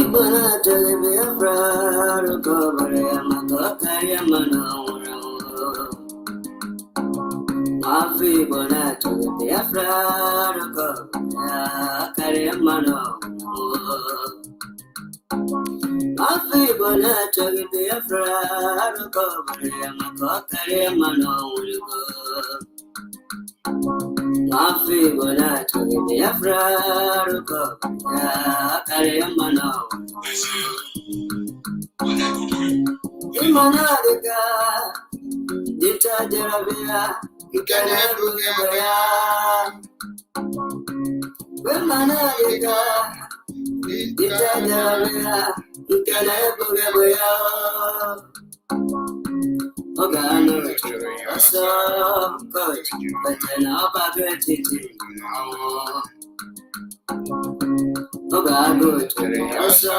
Ibana Telebi Afra, Recovery, Amakari, Amano. Mafi Bona Telebi Afra, Recovery, Amano. Mafi Bona Telebi Afra, Recovery, Amakari, Amano. Mafi Bona Telebi Afra, Recovery, Amano. Imanadika, Dita Jerabia, Ikanabugabaya. Imanadika, Dita Jerabia, Ikanabugabaya. Ogano, so good, but then I'll back it. Ogago, so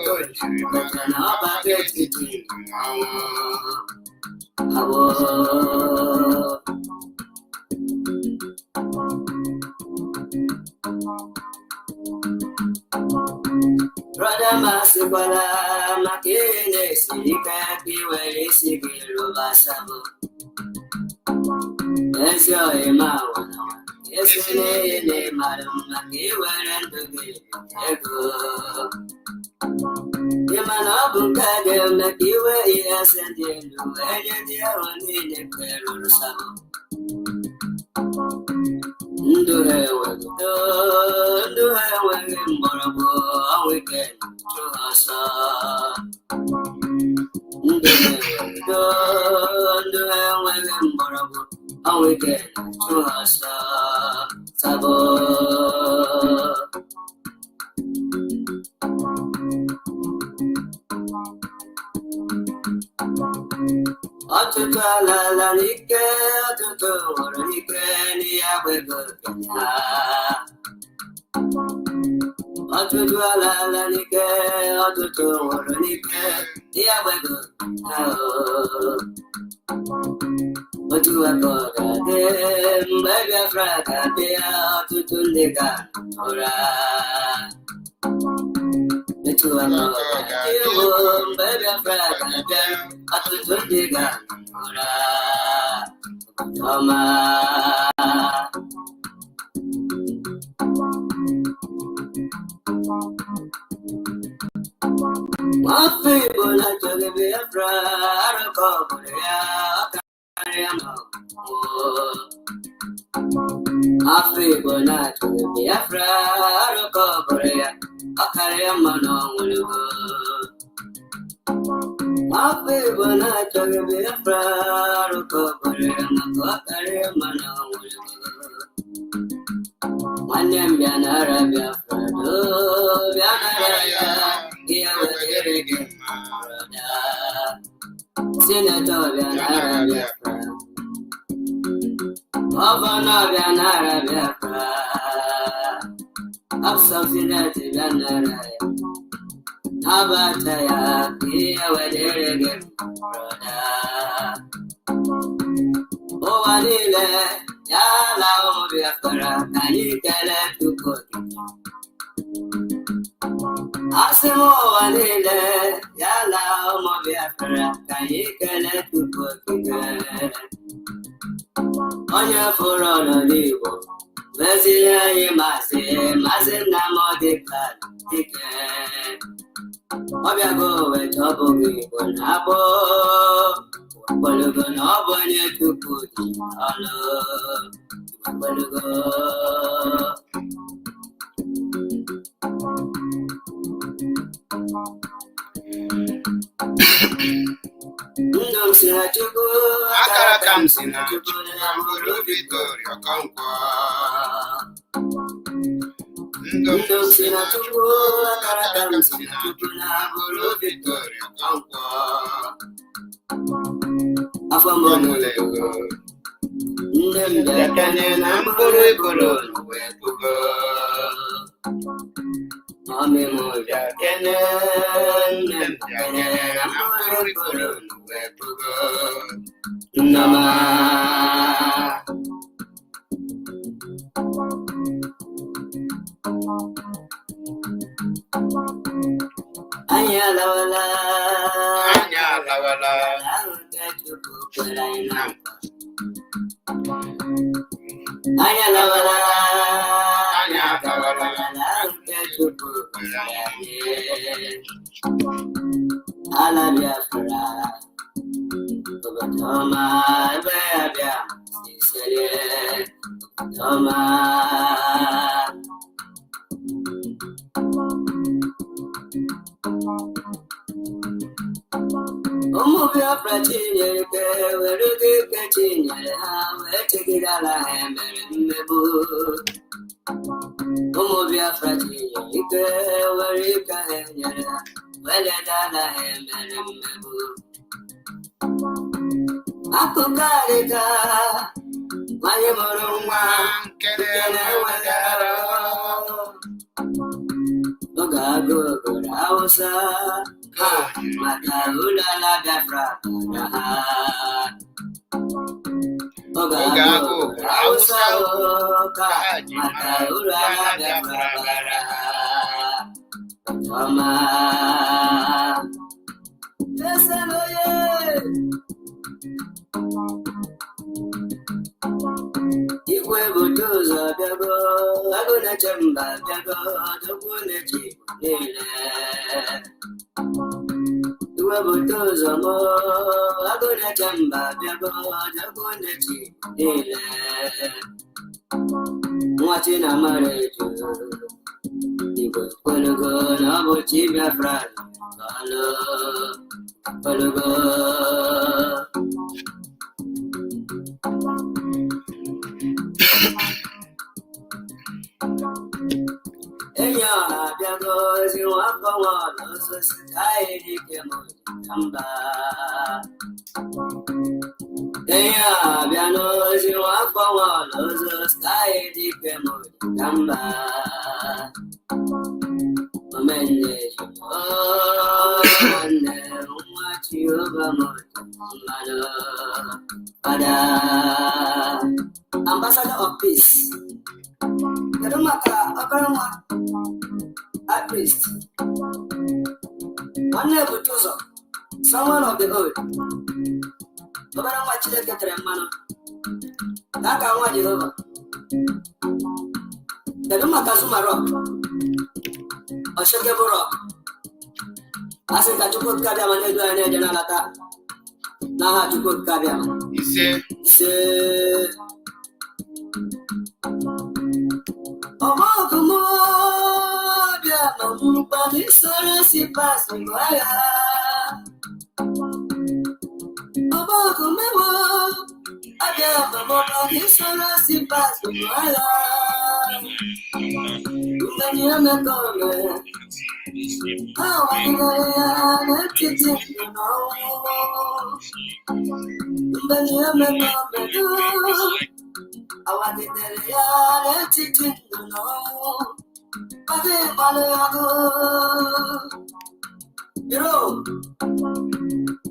good, but then I'll back it. Brother Masibala, Makine, Sika, Kiweli, Sikilu, Basabu. Yes, your Emawa. Yes, in a madam, Makiwel and the Ego. Yamanabu Kagam, Makiwe, yes, and you, and you are only the Peru Sabu. Do have a weekend to us. Do have a weekend to us. Sabo. Atutala Nike, Atutu, Nike, Niago. Atutala Nike, Atutu, Nike, Niago. But you are good at them, baby, Fraga, they are to Tundiga, ora. But you are good at you, baby, Fraga, them, to Tundiga, ora. Toma. My people are to be a friend of Korea. My people are to be a friend of Korea. I carry a man on my people are to be a friend of Korea. I carry a man on my name is Arabia Frado, Yanaraya, Giawadirigin, Senator Yanarabia Frado, Governor Yanarabia Frado, Absolutely Yanaraya, Abataya, Giawadirigin, Oh, Anile. Yala Biafra, can you tell it to cook? Asimo Anile, Yala Biafra, can you tell it to cook? On your for all the libo, Vesilia, Mazina Modica, ticket. Obiago, with Tobogi, Bonabo. Balugo no bonye to put hello Balugo Ndom sina chuku akara kam sina chuku na mulu Victoria kankwa Ndom sina chuku akara kam sina chuku na mulu Victoria kankwa Afamone lego, Ndembe nampore kolo wepugo. Mami moja kene, Ndembe nampore kolo wepugo. Nama. Ambassador of Peace. A priest. One never someone of the old. But I watch the Catamano. That I want you over. The Dumakazuma rock. Or Shagabo rock. I said that you put Kadiam and Janalata. Now how to put Kadiam. He said,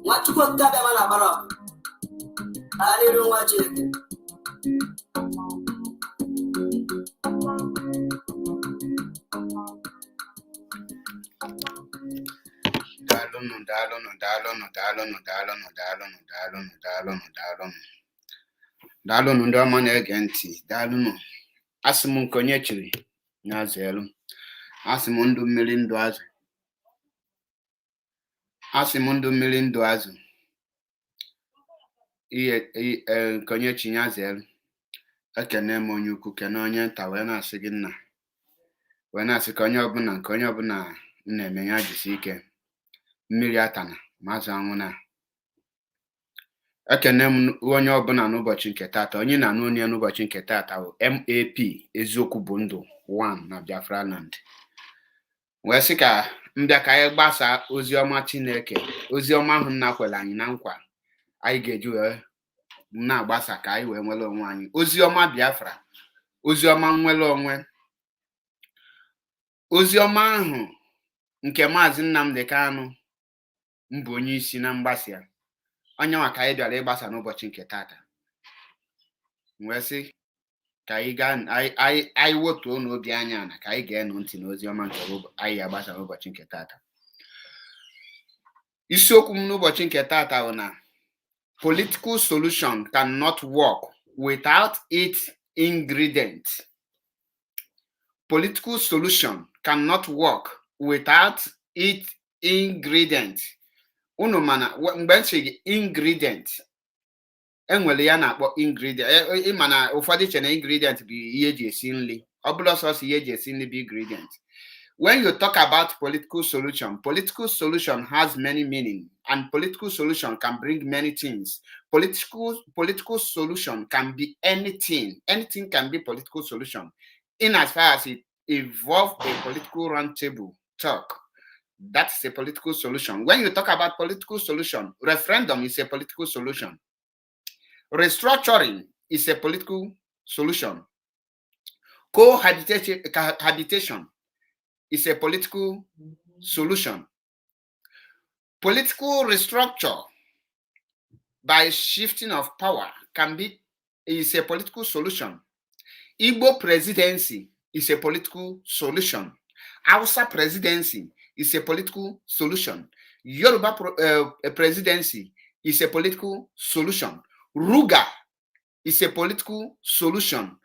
what you put that on I didn't watch it. Daalụnụ ndị ọma na-ege ntị. Daalụnụ. Asị m nke onye chiri n'azụ elu. Asị m ndụ mmiri ndụ azụ. Asị m ndụ mmiri ndụ azụ. Nke onye chi n'azụ elu. Ekene m onye ukwu kene onye nta wee na-asị gị nna. Wee na-asị ka onye ọbụla nke onye ọbụla na-eme ya jisi ike. Mmiri atana mazụ anwụ na. Ekene m onye ọbụla n'ụbọchị nke taata. Onye na-anụ onye n'ụbọchị nke taata bụ MAP eziokwu bụ ndụ 1 na Biafra land. Wee sị ka mbịa ka anyị gbasa ozi ọma Chineke. Ozi ọma ahụ nna kwere anyị na nkwa anyị ga-eji wee na-agbasa ka anyị wee nwere onwe anyị. Ozi ọma Biafra, ozi ọma nwere onwe. Ozi ọma ahụ nke Maazị Nnamdi Kanu mbụ onye isi na mgbasa ya. Onye nwa ka anyị bịara ịgbasa n'ụbọchị nke taata. Wee sị ka anyị wotuo n'obi anya na ka anyị ga-enu ntị n'ozi ọma nke anyị agbasa n'ụbọchị nke taata. Isiokwu m n'ụbọchị nke taata bụ na Political solution cannot work without its ingredients. Political solution cannot work without its ingredients. Unu mana mgbe nche ingredient enwere ya na-akpọ ingredient. Ịmana ụfọdụ che na ingredient bụ ihe eji esi nri. Ọ bụrụ ọsọsọ ihe eji esi nri bụ ingredient. When you talk about political solution has many meanings, and political solution can bring many things. Political solution can be anything. Anything can be political solution, in as far as it involves a political roundtable talk. That's a political solution. When you talk about political solution, referendum is a political solution. Restructuring is a political solution. Cohabitation is a political solution. Political restructure by shifting of power is a political solution. Igbo presidency is a political solution. Hausa presidency is a political solution. Yoruba presidency is a political solution. Ruga is a political solution.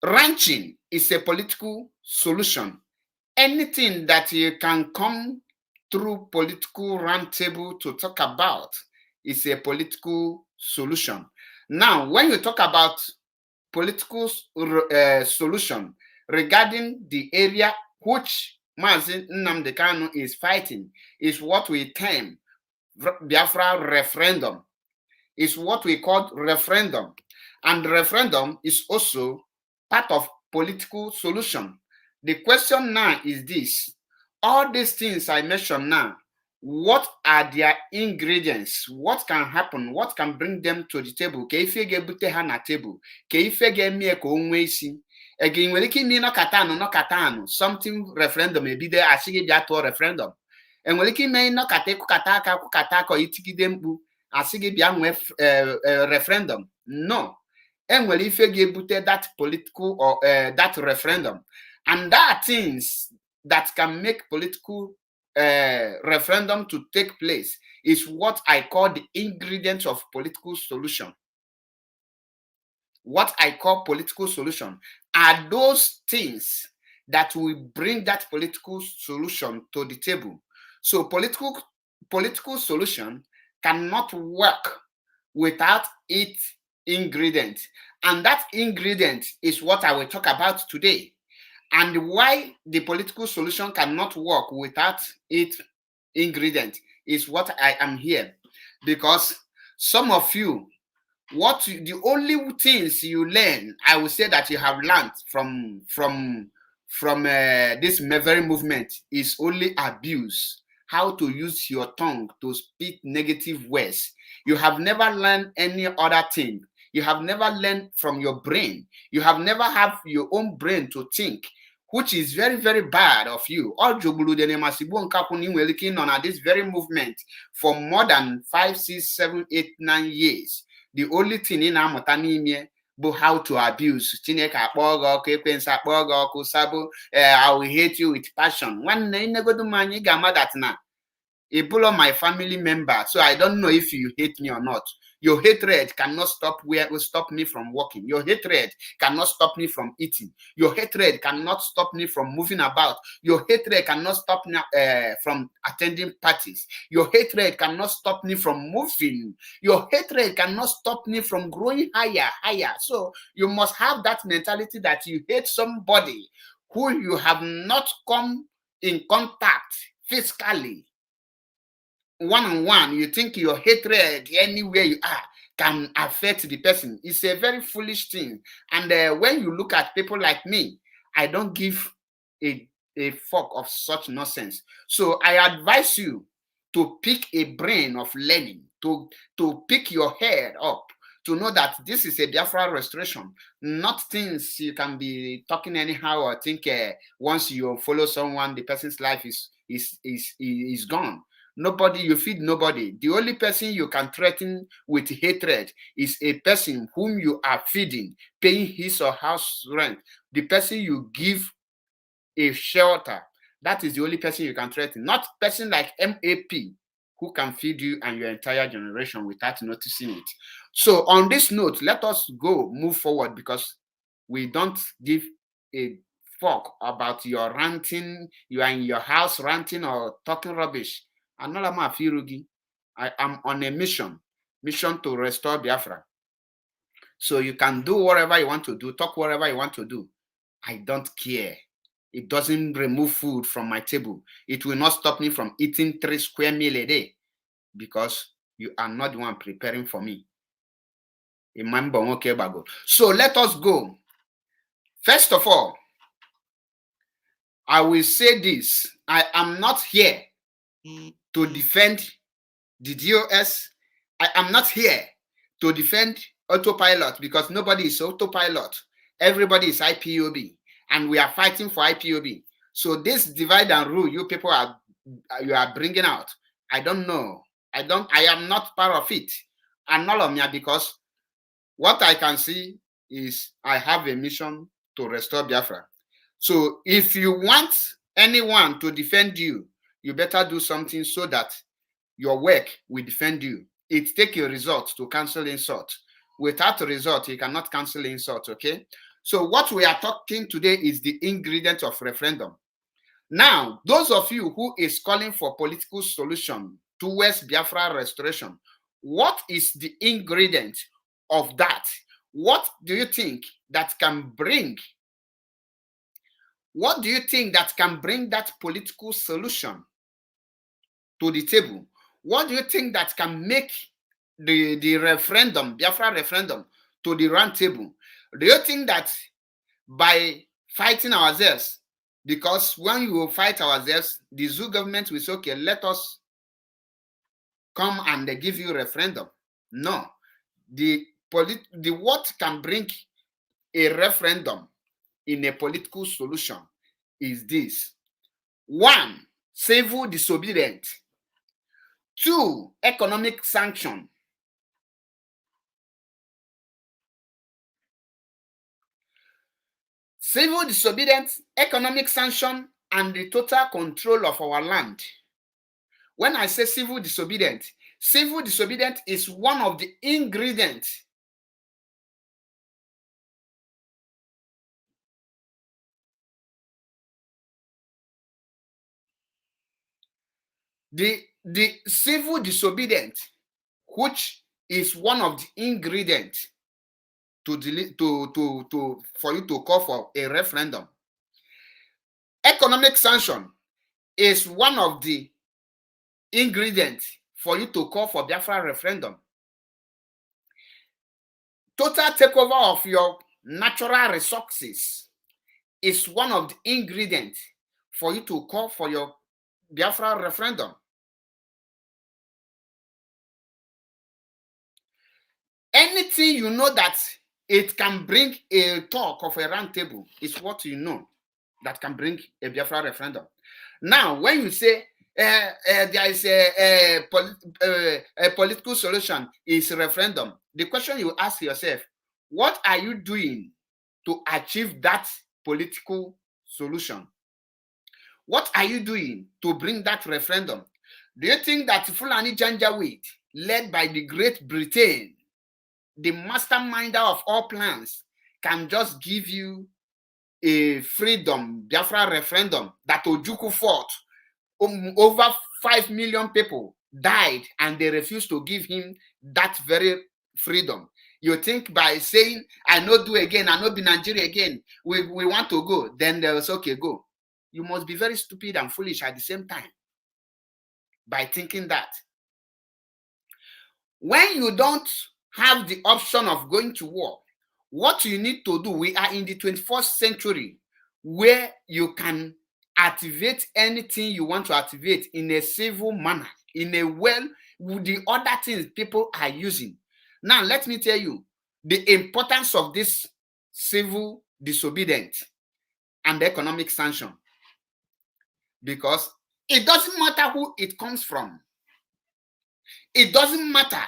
Ranching is a political solution. Anything that you can come through political roundtable to talk about is a political solution. Now, when you talk about political solution regarding the area which Mazi Nnamdi Kanu is fighting, is what we term Biafra referendum. Is what we call referendum. And referendum is also part of political solution. The question now is this: all these things I mentioned now, what are their ingredients? What can happen? What can bring them to the table? Ka ife ga-ebute ha na table? Ka ife ga-eme ka o nwee isi? Ege nwere ike ime nọkata anụ something referendum ebido asị gị bịa tụọ referendum. Enwere ike ime nọkata kwụkata aka itigide mkpu asị gị bịa nwee referendum. No. Enwere ife ga-ebute that political or that referendum. And there are things that can make political referendum to take place is what I call the ingredients of political solution. What I call political solution are those things that will bring that political solution to the table. So political solution cannot work without its ingredient. And that ingredient is what I will talk about today. And why the political solution cannot work without its ingredient is what I am here. Because some of you, the only things you learn, I will say that you have learned from this very movement is only abuse. How to use your tongue to speak negative words. You have never learned any other thing. You have never learned from your brain. You have never had your own brain to think, which is very, very bad of you. All Jogulu de Nemasibu and Kapuni Welikin on this very movement for more than 5, 6, 7, 8, 9 years. The only thing in Amotanime but how to abuse. I will hate you with passion. One day, never do man, you got mad at now. A bull of my family member, so I don't know if you hate me or not. Your hatred cannot stop me from walking. Your hatred cannot stop me from eating. Your hatred cannot stop me from moving about. Your hatred cannot stop me from attending parties. Your hatred cannot stop me from moving. Your hatred cannot stop me from growing higher. So you must have that mentality that you hate somebody who you have not come in contact physically. One-on-one, you think your hatred anywhere you are can affect the person. It's a very foolish thing. And when you look at people like me, I don't give a fuck of such nonsense. So I advise you to pick a brain of learning, to pick your head up, to know that this is a Biafra restoration, not things you can be talking anyhow or think once you follow someone, the person's life is gone. Nobody, you feed nobody. The only person you can threaten with hatred is a person whom you are feeding, paying his or her rent. The person you give a shelter, that is the only person you can threaten. Not person like MAP, who can feed you and your entire generation without noticing it. So on this note, let us move forward, because we don't give a fuck about your ranting. You are in your house ranting or talking rubbish. I am on a mission to restore Biafra. So you can do whatever you want to do, talk whatever you want to do. I don't care. It doesn't remove food from my table. It will not stop me from eating 3 square meals a day, because you are not the one preparing for me. So let us go. First of all, I will say this. I am not here to defend the DOS. I am not here to defend autopilot, because nobody is autopilot. Everybody is IPOB, and we are fighting for IPOB. So this divide and rule you people are bringing out, I don't know. I am not part of it. And all of me, because what I can see is I have a mission to restore Biafra. So if you want anyone to defend you, you better do something so that your work will defend you. It takes a result to cancel insult. Without a result, you cannot cancel insult, okay? So what we are talking today is the ingredient of referendum. Now, those of you who is calling for political solution towards Biafra restoration, what is the ingredient of that? What do you think that can bring? What do you think that can bring that political solution to the table? What do you think that can make the referendum, Biafra referendum, to the round table? Do you think that by fighting ourselves, because when you will fight ourselves, the zoo government will say, okay, let us come and they give you a referendum? No. The what can bring a referendum in a political solution is this: 1, civil disobedience; 2, economic sanction; 3, civil disobedience, economic sanction, and the total control of our land. When I say civil disobedience is one of the ingredients the civil disobedience, which is one of the ingredients for you to call for a referendum. Economic sanction is one of the ingredients for you to call for Biafra referendum. Total takeover of your natural resources is one of the ingredients for you to call for your Biafra referendum. Anything you know that it can bring a talk of a round table is what you know that can bring a Biafra referendum. Now, when you say there is a political solution is referendum, the question you ask yourself, what are you doing to achieve that political solution? What are you doing to bring that referendum? Do you think that Fulani Janjaweed, led by the Great Britain, the masterminder of all plans, can just give you a freedom Biafra referendum that Ojukwu fought? Over 5 million people died and they refused to give him that very freedom. You think by saying, I no do again, I no be Nigeria again, we want to go, then they'll say, okay, go. You must be very stupid and foolish at the same time by thinking that. When you don't have the option of going to war, what you need to do, we are in the 21st century where you can activate anything you want to activate in a civil manner, in a with the other things people are using. Now, let me tell you the importance of this civil disobedience and economic sanction, because it doesn't matter who it comes from. It doesn't matter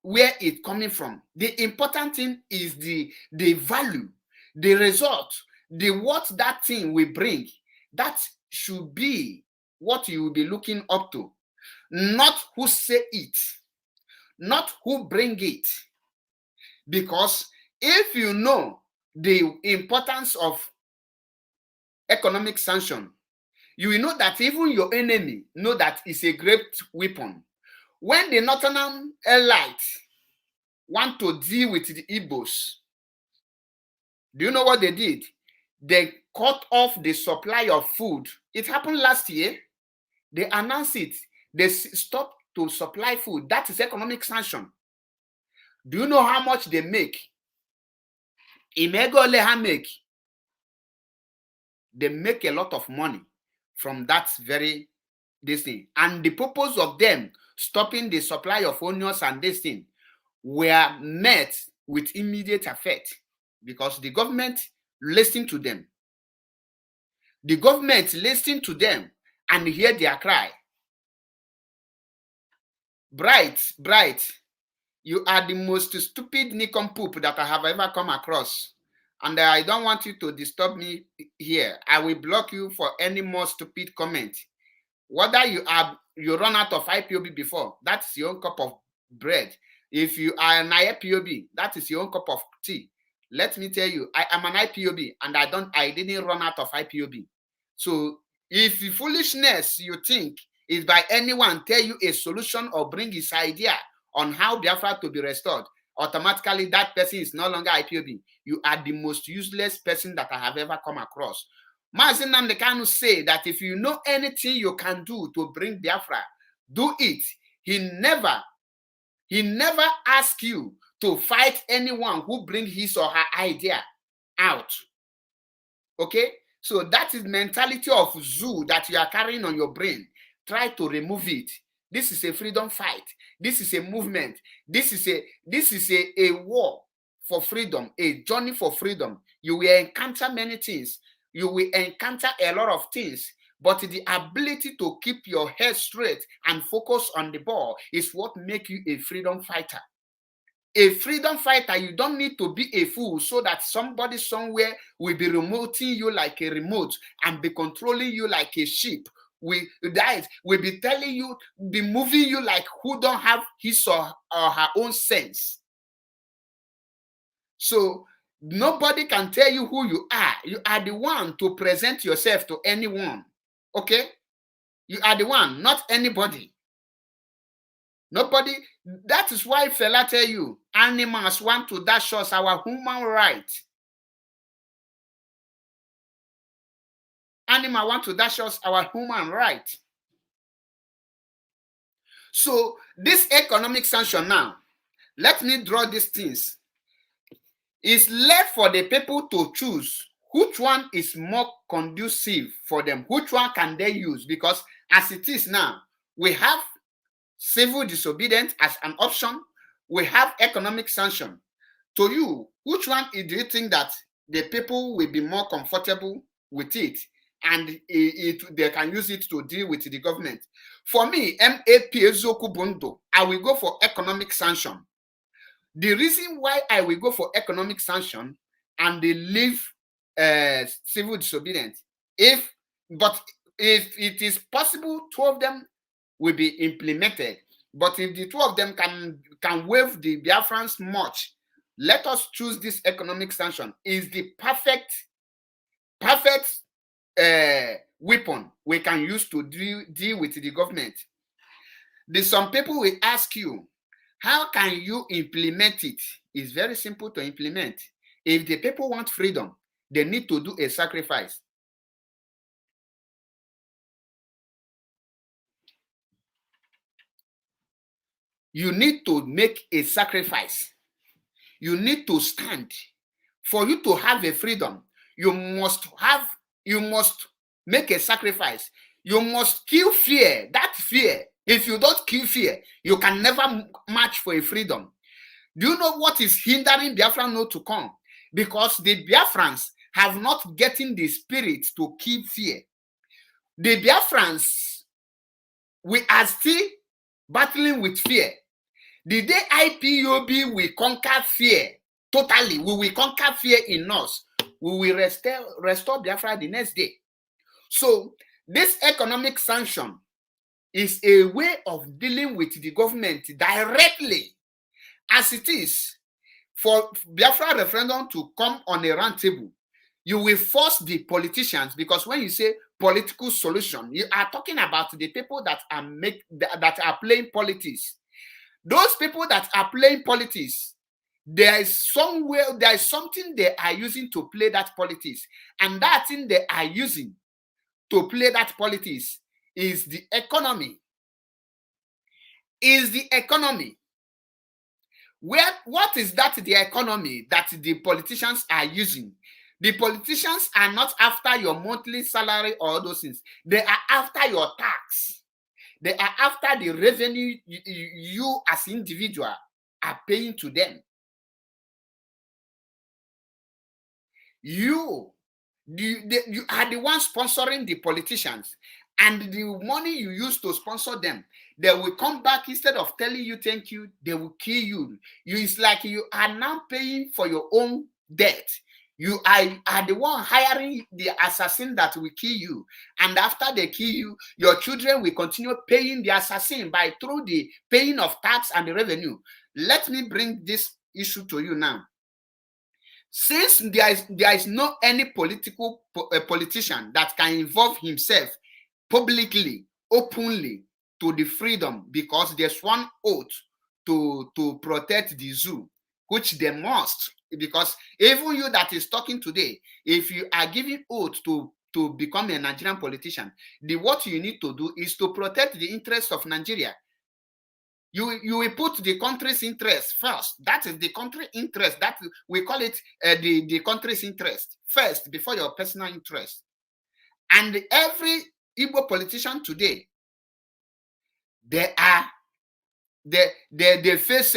where it's coming from. The important thing is the value, the result, what that thing will bring. That should be what you will be looking up to. not who say it, not who bring it. Because if you know the importance of economic sanction, you will know that even your enemy know that it's a great weapon. When the Northern elite want to deal with the Igbos, do you know what they did? They cut off the supply of food. It happened last year. They announced it. They stopped to supply food. That is economic sanction. Do you know how much they make? Imegole make. They make a lot of money from that very this thing. And the purpose of them stopping the supply of onions and this thing were met with immediate effect because the government listened to them. The government listened to them and hear their cry. Bright, you are the most stupid nincompoop that I have ever come across. And I don't want you to disturb me here. I will block you for any more stupid comment. Whether you run out of IPOB before, that's your own cup of bread. If you are an IPOB, that is your own cup of tea. Let me tell you, I am an IPOB and I didn't run out of IPOB. So if the foolishness you think is by anyone tell you a solution or bring his idea on how Biafra to be restored, automatically that person is no longer IPOB. You are the most useless person that I have ever come across. Mazi Nnamdi Kanu say that if you know anything you can do to bring Biafra, do it. He never asked you to fight anyone who bring his or her idea out. Okay? So that is mentality of zoo that you are carrying on your brain. Try to remove it. This is a freedom fight. This is a movement. This is a war for freedom, a journey for freedom. You will encounter many things. You will encounter a lot of things. But the ability to keep your head straight and focus on the ball is what makes you a freedom fighter. A freedom fighter, you don't need to be a fool so that somebody somewhere will be remoting you like a remote and be controlling you like a sheep. Will be telling you, be moving you like who don't have his or her own sense. So nobody can tell you who you are. You are the one to present yourself to anyone. Okay? You are the one, not anybody. Nobody. That is why Fela tell you, animals want to dash us our human right. Animal want to dash us our human right. So this economic sanction now, let me draw these things. It's left for the people to choose which one is more conducive for them. Which one can they use? Because as it is now, we have civil disobedience as an option. We have economic sanction. To you, which one do you think that the people will be more comfortable with it? And they can use it to deal with the government. For me, MAP Ezoku Bondo, I will go for economic sanction. The reason why I will go for economic sanction and they leave civil disobedience, if it is possible, 2 of them will be implemented. But if the 2 of them can waive the Biafrans much, let us choose this economic sanction. Is the perfect weapon we can use to deal with the government. Some people will ask you, how can you implement it? It's very simple to implement. If the people want freedom, they need to do a sacrifice. You need to make a sacrifice. You need to stand. For you to have a freedom, you must make a sacrifice. You must kill fear. That fear. If you don't kill fear, you can never march for a freedom. Do you know what is hindering Biafra not to come? Because the Biafrans have not gotten the spirit to kill fear. The Biafrans, we are still battling with fear. The day IPOB will conquer fear totally, we will conquer fear in us. We will restore Biafra the next day. So this economic sanction is a way of dealing with the government directly, as it is for Biafra referendum to come on a round table. You will force the politicians, because when you say political solution, you are talking about the people that are playing politics. Those people that are playing politics, there is something they are using to play that politics, and that thing they are using to play that politics is the economy. What is that the economy that the politicians are using? The politicians are not after your monthly salary or those things. They are after your tax. They are after the revenue you as individual are paying to them. You are the one sponsoring the politicians, and the money you use to sponsor them, they will come back. Instead of telling you thank you, they will kill you. It's like you are now paying for your own debt. You are the one hiring the assassin that will kill you, and after they kill you, your children will continue paying the assassin through the paying of tax and the revenue. Let me bring this issue to you now. Since there is no any politician that can involve himself publicly, openly to the freedom, because there's one oath to protect the zoo, which they must, because even you that is talking today, if you are giving oath to become a Nigerian politician, what you need to do is to protect the interests of Nigeria. You will put the country's interest first. That is the country interest. That we call it the country's interest first before your personal interest. And every Igbo politician today, they face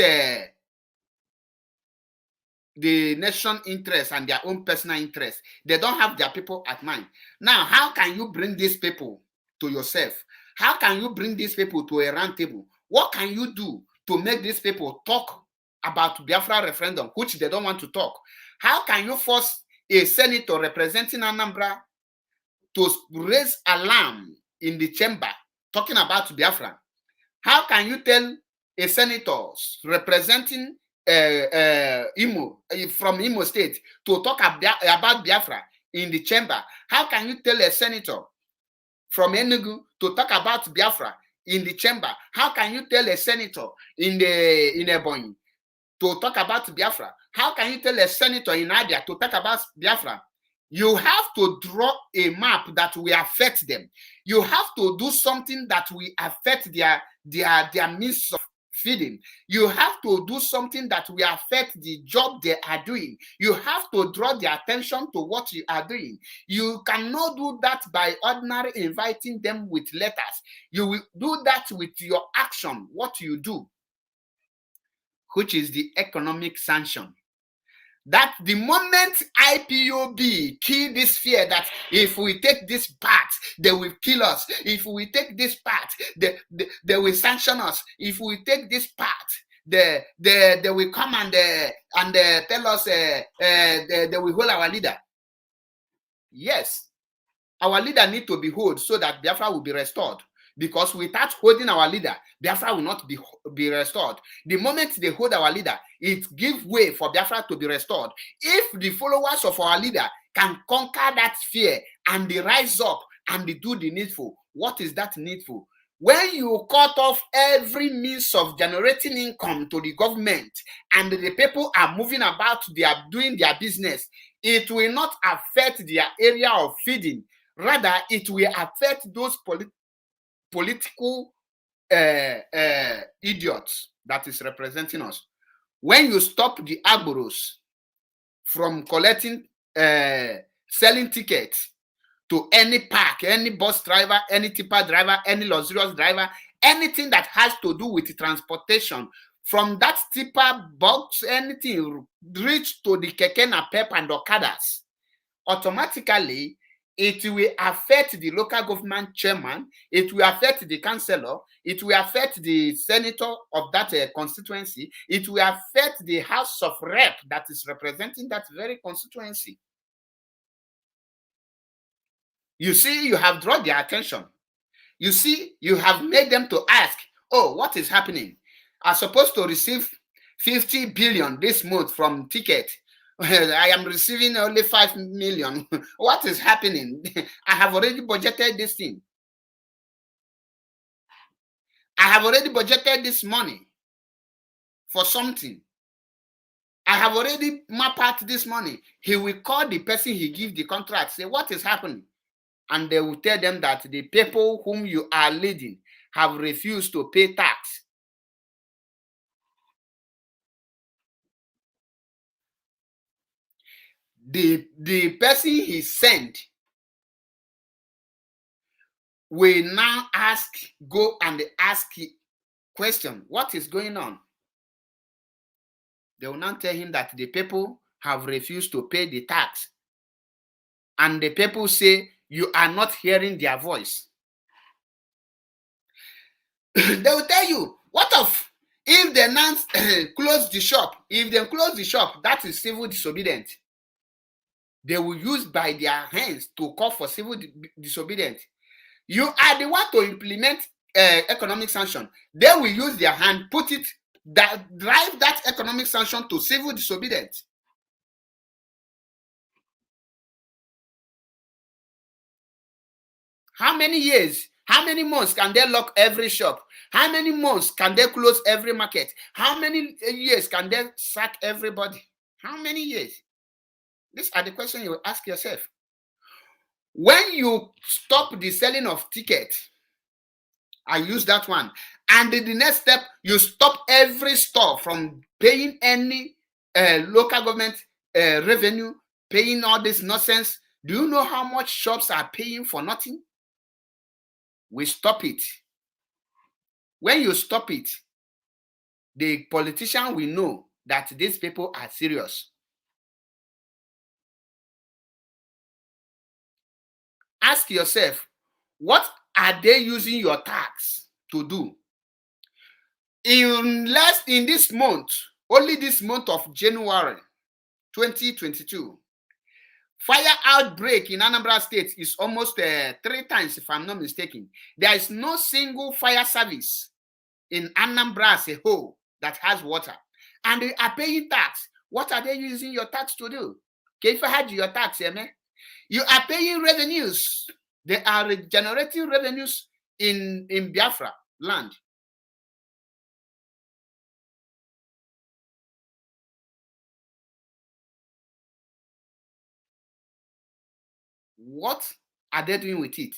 the nation interest and their own personal interest. They don't have their people at mind. Now, how can you bring these people to yourself? How can you bring these people to a round table? What can you do to make these people talk about Biafra referendum, which they don't want to talk? How can you force a senator representing Anambra to raise alarm in the chamber talking about Biafra? How can you tell a senator representing Imo from Imo State to talk about Biafra in the chamber? How can you tell a senator from Enugu to talk about Biafra in the chamber? How can you tell a senator in Ebonyi to talk about Biafra? How can you tell a senator in Abia to talk about Biafra? You have to draw a map that will affect them. You have to do something that will affect their means of feeding. You have to do something that will affect the job they are doing. You have to draw their attention to what you are doing. You cannot do that by ordinary inviting them with letters. You will do that with your action, what you do, which is the economic sanction. That the moment IPOB kill this fear that if we take this path, they will kill us. If we take this path, they will sanction us. If we take this path, they will come and tell us they will hold our leader. Yes, our leader need to be held so that Biafra will be restored. Because without holding our leader, Biafra will not be restored. The moment they hold our leader, it gives way for Biafra to be restored. If the followers of our leader can conquer that fear and they rise up and they do the needful, what is that needful? When you cut off every means of generating income to the government and the people are moving about, they are doing their business, it will not affect their area of feeding. Rather, it will affect those political idiots that is representing us. When you stop the Agboros from collecting, selling tickets to any park, any bus driver, any tipper driver, any luxurious driver, anything that has to do with transportation, from that tipper box, anything reach to the Keke Napep and Okadas, automatically it will affect the local government chairman, it will affect the councillor, it will affect the senator of that constituency, it will affect the House of Rep that is representing that very constituency. You see, you have drawn their attention. You see, you have made them to ask, oh, what is happening? I'm supposed to receive 50 billion this month from ticket. I am receiving only 5 million. What is happening? I have already budgeted this thing. I have already budgeted this money for something. I have already mapped out this money. He will call the person he gives the contract, say, what is happening? And they will tell them that the people whom you are leading have refused to pay tax. The person he sent will now go and ask question, what is going on? They will now tell him that the people have refused to pay the tax. And the people say, you are not hearing their voice. They will tell you, what of if they now close the shop? If they close the shop, that is civil disobedience. They will use by their hands to call for civil disobedience. You are the one to implement economic sanction. They will use their hand, drive that economic sanction to civil disobedience. How many years? How many months can they lock every shop? How many months can they close every market? How many years can they sack everybody? How many years? These are the questions you will ask yourself. When you stop the selling of tickets, I use that one. And the next step, you stop every store from paying any local government revenue, paying all this nonsense. Do you know how much shops are paying for nothing? We stop it. When you stop it, the politician will know that these people are serious. Ask yourself, what are they using your tax to do? In this month, only this month of January 2022, fire outbreak in Anambra State is almost 3 times, if I'm not mistaken. There is no single fire service in Anambra as a whole that has water. And they are paying tax. What are they using your tax to do? If I had your tax, you are paying revenues. They are generating revenues in Biafra land. What are they doing with it?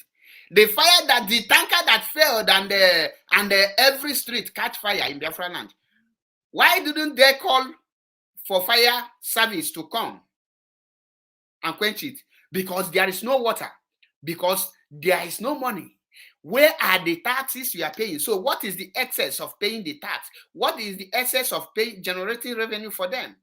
The fire the tanker that failed and every street catch fire in Biafra land. Why didn't they call for fire service to come and quench it? Because there is no water. Because there is no money. Where are the taxes you are paying? So what is the excess of paying the tax? What is the excess of generating revenue for them?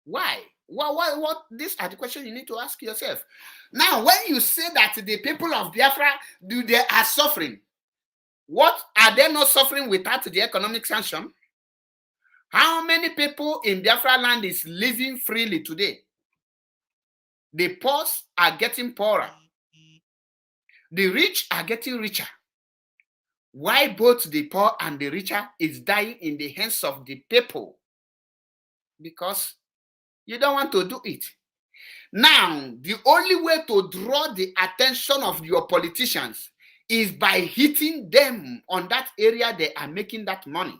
Why? What? These are the questions you need to ask yourself. Now, when you say that the people of Biafra, they are suffering, what are they not suffering without the economic sanction? How many people in Biafra land is living freely today? The poor are getting poorer. The rich are getting richer. Why both the poor and the richer is dying in the hands of the people? Because you don't want to do it. Now, the only way to draw the attention of your politicians is by hitting them on that area they are making that money.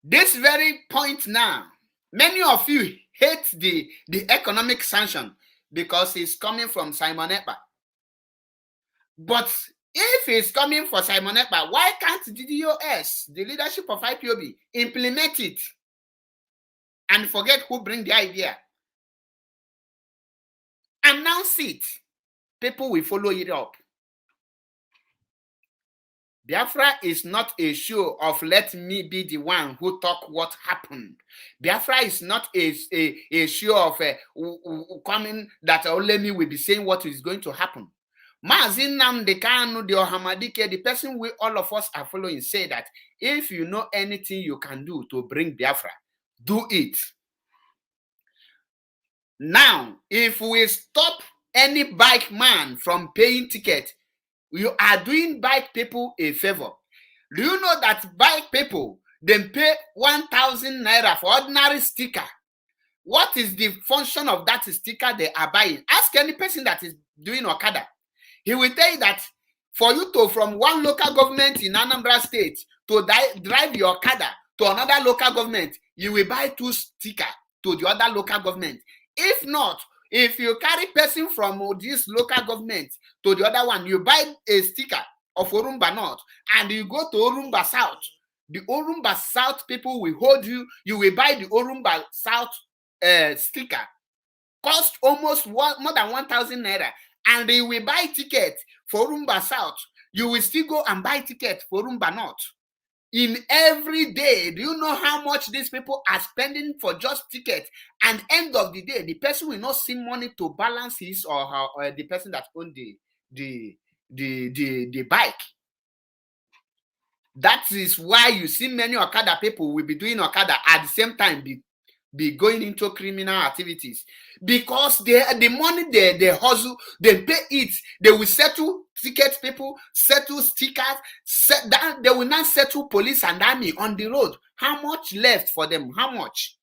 This very point now, many of you hate the economic sanction because it's coming from Simon Ekpa. But if it's coming from Simon Ekpa, why can't the DOS, the leadership of IPOB, implement it and forget who bring the idea? Announce it. People will follow it up. Biafra is not a show of let me be the one who talk what happened. Biafra is not a show of coming that only me will be saying what is going to happen. Mazi Nnamdi Kanu, the Ohamadike, the person we all of us are following, say that if you know anything you can do to bring Biafra, do it. Now, if we stop any bike man from paying ticket, you are doing bike people a favor. Do you know that bike people, they pay 1,000 naira for ordinary sticker? What is the function of that sticker they are buying? Ask any person that is doing Okada. He will tell you that for you to, from one local government in Anambra State, to drive your Okada to another local government, you will buy 2 stickers to the other local government. If not, if you carry person from this local government to the other one, you buy a sticker of Orumba North and you go to Orumba South. The Orumba South people will hold you. You will buy the Orumba South sticker. Cost almost more than 1,000 naira. And they will buy ticket for Orumba South. You will still go and buy ticket for Orumba North. In every day, do you know how much these people are spending for just ticket? And end of the day, the person will not see money to balance his or her, or the person that owned the bike. That is why you see many Okada people will be doing Okada at the same time be going into criminal activities, because the money they hustle, they pay it, they will settle ticket people, settle stickers, they will not settle police and army on the road. How much left for them? How much?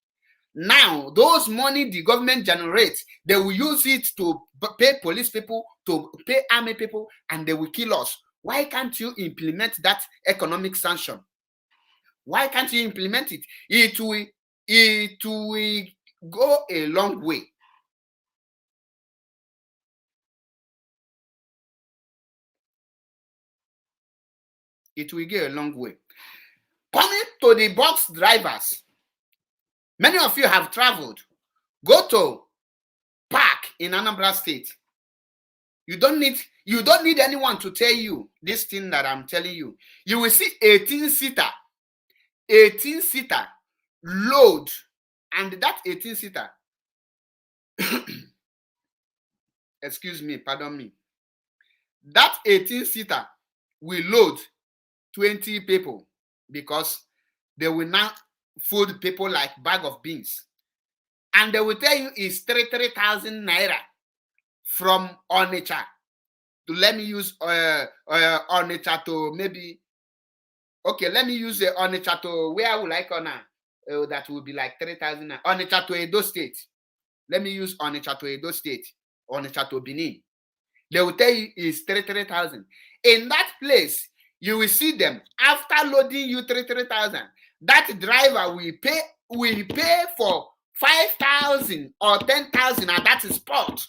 Now, those money the government generates, they will use it to pay police people, to pay army people, and they will kill us. Why can't you implement that economic sanction? Why can't you implement it? It will go a long way. It will go a long way. Coming to the bus drivers, many of you have traveled. Go to park in Anambra State. You don't need anyone to tell you this thing that I'm telling you. You will see 18-seater load, and that 18-seater, excuse me, pardon me, that 18-seater will load 20 people, because they will now food people like bag of beans, and they will tell you it's 3,000 naira from Onitsha to, let me use Onitsha to maybe, okay, let me use Onitsha to, where I would like on that will be like 3,000. Onitsha to Edo State. Let me use Onitsha to Edo State. Onitsha to Benin. They will tell you it's 3,000. In that place, you will see them after loading you 3,000. That driver will pay for 5,000 or 10,000 at that spot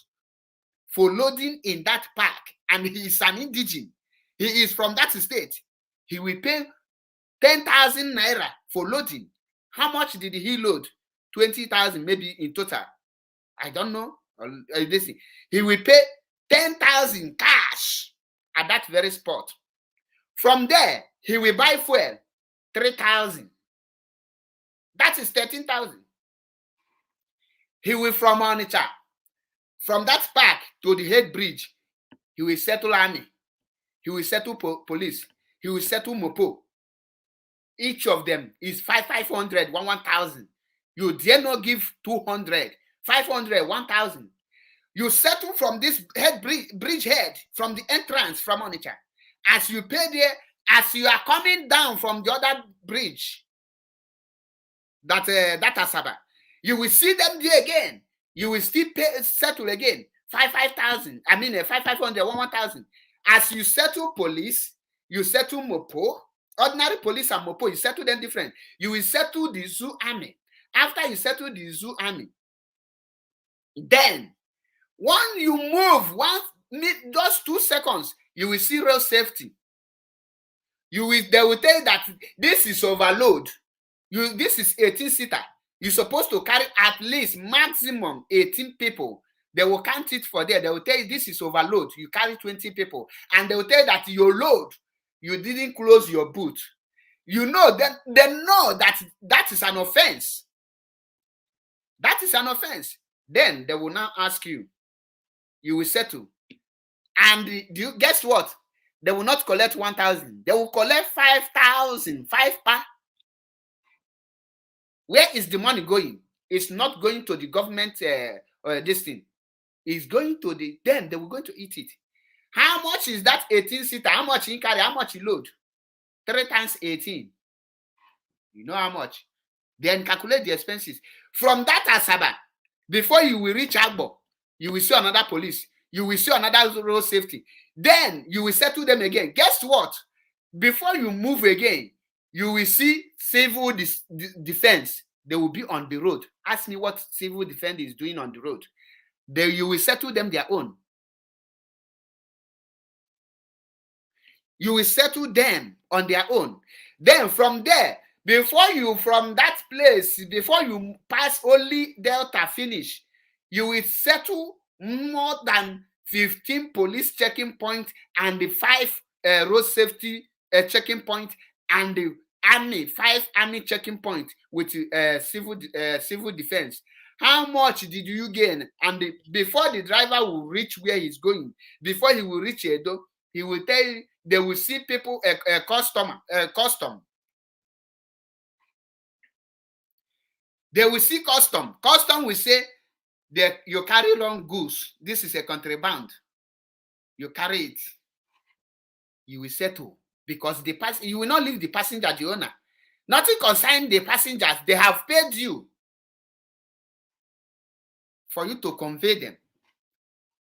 for loading in that park. And he is an indigene. He is from that state. He will pay 10,000 naira for loading. How much did he load? 20,000 maybe in total. I don't know. He will pay 10,000 cash at that very spot. From there, he will buy fuel, 3,000. That is 13,000. He will from Onitsha, from that park to the head bridge, he will settle army. He will settle police. He will settle Mopo. Each of them is 500, 1,000. You dare not give 200, 500, 1,000. You settle from this head bridge head, from the entrance from Onitsha. As you pay there, as you are coming down from the other bridge, that Asaba, you will see them there again. You will still settle again. 5,000. I mean 500, 1,000. As you settle police, you settle Mopo. Ordinary police and Mopo, you settle them different. You will settle the zoo army. After you settle the zoo army, then when you move, just 2 seconds, you will see road safety. They will tell you that this is overload. This is 18-seater. You're supposed to carry at least maximum 18 people. They will count it for there. They will tell you this is overload. You carry 20 people. And they will tell you that your load, you didn't close your boot. You know that they know that is an offense. That is an offense. Then they will now ask you. You will settle. And guess what? They will not collect 1,000. They will collect 5,000. 5 per. Where is the money going? It's not going to the government this thing. It's going to them. They were going to eat it. How much is that 18-seater? How much in carry? How much you load? 3 times 18. You know how much? Then calculate the expenses. From that Asaba, before you will reach Agbo, you will see another police. You will see another road safety. Then you will settle them again. Guess what? Before you move again, you will see civil defense. They will be on the road. Ask me what civil defense is doing on the road. You will settle them their own. You will settle them on their own. Then from there, from that place, before you pass only Delta finish, you will settle more than 15 police checking points and the 5 road safety checking point and the army, 5 army checking points with civil defense. How much did you gain? And before the driver will reach where he's going, before he will reach Edo, he will tell you, they will see people, custom. They will see custom. Custom will say that you carry wrong goods. This is a contraband. You carry it. You will settle. Because you will not leave the passenger, the owner. Nothing concerning the passengers. They have paid you for you to convey them.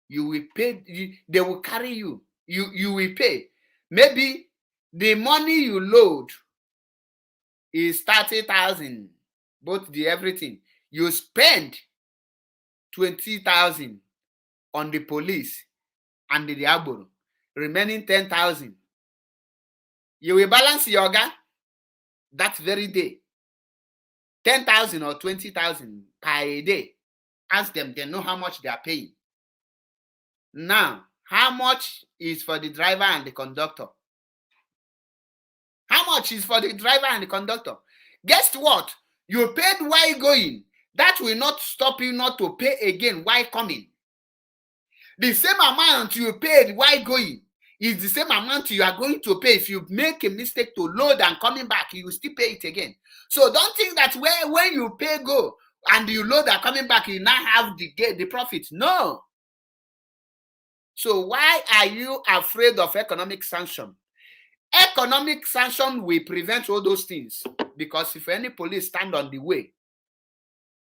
You will pay. They will carry you. You will pay. Maybe the money you load is 30,000, both the everything. You spend 20,000 on the police and the Agboro, remaining 10,000. You will balance your gun that very day. 10,000 or 20,000 per day. Ask them, they know how much they are paying. Now, how much is for the driver and the conductor? How much is for the driver and the conductor? Guess what? You paid while going. That will not stop you not to pay again while coming. The same amount you paid while going is the same amount you are going to pay. If you make a mistake to load and coming back, you will still pay it again. So don't think that when you pay go and you load and coming back, you now have the profit. No. So why are you afraid of economic sanction? Economic sanction will prevent all those things. Because if any police stand on the way,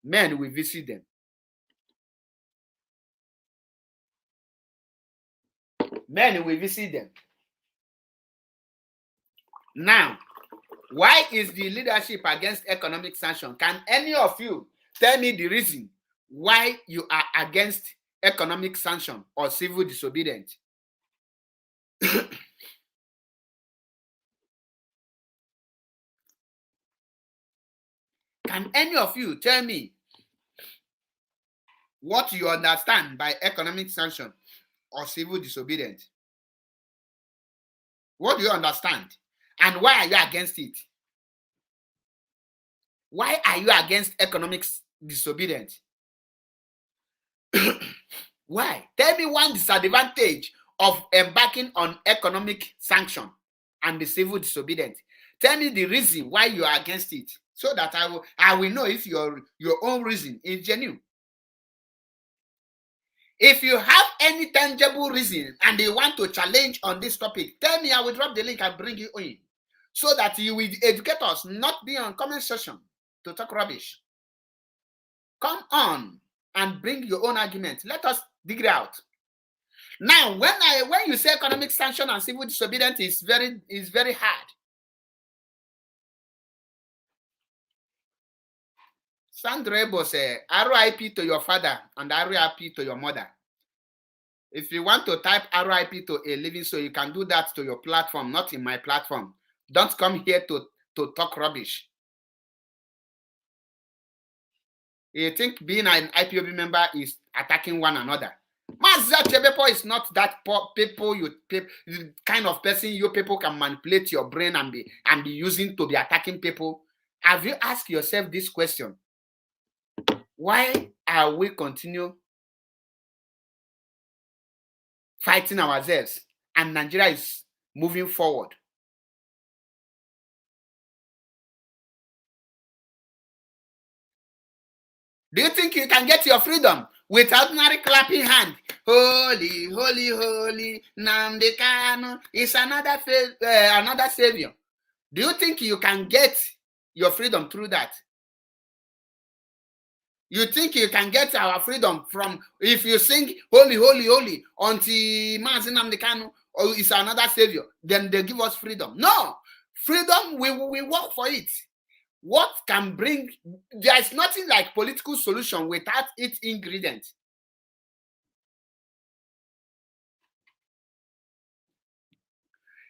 men will visit them. Men will visit them. Now, why is the leadership against economic sanction? Can any of you tell me the reason why you are against economic sanction or civil disobedience? Can any of you tell me what you understand by economic sanction or civil disobedience? What do you understand? And why are you against it? Why are you against economic disobedience? Why? Tell me one disadvantage of embarking on economic sanction and the civil disobedience. Tell me the reason why you are against it, so that I will know if your own reason is genuine. If you have any tangible reason and you want to challenge on this topic, tell me. I will drop the link and bring you in, so that you will educate us, not be on comment section to talk rubbish. Come on and bring your own argument. Let us dig it out. Now, when you say economic sanction and civil disobedience is very hard. Sandra Ebo say, RIP to your father and RIP to your mother. If you want to type RIP to a living soul, you can do that to your platform, not in my platform. Don't come here to talk rubbish. You think being an IPOB member is attacking one another? Mazza Chebepo is not that kind of person you people can manipulate your brain and be using to be attacking people. Have you asked yourself this question? Why are we continue fighting ourselves, and Nigeria is moving forward. Do you think you can get your freedom with ordinary clapping hand? Holy, holy, holy, Nnamdi Kanu is another savior. Do you think you can get your freedom through that? You think you can get our freedom from if you sing holy, holy, holy until Mazi Nnamdi Kanu is another savior, then they give us freedom? No, freedom, we work for it. What can bring, there is nothing like political solution without its ingredients.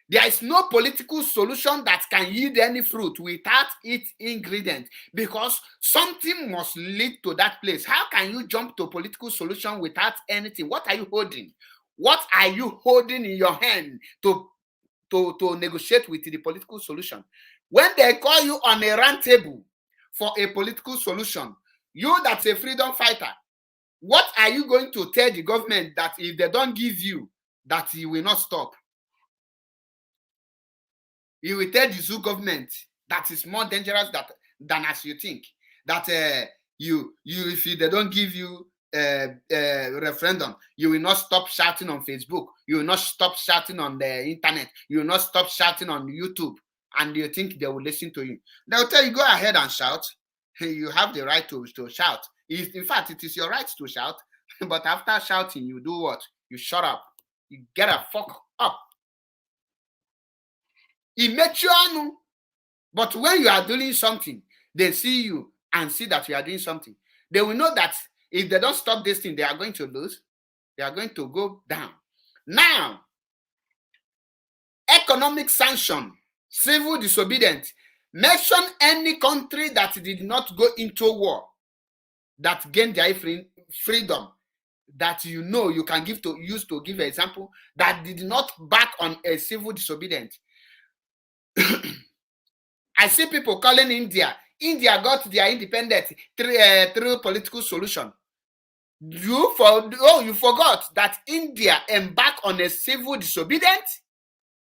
There is no political solution that can yield any fruit without its ingredient, because something must lead to that place. How can you jump to a political solution without anything? What are you holding? What are you holding in your hand to negotiate with the political solution? When they call you on a round table for a political solution, you that's a freedom fighter, what are you going to tell the government that if they don't give you, that you will not stop? You will tell the zoo government that is more dangerous than as you think. That if they don't give you referendum, you will not stop shouting on Facebook. You will not stop shouting on the internet. You will not stop shouting on YouTube. And you think they will listen to you. They'll tell you, go ahead and shout. You have the right to shout. In fact, it is your right to shout. But after shouting, you do what? You shut up. You get a fuck up. But when you are doing something, they see you and see that you are doing something. They will know that if they don't stop this thing, they are going to lose. They are going to go down. Now, economic sanction, civil disobedience. Mention any country that did not go into war, that gained their freedom, that you know you can use to give an example, that did not back on a civil disobedience. I see people calling India got their independence through political solution. You forgot that India embarked on a civil disobedience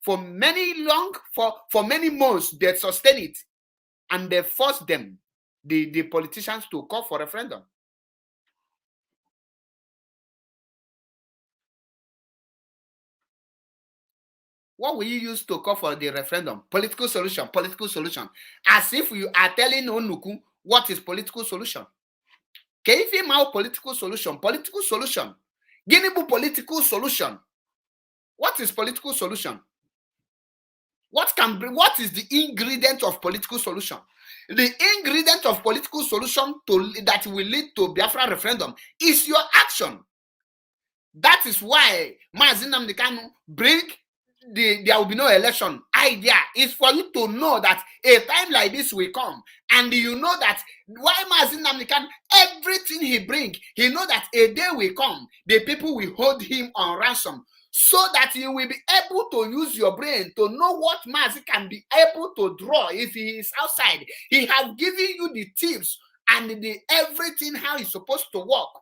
for many months. They sustained it, and they forced them, the politicians, to call for referendum. What will you use to call for the referendum? Political solution, political solution. As if you are telling Onuku what is political solution. Keifi Mao political solution, political solution. Guinea-Bu political solution. What is political solution? What is the ingredient of political solution? The ingredient of political solution that will lead to Biafra referendum is your action. That is why Mazi Nnamdi Kanu bring there will be no election idea is for you to know that a time like this will come, and you know that why Mazi Nnamdi Kanu, everything he bring, he know that a day will come, the people will hold him on ransom, so that you will be able to use your brain to know what Mazi can be able to draw if he is outside. He has given you the tips and the everything how it's supposed to work.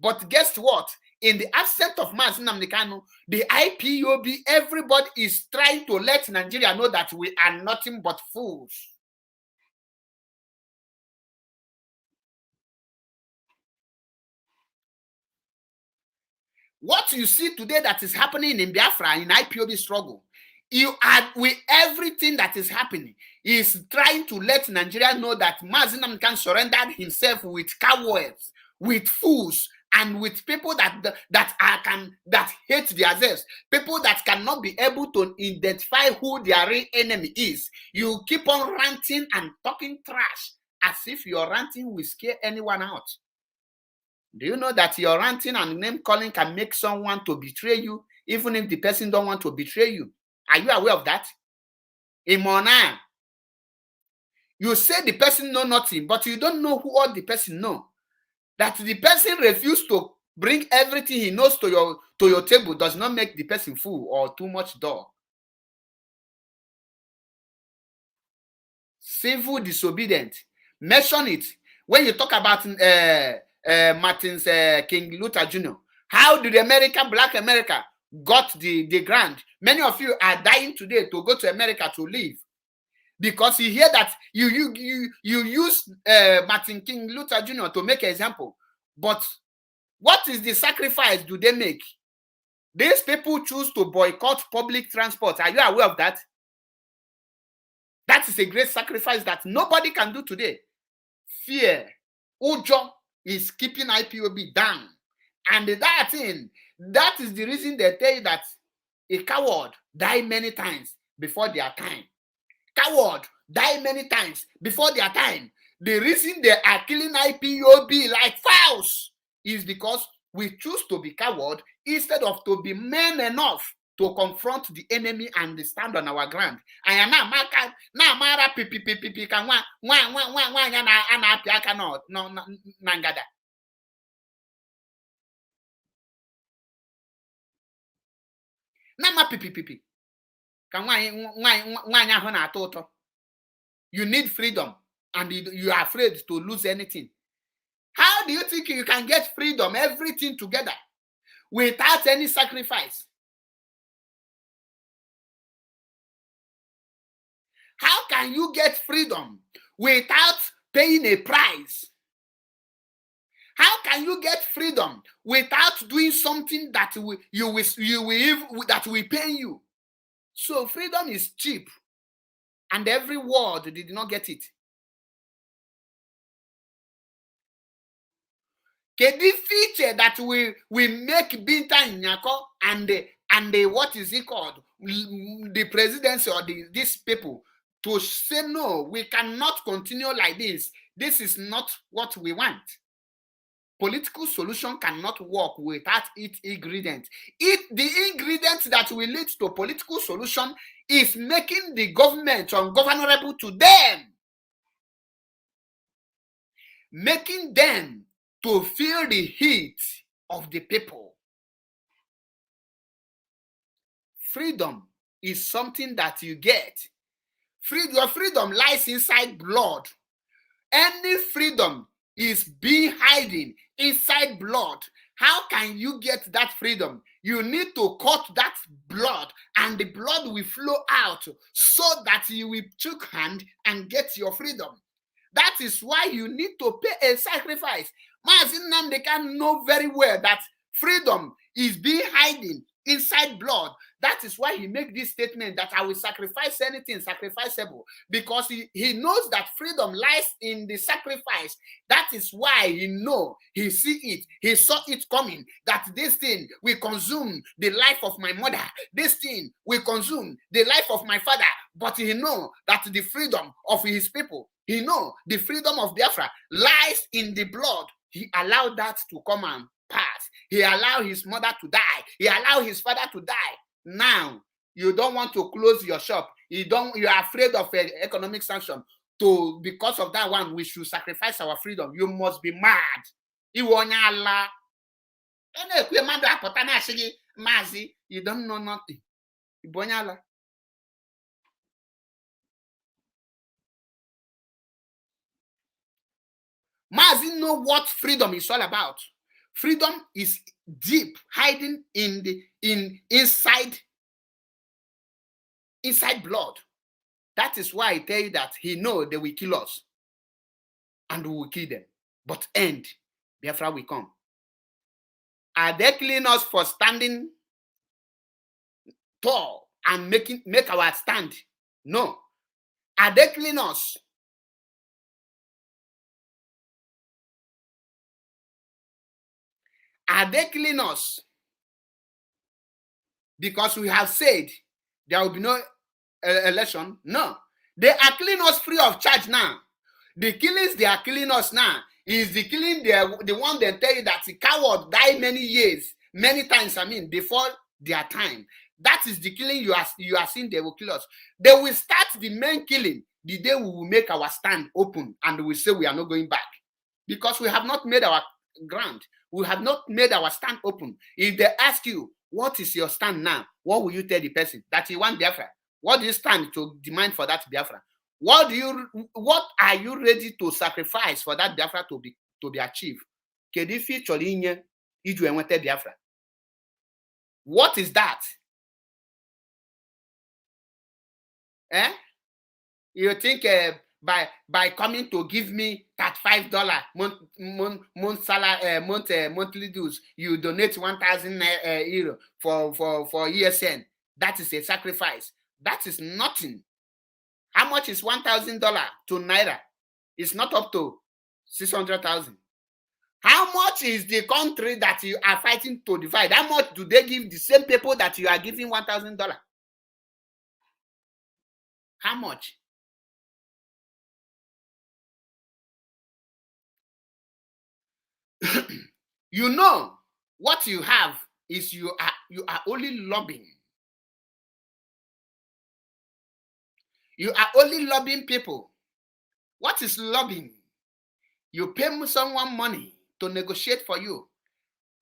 But guess what? In the absence of Mazi Nnamdi Kanu, the IPOB, everybody is trying to let Nigeria know that we are nothing but fools. What you see today that is happening in Biafra, in IPOB struggle, you are with everything that is happening, is trying to let Nigeria know that Mazi Nnamdi Kanu surrendered himself with cowards, with fools, and with people that hate themselves, people that cannot be able to identify who their real enemy is. You keep on ranting and talking trash as if your ranting will scare anyone out. Do you know that your ranting and name calling can make someone to betray you, even if the person don't want to betray you? Are you aware of that? Imona, you say the person know nothing, but you don't know who all the person know. That the person refused to bring everything he knows to your table does not make the person fool or too much dull. Civil disobedience. Mention it. When you talk about Martin King Luther Jr., how did Black America got the grant. Many of you are dying today to go to America to live because you hear that you use Martin King Luther Jr. to make an example. But what is the sacrifice do they make? These people choose to boycott public transport. Are you aware of that? That is a great sacrifice that nobody can do today. Fear, Ujo is keeping IPOB down. And that is the reason they tell you that a coward die many times before their time. Coward die many times before their time. The reason they are killing IPOB like fowls is because we choose to be coward instead of to be men enough to confront the enemy and stand on our ground. I am na mara pipi ka nwa anya na apia aka no ngada. Na ma pipi ka nwa anya ho na ato ụtọ. You need freedom and you are afraid to lose anything. How do you think you can get freedom, everything together, without any sacrifice? How can you get freedom without paying a price? How can you get freedom without doing something that will pain you? So freedom is cheap, and every world did not get it. The feature that we make Binta Nyako and the what is it called, the presidency or these people to say no, we cannot continue like this. This is not what we want. Political solution cannot work without its ingredients. The ingredients that will lead to political solution is making the government ungovernable to them, making them to feel the heat of the people. Freedom is something that you get. Your freedom lies inside blood. Any freedom is being hiding inside blood. How can you get that freedom? You need to cut that blood and the blood will flow out so that you will take hand and get your freedom. That is why you need to pay a sacrifice. Mazi Nnamdi Kanu know very well that freedom is being hiding inside blood. That is why he make this statement that I will sacrifice anything sacrificable, because he knows that freedom lies in the sacrifice. That is why he see it, he saw it coming, that this thing will consume the life of my mother, this thing will consume the life of my father, but he know that the freedom of his people, he know the freedom of Biafra lies in the blood. He allowed that to come and pass. He allowed his mother to die. He allowed his father to die. Now, you don't want to close your shop. You are afraid of an economic sanction. Because of that one, we should sacrifice our freedom. You must be mad. You don't know nothing. Mazi know what freedom is all about. Freedom is deep, hiding inside blood. That is why I tell you that he know they will kill us and we will kill them. But end, Biafra will come. Are they killing us for standing tall and make our stand? No. Are they killing us? Are they killing us because we have said there will be no election? No. They are killing us free of charge now. The killings they are killing us now is the killing the one they tell you that the coward died many times, before their time. That is the killing you are seeing they will kill us. They will start the main killing the day we will make our stand open and we will say we are not going back. Because we have not made our ground. We have not made our stand open. If they ask you, what is your stand now? What will you tell the person? That you want Biafra. What do you stand to demand for that Biafra? What are you ready to sacrifice for that Biafra to be achieved? Kedu ife chọrọ inye iji enweta Biafra? What is that? You think by coming to give me $35 monthly dues, you donate 1,000 euro for ESN? That is a sacrifice. That is nothing. How much is $1,000 to naira? It's not up to 600,000. How much is the country that you are fighting to divide? How much do they give the same people that you are giving $1,000? How much? You know what you have is you are only lobbying. You are only lobbying people. What is lobbying? You pay someone money to negotiate for you.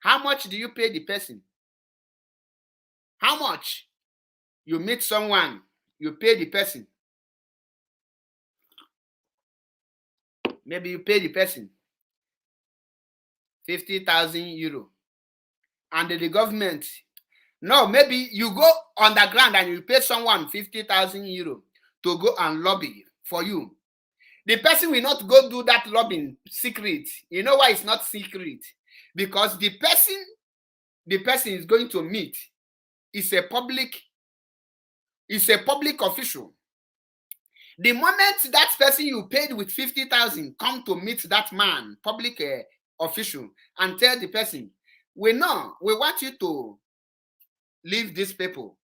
How much do you pay the person? How much? You meet someone, you pay the person. Maybe you pay the person 50,000 euro. And the government, no, maybe you go underground and you pay someone 50,000 euro to go and lobby for you. The person will not go do that lobbying secret. You know why it's not secret? Because the person is going to meet is a public official. The moment that person you paid with 50,000 come to meet that man, public official, and tell the person, we want you to leave these people.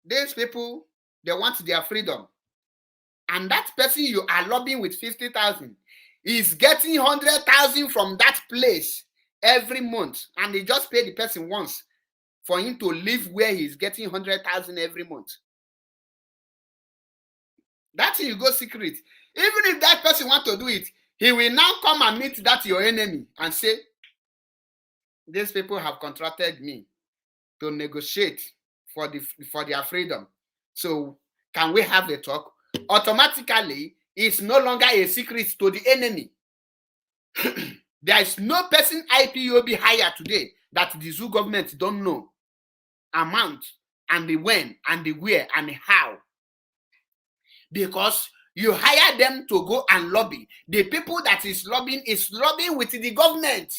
These people, they want their freedom. And that person you are lobbying with 50,000 is getting 100,000 from that place every month. And they just pay the person once for him to live where he's getting 100,000 every month. That thing you go secret. Even if that person want to do it, he will now come and meet that your enemy and say, these people have contracted me to negotiate for their freedom. So can we have a talk? Automatically, it's no longer a secret to the enemy. There is no person IPOB hire today that the zoo government don't know amount and the when and the where and the how. Because you hire them to go and lobby. The people that is lobbying with the government.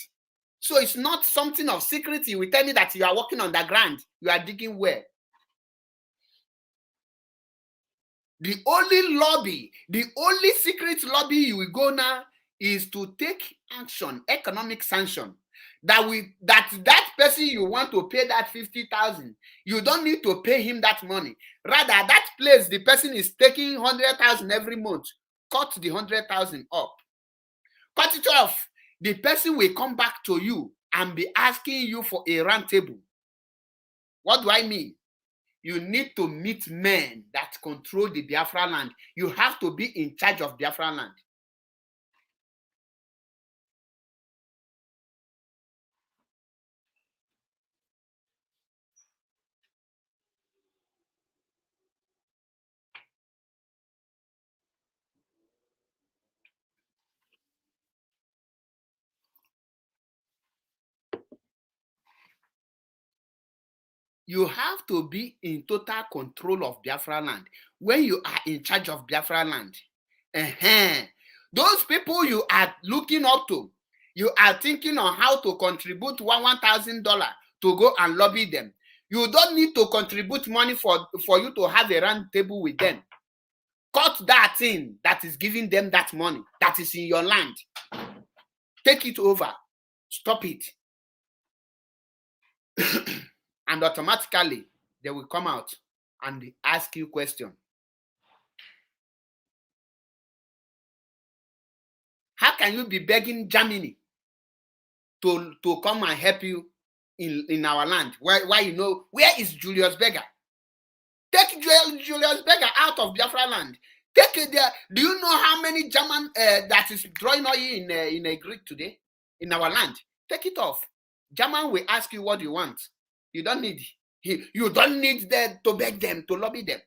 So it's not something of secret. You will tell me that you are working on the ground. You are digging where? The only lobby, the only secret lobby you will go now is to take action, economic sanction. That person you want to pay that 50,000, you don't need to pay him that money. Rather, that place the person is taking 100,000 every month. Cut the 100,000 up. Cut it off. The person will come back to you and be asking you for a round table. What do I mean? You need to meet men that control the Biafra land. You have to be in charge of Biafra land. You have to be in total control of Biafra land. When you are in charge of Biafra land, those people you are looking up to, you are thinking on how to contribute $1,000 to go and lobby them. You don't need to contribute money for you to have a round table with them. Cut that thing that is giving them that money that is in your land. Take it over. Stop it. And automatically, they will come out and ask you questions. How can you be begging Germany to come and help you in our land? Why you know, where is Julius Berger? Take Julius Berger out of Biafra land. Take it there. Do you know how many German that is drawing oil in a Greek today in our land? Take it off. German will ask you what you want. You don't need them to beg them, to lobby them.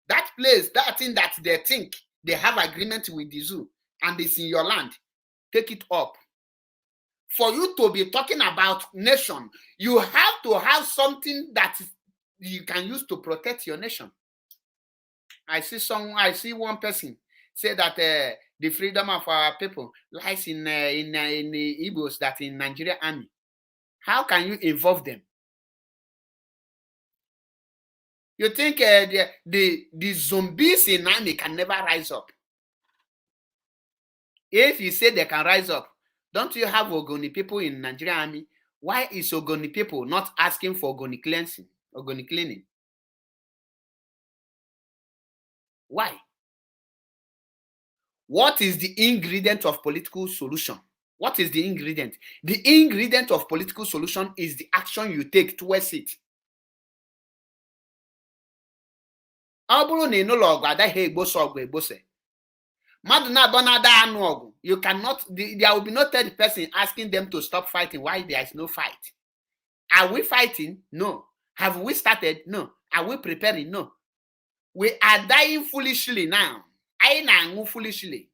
That place, that thing that they think they have agreement with the zoo and it's in your land, take it up. for you to be talking about nation, you have to have something that you can use to protect your nation. I see one person say that the freedom of our people lies in the Igbos, that in Nigeria army. How can you involve them? You think the zombies in army can never rise up? If you say they can rise up, don't you have Ogoni people in Nigeria army? Why is Ogoni people not asking for Ogoni cleansing, Ogoni cleaning? Why? What is the ingredient of political solution? What is the ingredient? The ingredient of political solution is the action you take towards it. You cannot, there will be no third person asking them to stop fighting. Why there is no fight? Are we fighting? No. Have we started? No. Are we preparing? No. We are dying foolishly now. I know foolishly.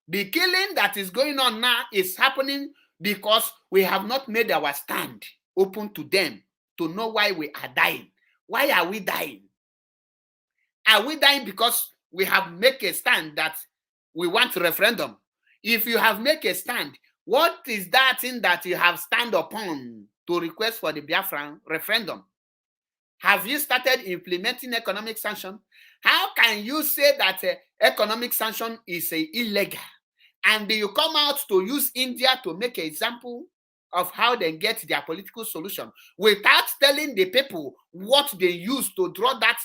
The killing that is going on now is happening because we have not made our stand open to them to know why we are dying. Why are we dying? Are we dying because we have made a stand that we want a referendum? If you have made a stand, what is that thing that you have stand upon to request for the Biafran referendum? Have you started implementing economic sanction? How can you say that economic sanction is illegal? And you come out to use India to make an example of how they get their political solution without telling the people what they use to draw that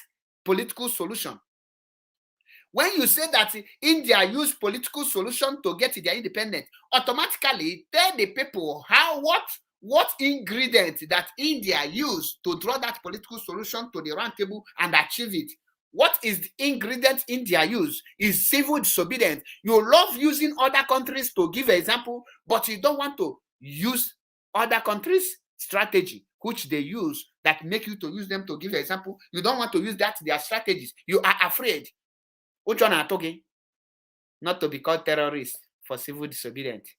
political solution. When you say that India used political solution to get their independence, automatically tell the people what ingredient that India used to draw that political solution to the round table and achieve it. What is the ingredient India use? Is civil disobedience. You love using other countries to give an example, but you don't want to use other countries' strategy, which they use that make you to use them to give an example. You don't want to use that their strategies. You are afraid. Which one are talking? Not to be called terrorist for civil disobedience.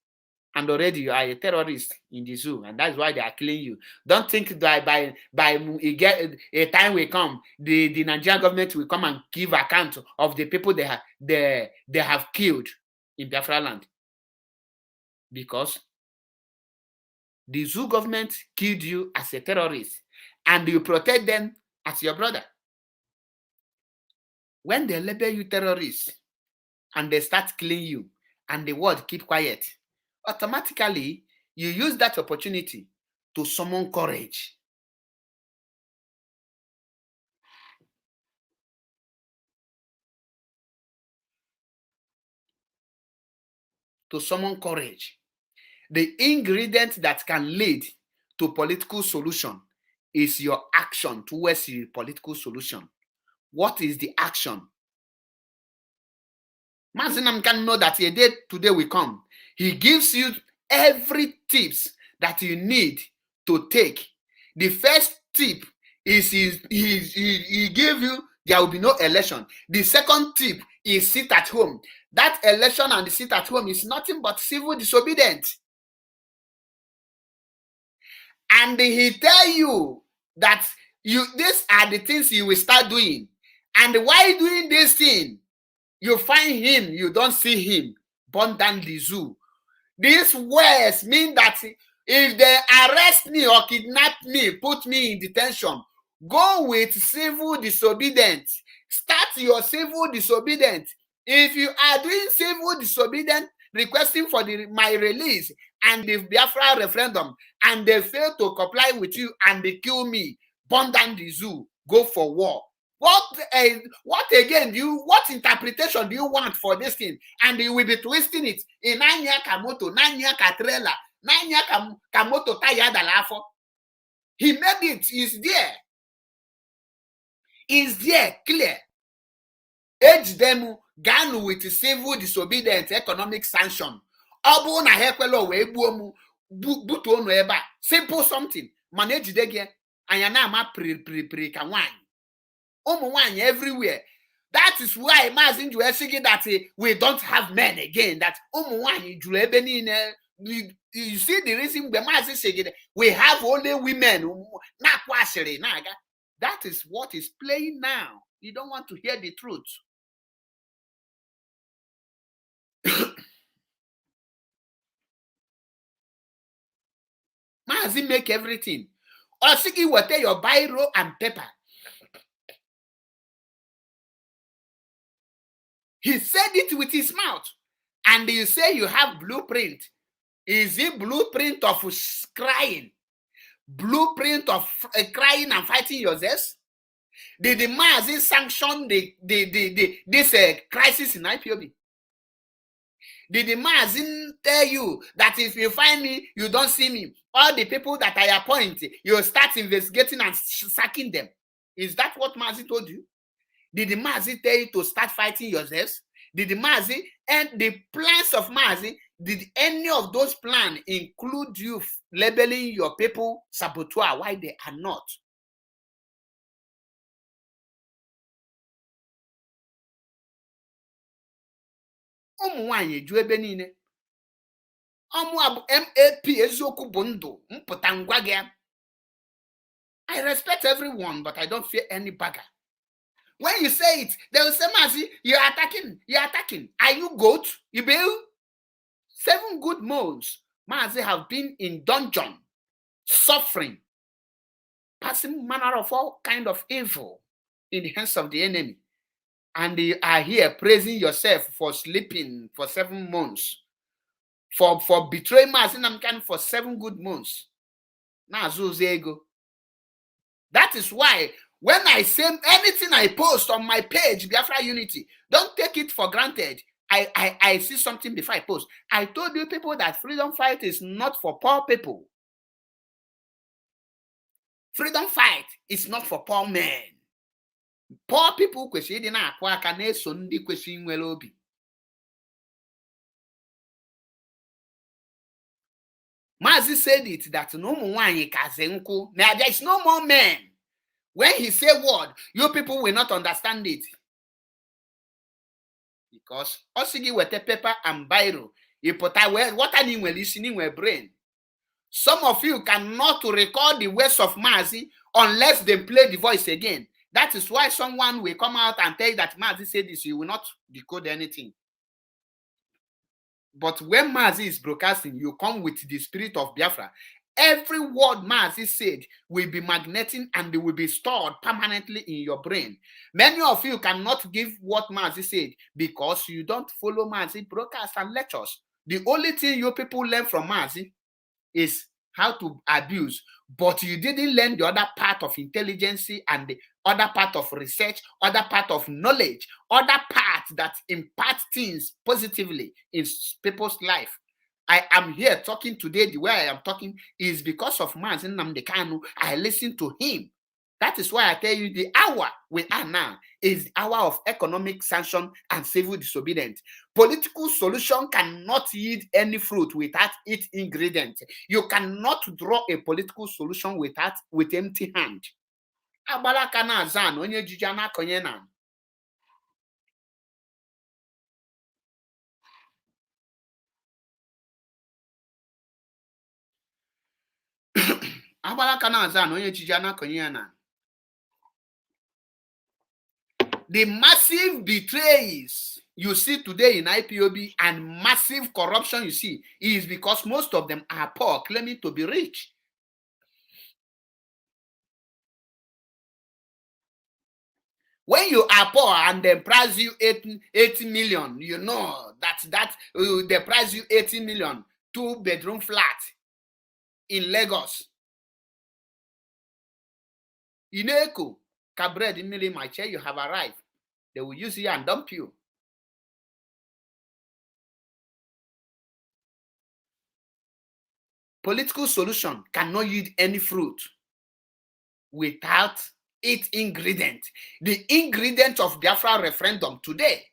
And already you are a terrorist in the zoo, and that's why they are killing you. Don't think that by a time will come, the Nigerian government will come and give account of the people they have killed in Biafra land. Because the zoo government killed you as a terrorist, and you protect them as your brother. When they label you terrorists and they start killing you, and the world keep quiet, automatically you use that opportunity to summon courage. To summon courage. The ingredient that can lead to political solution is your action towards the political solution. What is the action? Mazinam can know that a day today will come. He gives you every tips that you need to take. The first tip is he give you there will be no election. The second tip is sit at home. That election and the sit at home is nothing but civil disobedience. And he tell you that these are the things you will start doing. And while doing this thing, you find him, you don't see him, burn down the zoo. These words mean that if they arrest me or kidnap me, put me in detention, go with civil disobedience. Start your civil disobedience. If you are doing civil disobedience, requesting for my release and the Biafra referendum, and they fail to comply with you and they kill me, burn down the zoo, go for war. What again what interpretation do you want for this thing? And you will be twisting it in Nanya Kamoto, Nanya Katrela, Nanya Kamoto Tayadalafo. He made it, is there. Is there, clear. Age them gan with civil disobedience, economic sanction. Obu na hekwelo we buomu butu onu eba. Simple something. Manage dege anyana ma pre ka wine. Everywhere. That is why Mazin Jue saying that we don't have men again. That you see the reason the Mazin saying we have only women. That is what is playing now. You don't want to hear the truth. Mazin make everything. Osigi will take your biro and paper. He said it with his mouth. And you say you have blueprint. Is it blueprint of crying? Blueprint of crying and fighting yourselves? Did the Mazin sanction this crisis in IPOB? Did the Mazin tell you that if you find me, you don't see me? All the people that I appoint, you start investigating and sacking them. Is that what Mazin told you? Did the Mazin tell you to start fighting yourselves? Did the Mazin and the plans of Mazin, did any of those plans include you labeling your people saboteur? Why they are not? MAP eziokwu bụ ndụ mpụta ngwa gị. I respect everyone, but I don't fear any bagger. When you say it, they will say, Mazi, you're attacking. Are you goat? You build 7 good months. Mazi have been in dungeon, suffering, passing manner of all kind of evil in the hands of the enemy. And you are here praising yourself for sleeping for 7 months, for betraying Mazi Namkan for 7 good months. That is why when I say anything I post on my page, Biafra Unity, don't take it for granted. I see something before I post. I told you people that freedom fight is not for poor people. Freedom fight is not for poor men. Poor people kwesịrị na akwa aka na-eso ndị kwesịrị nwere obi. Mazi said it that no more kazenku. There is no more men. When he say word, you people will not understand it. Because osigi with a paper and biro, you put what an listening with brain. Some of you cannot record the words of Mazi unless they play the voice again. That is why someone will come out and tell you that Mazi said this, you will not decode anything. But when Mazi is broadcasting, you come with the spirit of Biafra. Every word Mazi said will be magnetic and they will be stored permanently in your brain. Many of you cannot give what Mazi said because you don't follow Mazi broadcast and lectures. The only thing you people learn from Mazi is how to abuse, but you didn't learn the other part of intelligence and the other part of research, other part of knowledge, other part that impart things positively in people's life. I am here talking today, the way I am talking is because of Mazi Nnamdi Kanu. I listen to him. That is why I tell you the hour we are now is the hour of economic sanction and civil disobedience. Political solution cannot yield any fruit without its ingredient. You cannot draw a political solution with empty hand. Abalaka na azan onye jija na konye na. Abalaka na azan onye jija na konye na. The massive betrayals you see today in IPOB and massive corruption you see is because most of them are poor, claiming to be rich. When you are poor and they price you 80 million, you know that they price you 80 million, 2-bedroom flat in Lagos. In Eko, Cabred in Millie, my chair, you have arrived. They will use you and dump you. Political solution cannot yield any fruit without its ingredient. The ingredient of Biafra referendum today.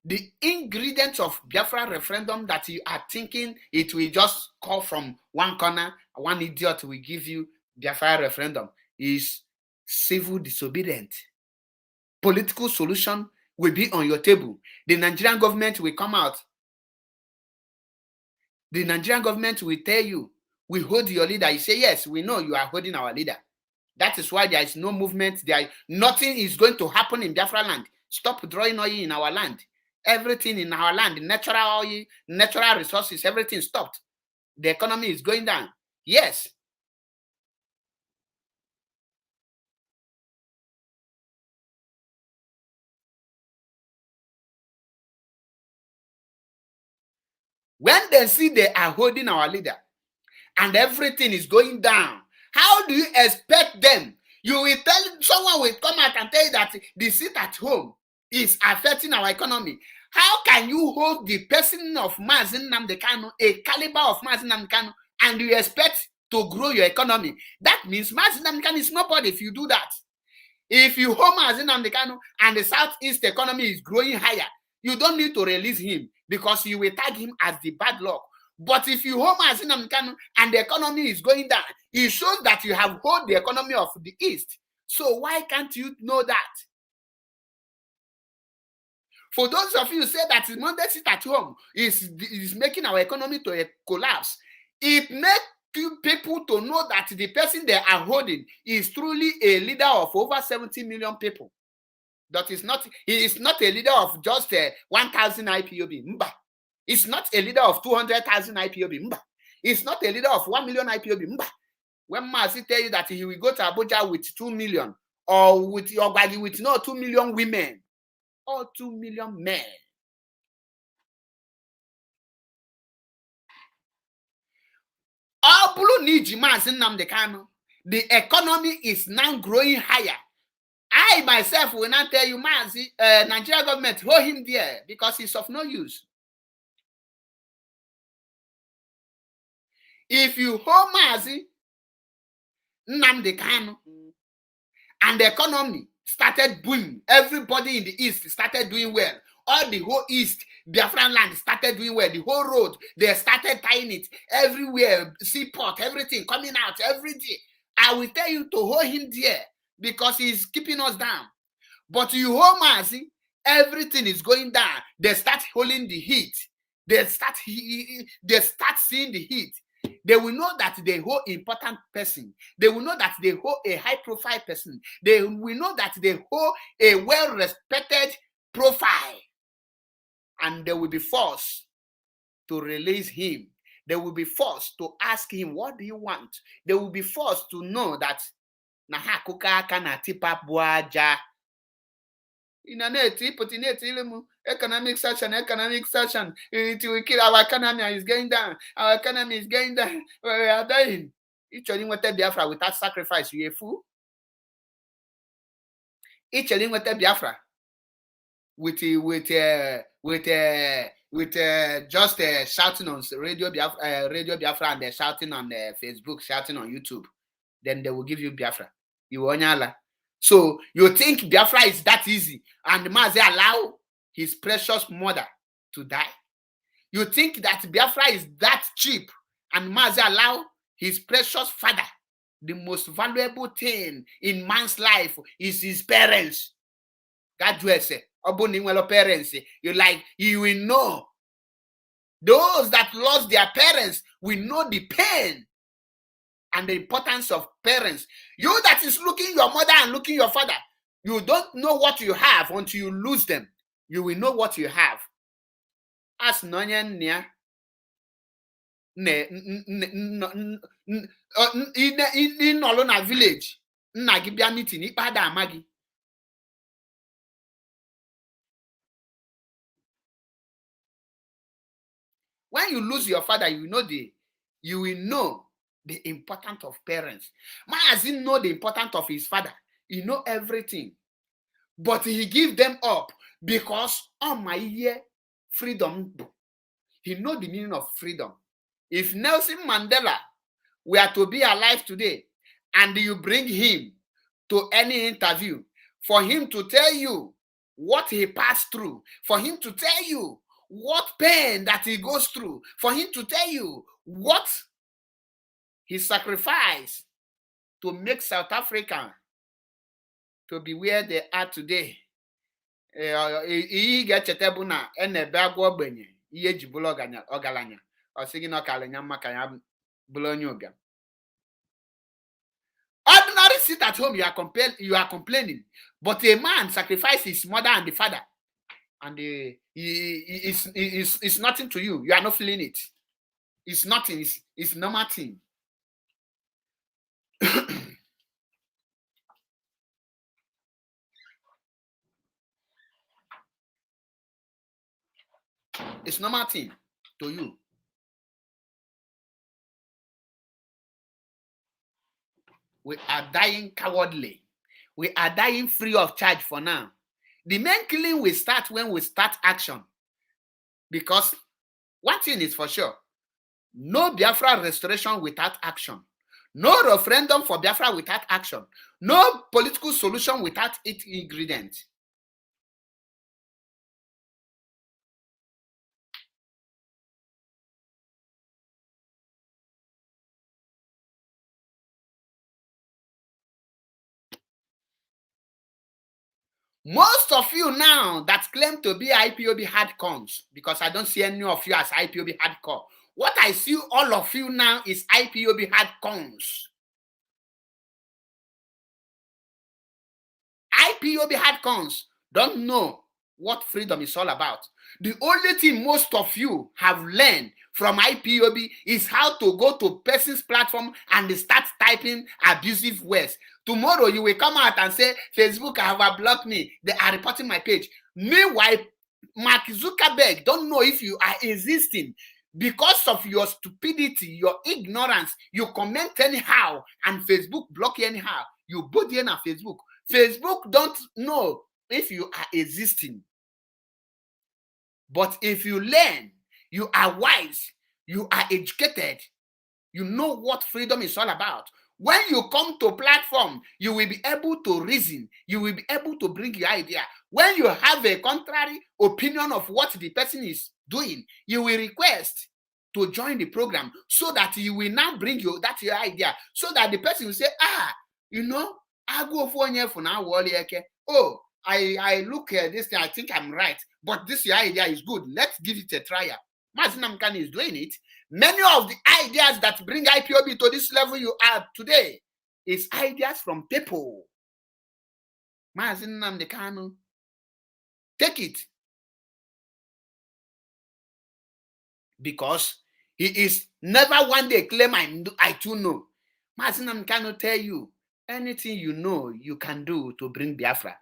the ingredients of Biafra referendum that you are thinking it will just call from one corner, one idiot will give you Biafra referendum is civil disobedience. Political solution will be on your table. The Nigerian government will come out. The Nigerian government will tell you, we hold your leader. You say, yes, we know you are holding our leader. That is why there is no movement. Nothing is going to happen in Biafra land. Stop drawing oil in our land. Everything in our land, natural oil, natural resources, everything stopped. The economy is going down. Yes. When they see they are holding our leader and everything is going down, how do you expect them? You will tell someone will come out and tell you that the seat at home is affecting our economy. How can you hold the person of Mazi Nnamdi Kanu, a caliber of Mazi Nnamdi Kanu, and you expect to grow your economy? That means Mazi Nnamdi Kanu is nobody if you do that. If you hold Mazi Nnamdi Kanu and the Southeast economy is growing higher, you don't need to release him because you will tag him as the bad luck. But if you hold Mazi Nnamdi Kanu and the economy is going down, it shows that you have hold the economy of the East. So why can't you know that? For those of you who say that the Monday sit at home is making our economy to collapse, it makes people to know that the person they are holding is truly a leader of over 70 million people. That is not, he is not a leader of just 1,000 IPOB. Mba. It's not a leader of 200,000 IPOB. Mba. It's not a leader of 1 million IPOB. Mba. When Mazi tell you that he will go to Abuja with 2 million or with 2 million women or 2 million men. All blue need Mazi Nnamdi Kanu. The economy is now growing higher. I myself will not tell you, Mazi, Nigeria government, hold him there because he's of no use. If you hold Mazi Nnamdi Kanu and the economy started booming, everybody in the East started doing well. All the whole East, Biafran land started doing well. The whole road, they started tying it everywhere, seaport, everything coming out every day. I will tell you to hold him there because he's keeping us down. But you hold Mazi, everything is going down. They start holding the heat. They start seeing the heat. They will know that they hold important person. They will know that they hold a high-profile person. They will know that they hold a well-respected profile. And they will be forced to release him. They will be forced to ask him, what do you want? They will be forced to know that Nahakuka kana tipa buaja. In an economic section, it will kill our economy is going down. Our economy is going down. We are dying. Each of them wanted Biafra without sacrifice. You a fool? Each of them wanted Biafra with just shouting on Radio Biafra and shouting on Facebook, shouting on YouTube. Then they will give you Biafra. You onyala. So you think Biafra is that easy and Mazi allow his precious mother to die? You think that Biafra is that cheap and Mazi allow his precious father? The most valuable thing in man's life is his parents. God bless you. Parents, you will know. Those that lost their parents will know the pain and the importance of parents. You that is looking your mother and looking your father, you don't know what you have until you lose them. You will know what you have. As Nonya in Olona village, Nagibia meeting, Ipada Magi. When you lose your father, you will know the importance of parents. Mazi know the importance of his father. He know everything. But he give them up because on my year, freedom. He know the meaning of freedom. If Nelson Mandela were to be alive today and you bring him to any interview for him to tell you what he passed through, for him to tell you what pain that he goes through, for him to tell you what he sacrificed to make South Africa to be where they are today. Ihe ga-echeta bụ na enebe agwa ogbenye ihe eji bụrụ ọgaranya ọ sị gị na ọkaranya maka ya bụrụ onye ụbịam. Ordinary sit at home, you are complaining, but a man sacrificed his mother and the father, and it's nothing to you. You are not feeling it. It's nothing. It's normal thing. It's normal thing to you. We are dying cowardly. We are dying free of charge for now. The main killing will start when we start action. Because one thing is for sure, no Biafra restoration without action. No referendum for Biafra without action. No political solution without its ingredients. Most of you now that claim to be IPOB hardcores, because I don't see any of you as IPOB hardcore. What I see all of you now is IPOB hardcores. IPOB hardcores don't know what freedom is all about. The only thing most of you have learned from IPOB is how to go to person's platform and start typing abusive words. Tomorrow you will come out and say, Facebook have blocked me. They are reporting my page. Meanwhile, Mark Zuckerberg don't know if you are existing. Because of your stupidity, your ignorance, you comment anyhow, and Facebook block you anyhow. You body on Facebook. Facebook don't know if you are existing. But if you learn, you are wise, you are educated, you know what freedom is all about. When you come to platform, you will be able to reason. You will be able to bring your idea. When you have a contrary opinion of what the person is doing, you will request to join the program so that you will now bring your idea. So that the person will say, you know, I go for now. Oh, I look at this thing, I think I'm right. But this idea is good. Let's give it a try. Mazi Nnamdi Kanu is doing it. Many of the ideas that bring IPOB to this level you are today is ideas from people. Mazi Nnamdi Kanu, take it. Because he is never one day claim I too know. Mazi Nnamdi Kanu tell you, anything you know you can do to bring Biafra,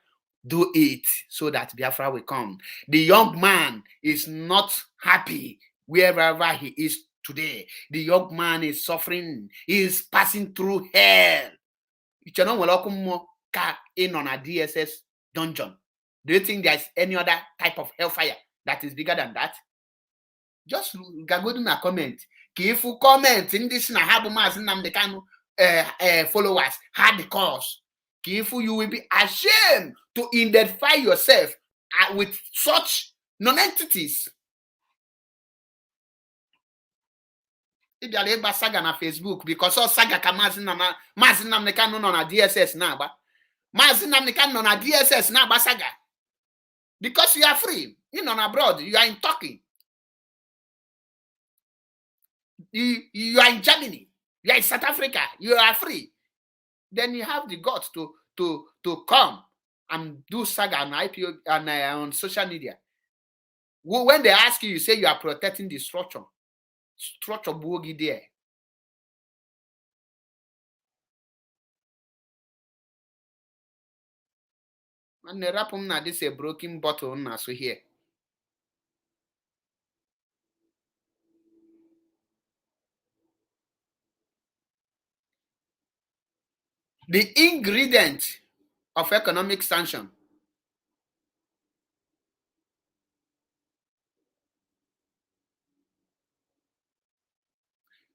do it so that Biafra will come. The young man is not happy wherever he is today. The young man is suffering. He is passing through hell. You know, in on a DSS dungeon. Do you think there's any other type of hellfire that is bigger than that? Just go to my comment. If you comment in this, na have Mazi Nnamdi Kanu followers had the cause. If you will be ashamed to identify yourself with such non-entities. If you are saga na Facebook, because all saga ka Mazi Nnamdi Kanu no na DSS na ba. Mazi Nnamdi Kanu no na DSS na ba saga. Because you are free. You know abroad, you are in Turkey. You are in Germany. You are in South Africa. You are free. Then you have the guts to come and do saga on IPO and on social media. When they ask you, you say you are protecting the structure. Structure boogie there. And the rap na this a broken bottle na so here. The ingredient of economic sanction.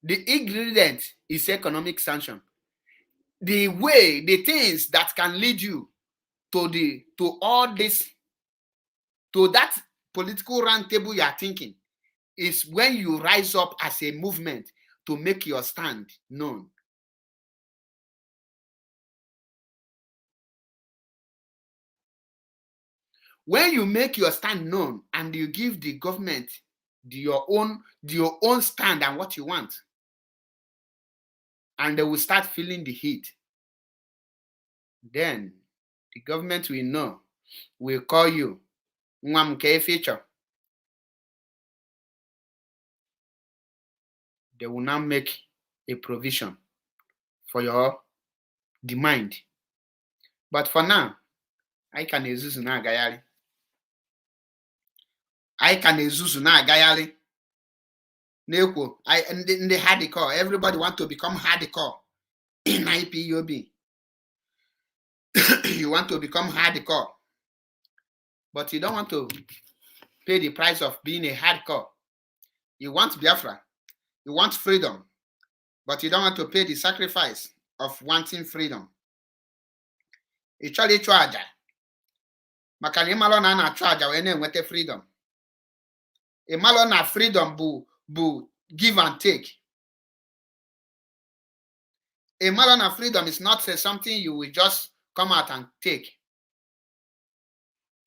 The ingredient is economic sanction. The way, the things that can lead you to all this to that political round table you are thinking is when you rise up as a movement to make your stand known. When you make your stand known and you give the government your own stand and what you want, and they will start feeling the heat, then the government will know, will call you, feature. They will now make a provision for your demand. But for now, I can ezuzu na agayari. Nekwo, in the hardcore, everybody want to become hardcore in IPOB. You want to become hardcore, but you don't want to pay the price of being a hardcore. You want Biafra, you want freedom, but you don't want to pay the sacrifice of wanting freedom. Ịchọrọ ịchụ aja maka na ịmalụ na a na-achụ aja wee na-enweta freedom. Ịmalụ na freedom bụ give and take. Ịmalụ na freedom is not something you will just come out and take.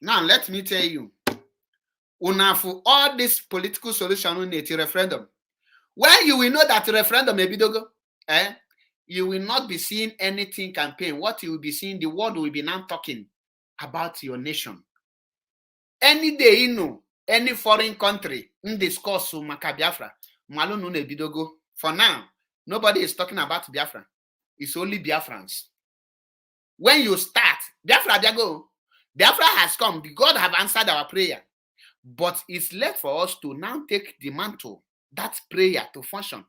Now let me tell you, for all this political solution on a referendum, when you will know that referendum may be dogo, you will not be seeing anything campaign. What you will be seeing, the world will be now talking about your nation. Any day, you know, any foreign country in discuss maka Biafra, malunu ne bidogo. For now, nobody is talking about Biafra. It's only Biafrans. When you start, Biafra go. Biafra has come. God have answered our prayer. But it's left for us to now take the mantle, that prayer to function.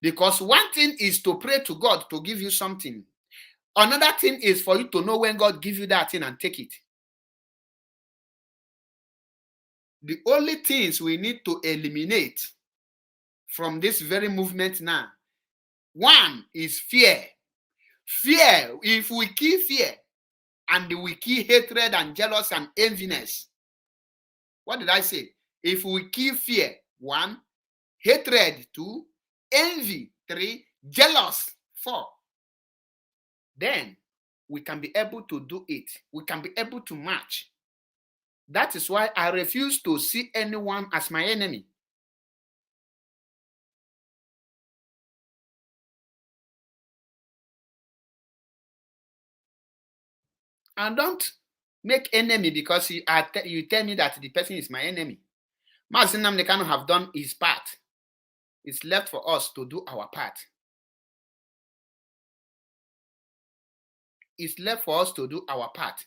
Because one thing is to pray to God to give you something. Another thing is for you to know when God gives you that thing and take it. The only things we need to eliminate from this very movement now, one is fear. Fear, if we kill fear and we kill hatred and jealousy and enviness, what did I say? If we kill fear, 1, hatred, 2, envy, 3, jealous, 4, then we can be able to do it. We can be able to march. That is why I refuse to see anyone as my enemy. And don't make enemy because you tell me that the person is my enemy. Mazi Nnamdi Kanu have done his part. It's left for us to do our part. It's left for us to do our part.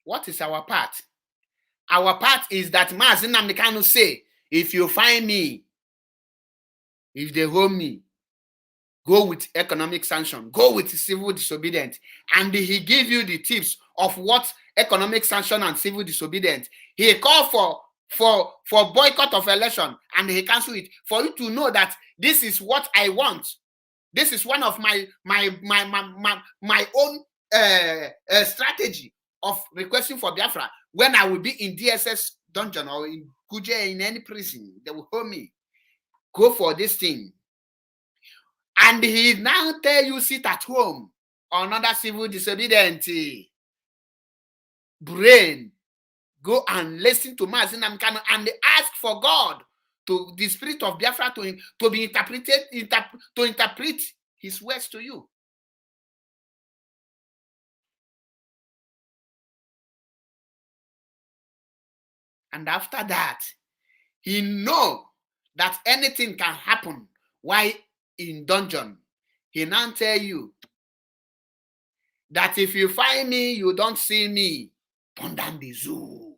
What is our part? Our part is that Mazi Nnamdi Kanu say, if you find me, if they hold me, go with economic sanction, go with civil disobedience. And he give you the tips of what economic sanction and civil disobedience. He called for boycott of election and he cancelled it. For you to know that this is what I want. This is one of my own strategy of requesting for Biafra. When I will be in DSS dungeon or in Kuje, in any prison, they will hold me. Go for this thing. And he now tell you sit at home. Another civil disobedience. Brain. Go and listen to Mazi Nnamdi Kanu and ask for God, to the spirit of Biafra to be interpreted, to interpret his words to you. And after that, he know that anything can happen while in dungeon. He now tell you that if you find me, you don't see me, burn down the zoo.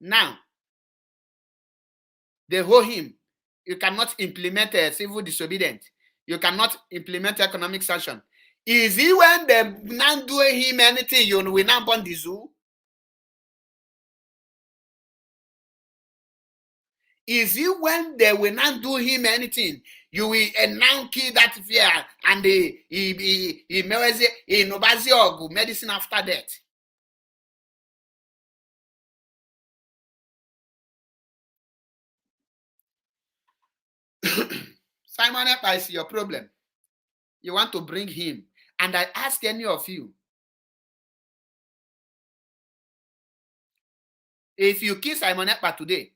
Now, they hold him. You cannot implement a civil disobedience. You cannot implement economic sanction. Is he when they not doing him anything, you will not burn the zoo? Is it when they will not do him anything, you will now kill that fear and he medicine after death. Simon Ekpa is your problem. You want to bring him. And I ask any of you, if you kill Simon Ekpa today,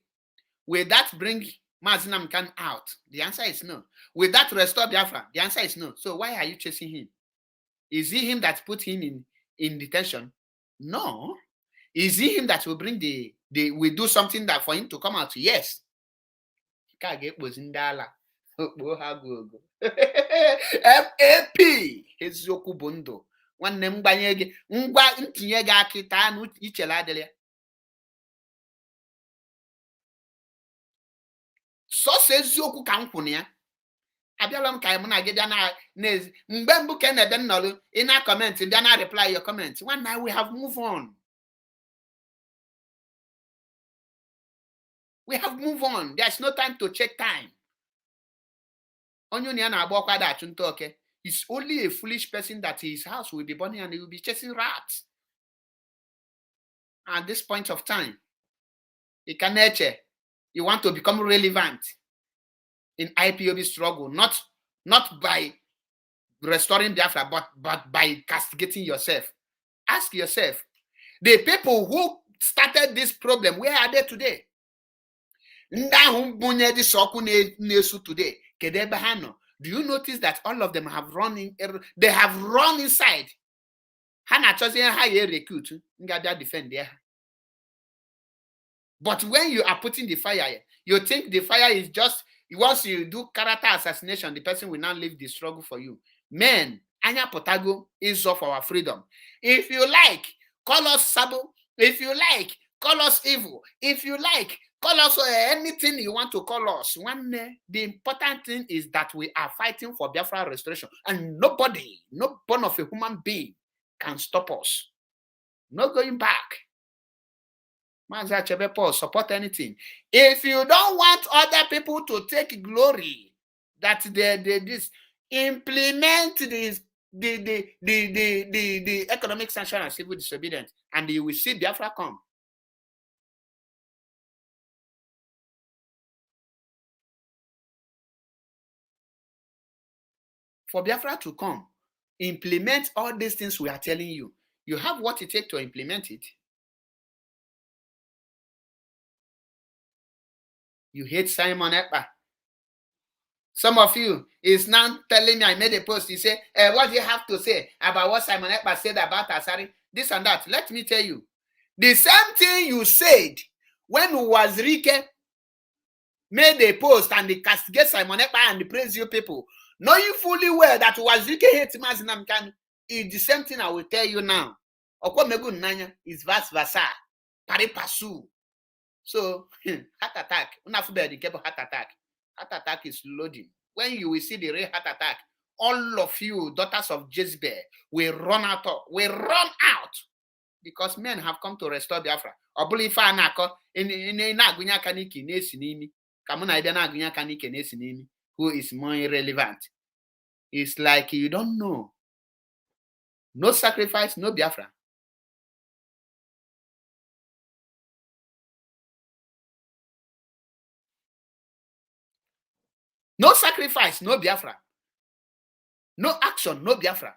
will that bring Mazi Nnamdi Kanu out? The answer is no. Will that restore Biafra? The answer is no. So why are you chasing him? Is it him that put him in detention? No. Is it him that will bring will do something that for him to come out? Yes. MAP eziokwu bụ ndụ. Nwanne m gbanye gị ngwa ntinye gị aka taa na ichela adịla. Sọsọ eziokwu ka m kwụ na ya. Abịala m ka m na gị bịa na mgbe mbụ ka na-ebe nnọrụ ị na comment bịa na reply your comment. One night we have moved on. We have moved on. There's no time to check time. It's only a foolish person that his house will be burning and he will be chasing rats. At this point of time, you want to become relevant in IPOB struggle, not by restoring Biafra, but by castigating yourself. Ask yourself, the people who started this problem, where are they today? Today. Do you notice that all of them have run in? They have run inside. Hana chosen higher recruit. Defend there. But when you are putting the fire, you think the fire is just once you do character assassination, the person will now leave the struggle for you. Men, Anya Potago is of our freedom. If you like, call us Sabo. If you like, call us evil. If you like, call us anything you want to call us. The important thing is that we are fighting for Biafra restoration. And nobody, no born of a human being can stop us. No going back. Mazi Achebe Paul, support anything. If you don't want other people to take glory that they this, implement this the economic sanction and civil disobedience, and you will see Biafra come. For Biafra to come, implement all these things we are telling you. You have what it takes to implement it. You hate Simon Ekpa. Some of you is now telling me, I made a post, you say, what do you have to say about what Simon Ekpa said about Asari? This and that. Let me tell you. The same thing you said when Wazirike made a post and they castigate Simon Ekpa and they praise you people, knowing fully well that Wazirike hates Mazi Nnamdi Kanu, it's the same thing I will tell you now. Okwomegu Nanya is vice versa. Pari pasu. So, heart attack. Heart attack. Heart attack is loading. When you will see the real heart attack, all of you, daughters of Jezebel, will run out. Because men have come to restore Biafra. Who is more irrelevant? It's like you don't know. No sacrifice, no Biafra. No sacrifice, no Biafra. No action, no Biafra.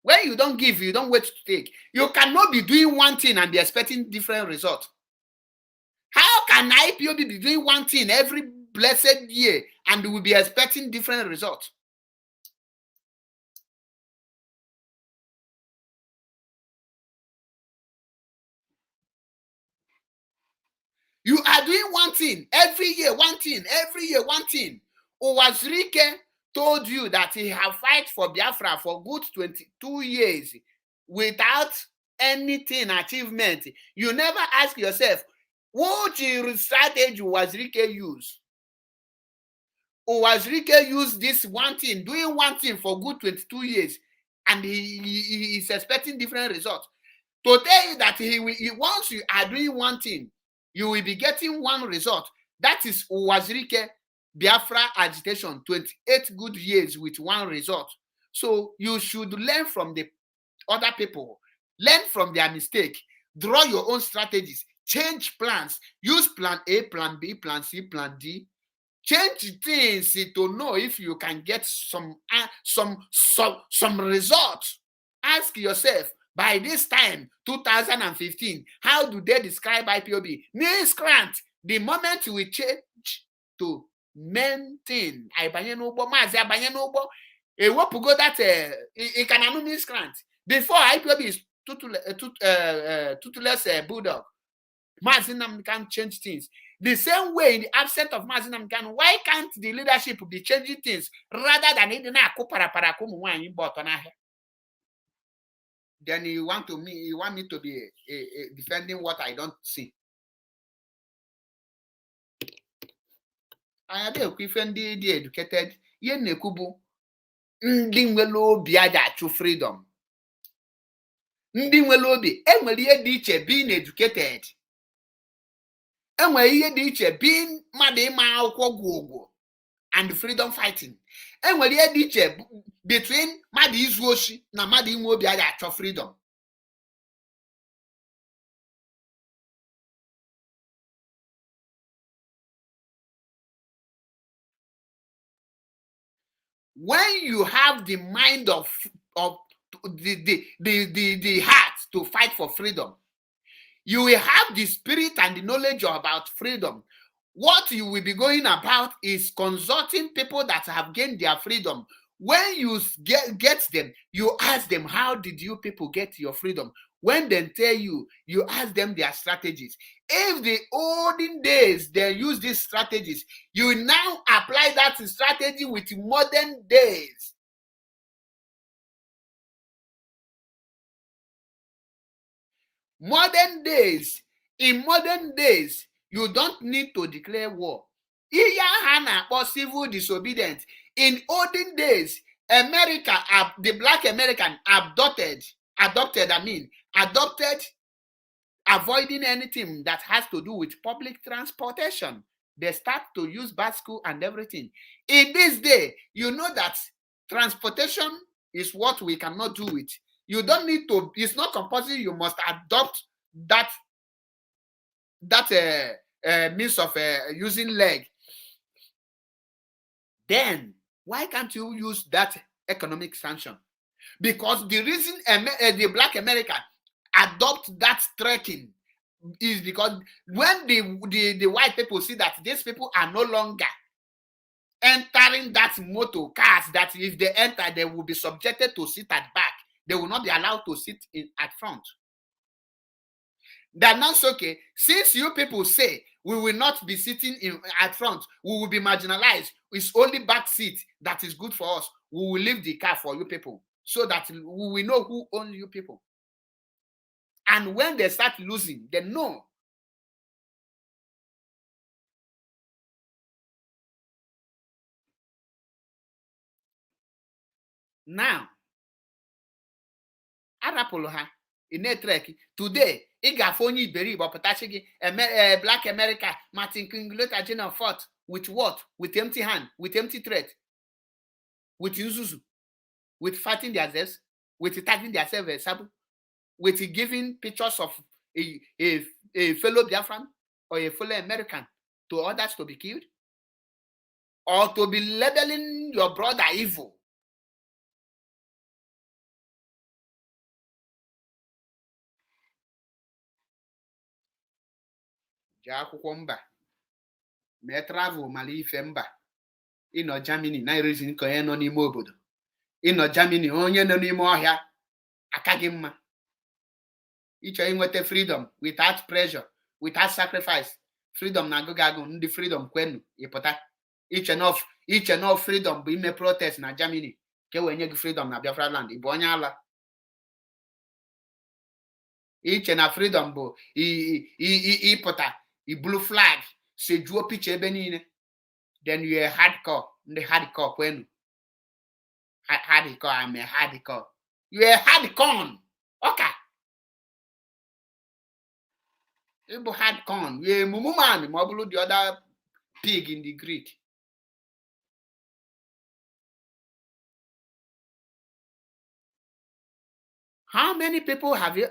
When you don't give, you don't wait to take. You cannot be doing one thing and be expecting different results. How can IPOB be doing one thing every blessed year and we will be expecting different results? You are doing one thing every year, one thing, every year, one thing. Wazirike told you that he have fight for Biafra for good 22 years without anything achievement. You never ask yourself, what strategy Wazirike use? Wazirike used this one thing, doing one thing for good 22 years, and he is expecting different results. To tell you that once you are doing one thing, you will be getting one result. That is Wazirike Biafra agitation, 28 good years with one result. So you should learn from the other people, learn from their mistake, draw your own strategies, change plans, use plan A, plan B, plan C, plan D. Change things to know if you can get some results. Ask yourself, by this time, 2015, how do they describe IPOB? Miscreant, the moment we change to main thing, ewepụgo that it can miscreant. Before IPOB is toothless bulldog. Mazi Nnamdi can change things. The same way, in the absence of Mazi Nnamdi Kanu, why can't the leadership be changing things rather than then you want me to be defending what I don't see. I have if ndị educated, ihe na-ekwu bụ ndị nwere obi a ga-achụ freedom. Ndị nwere obi, enwere ihe dị iche being educated. Enwere ihe dị iche being mmadụ ịma akwụkwọ gwụgwụ and freedom fighting. Enwere ihe dị iche between mmadụ izu oshi na mmadụ inwe obi a ga-achọ freedom. When you have the mind of the heart to fight for freedom, you will have the spirit and the knowledge about freedom. What you will be going about is consulting people that have gained their freedom. When you get them, you ask them, how did you people get your freedom? When they tell you, you ask them their strategies. If the olden days they use these strategies, you now apply that strategy with modern days. In modern days, you don't need to declare war. Or civil disobedience. In olden days, America, the black American adopted avoiding anything that has to do with public transportation. They start to use bicycle and everything. In this day, you know that transportation is what we cannot do it. You don't need to, it's not compulsory, you must adopt that means of using leg. Then, why can't you use that economic sanction? Because the reason the black American adopt that trekking is because when the white people see that these people are no longer entering that motor cars, that if they enter, they will be subjected to sit at back. They will not be allowed to sit at front. That now, okay, since you people say we will not be sitting at front, we will be marginalized, it's only back seat that is good for us. We will leave the car for you people so that we will know who owns you people. And when they start losing, they know. Now, arapụlụ ha in-trek today, ị ga-afụ onye iberibe ọpụtachi gị Black America, Martin King Luther Jr. fought with what? With empty hand, with empty threat, with nzuzu, with fighting themselves, with tagging themselves, with giving pictures of a fellow Biafran or a fellow American to others to be killed, or to be labeling your brother evil. Jee akwụkwọ mba mee travel mala ife mba. Ịnọ Germany na-erezi nke onye nọ n'ime obodo. Ịnọ Germany onye nọ n'ime ọhịa aka gị mma. Ịchọ inweta freedom without pressure, without sacrifice. Freedom na agụgụ ndị freedom kwenu ịpụta. Iche na freedom bụ ime protest na Germany ka wee nye gị freedom na Biafra land. Ị bụ onye ala. Iche na freedom bụ ịpụta blue flag sejuo picha ebe niile. Then you are hardcore. Ndị hardcore kwenu. Hardcore, I'm a hardcore. You are hardcore. Okay. You are hardcore. You are mumuman. Mobulu the other pig in the Greek. How many people have you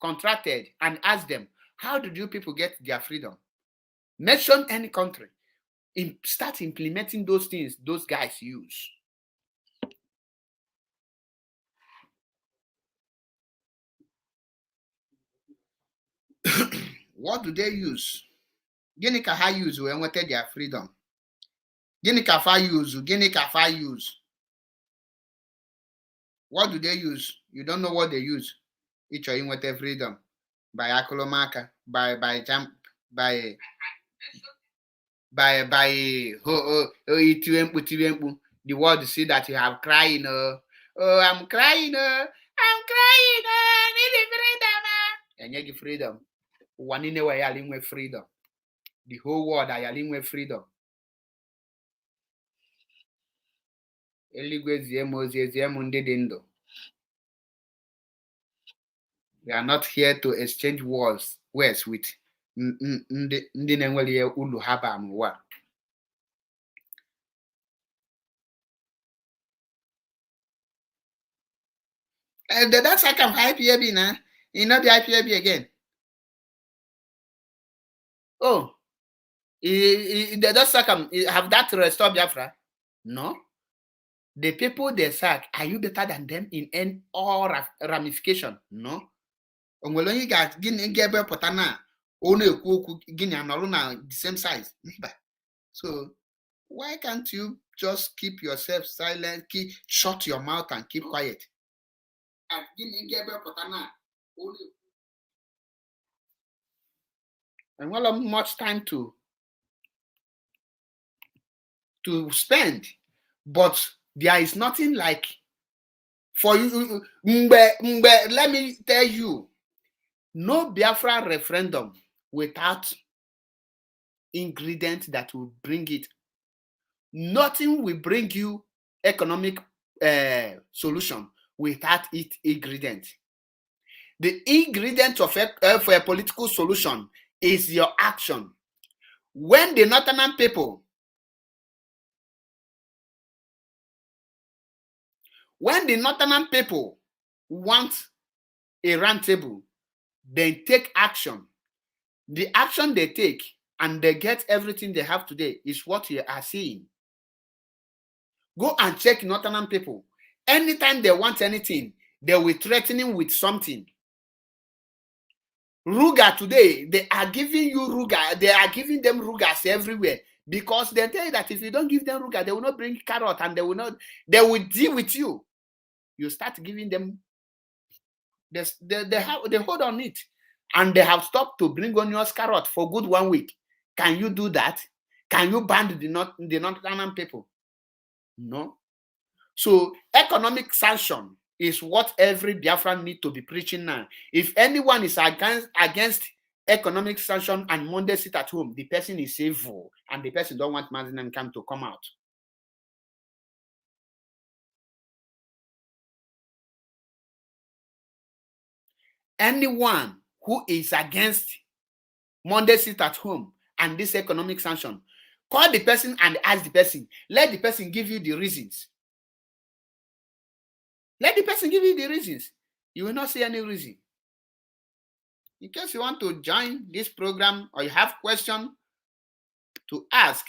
contracted and asked them, how did you people get their freedom? Mention any country. Start implementing those things those guys use. What do they use? Gịnị ka ha use wee nweta their freedom? Gịnị ka fa use? Gịnị ka fa use? What do they use? You don't know what they use. Ịchọ inweta freedom by akụlụmaka, by itiwe mkpu. The world see that you have crying. Oh, I'm crying. I'm crying. I need freedom. And you give freedom. One in a way, I with freedom. The whole world, I am with freedom. We are not here to exchange words with ndị na-enwere ulu ha ba n'ụwa. That's like IPAB now. You know the IPAB again. Oh, that's like have that restored Biafra? No. The people they sack, are you better than them in all ramification? No. Onwere onye ga-ebe pụta na ọ na-ekwu okwu gịnị anọrụ na the same size. So why can't you just keep yourself silent, shut your mouth and keep quiet? And well, much time to spend, but there is nothing like for you. Let me tell you, no Biafra referendum without ingredient that will bring it. Nothing will bring you economic solution without its ingredient. The ingredient of a political solution is your action. When the Northern people, want a round table, they take action. The action they take and they get everything they have today is what you are seeing. Go and check Northern people. Anytime they want anything, they will threaten him with something. Ruga today, they are giving you Ruga. They are giving them Rugas everywhere because they tell you that if you don't give them Ruga, they will not bring carrot and they will deal with you. You start giving them. They hold on it, and they have stopped to bring on your carrot for good 1 week. Can you do that? Can you ban the Northern people? No. So economic sanction is what every Biafran need to be preaching now. If anyone is against economic sanction and Monday sit at home, the person is evil and the person don't want Mazinan Kam to come out. Anyone who is against Monday sit at home and this economic sanction, call the person and ask the person. Let the person give you the reasons. Let the person give you the reasons. You will not see any reason. In case you want to join this program or you have questions to ask,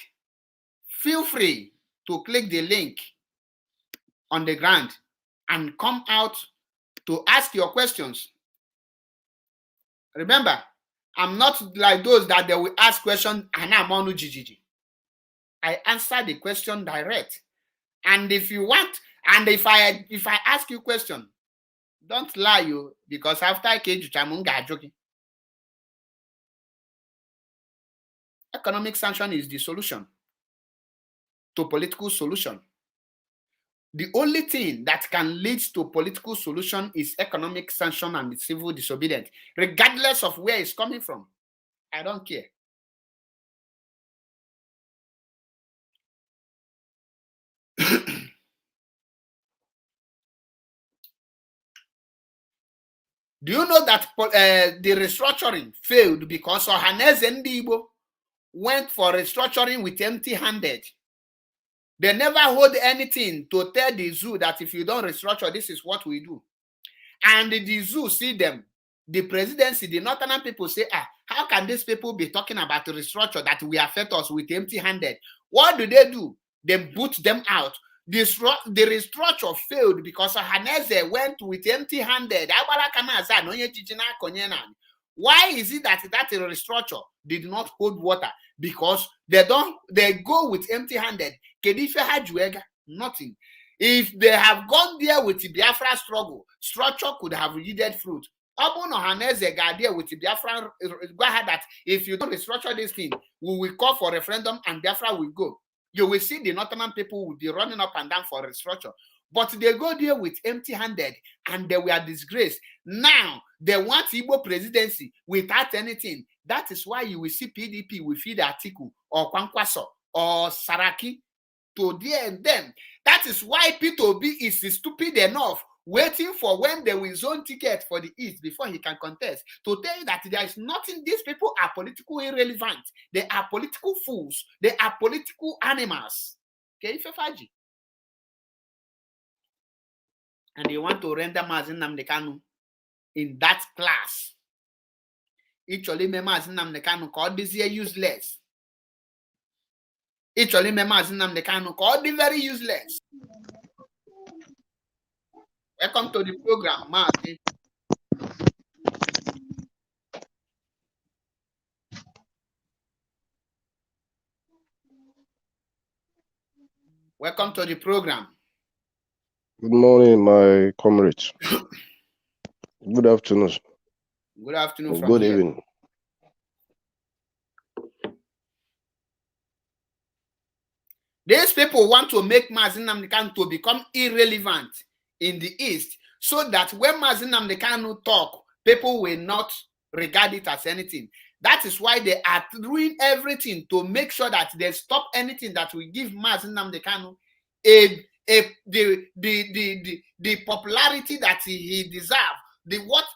feel free to click the link on the ground and come out to ask your questions. Remember, I'm not like those that they will ask questions and I'm on GGG. I answer the question direct. And if you want, and if I ask you a question, don't lie you, because after joking. Economic sanction is the solution to political solution. The only thing that can lead to political solution is economic sanction and civil disobedience, regardless of where it's coming from. I don't care. Do you know that the restructuring failed because Ohaneze Ndi Igbo went for restructuring with empty-handed? They never hold anything to tell the zoo that if you don't restructure, this is what we do. And the zoo see them. The presidency, the northern people say, how can these people be talking about the restructure that will affect us with empty-handed? What do? They boot them out. The restructure failed because Ohanaeze went with empty-handed. Why is it that restructure did not hold water? Because they go with empty-handed. Nothing. If they have gone there with the Biafra struggle, structure could have yielded fruit. Obun Ohanaeze got there with the Biafra that if you don't restructure this thing, we will call for referendum and Biafra will go. You will see the northern people will be running up and down for restructure. But they go there with empty-handed and they were disgraced. Now, they want Igbo presidency without anything. That is why you will see PDP will feed Atiku or Kwankwaso or Saraki to them. That is why Peter Obi is stupid enough waiting for when they will zone ticket for the East before he can contest, to tell you that there is nothing. These people are politically irrelevant. They are political fools. They are political animals. Okay, Ifefaji. And they want to render Mazi Nnamdi Kanu in that class. Actually, Mazi Nnamdi Kanu called this year useless. Actually, Mazi Nnamdi Kanu called it very useless. Welcome to the program, Mazi. Welcome to the program. Good morning, my comrades. Good afternoon. Good afternoon. From good here. Evening. These people want to make Mazi Nnamdi Kanu to become irrelevant in the East, so that when Mazi Nnamdi Kanu talk, people will not regard it as anything. That is why they are doing everything to make sure that they stop anything that will give Mazi Nnamdi Kanu the popularity that he deserves,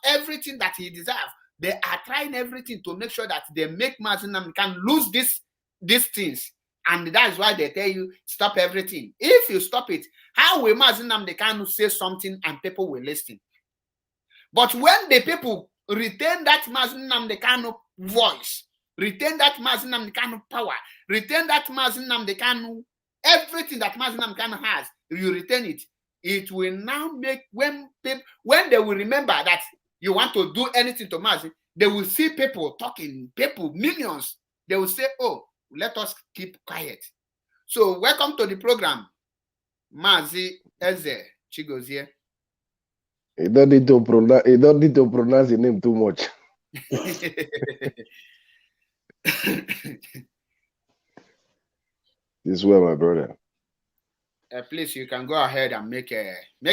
everything that he deserves. They are trying everything to make sure that they make Mazi Nnamdi Kanu lose these things. And that's why they tell you, stop everything. If you stop it, how will Mazi Nnamdi Kanu say something and people will listen? But when the people retain that Mazi Nnamdi Kanu voice, retain that Mazi Nnamdi Kanu power, retain that Mazi Nnamdi Kanu, everything that Mazi Nnamdi Kanu has, you retain it. It will now make, when they will remember that you want to do anything to Mazi, they will see people talking, millions. They will say, oh, let us keep quiet. So welcome to the program, Mazi Eze Chigozie. You don't need to pronounce the name too much. This way, my brother. Please, you can go ahead and make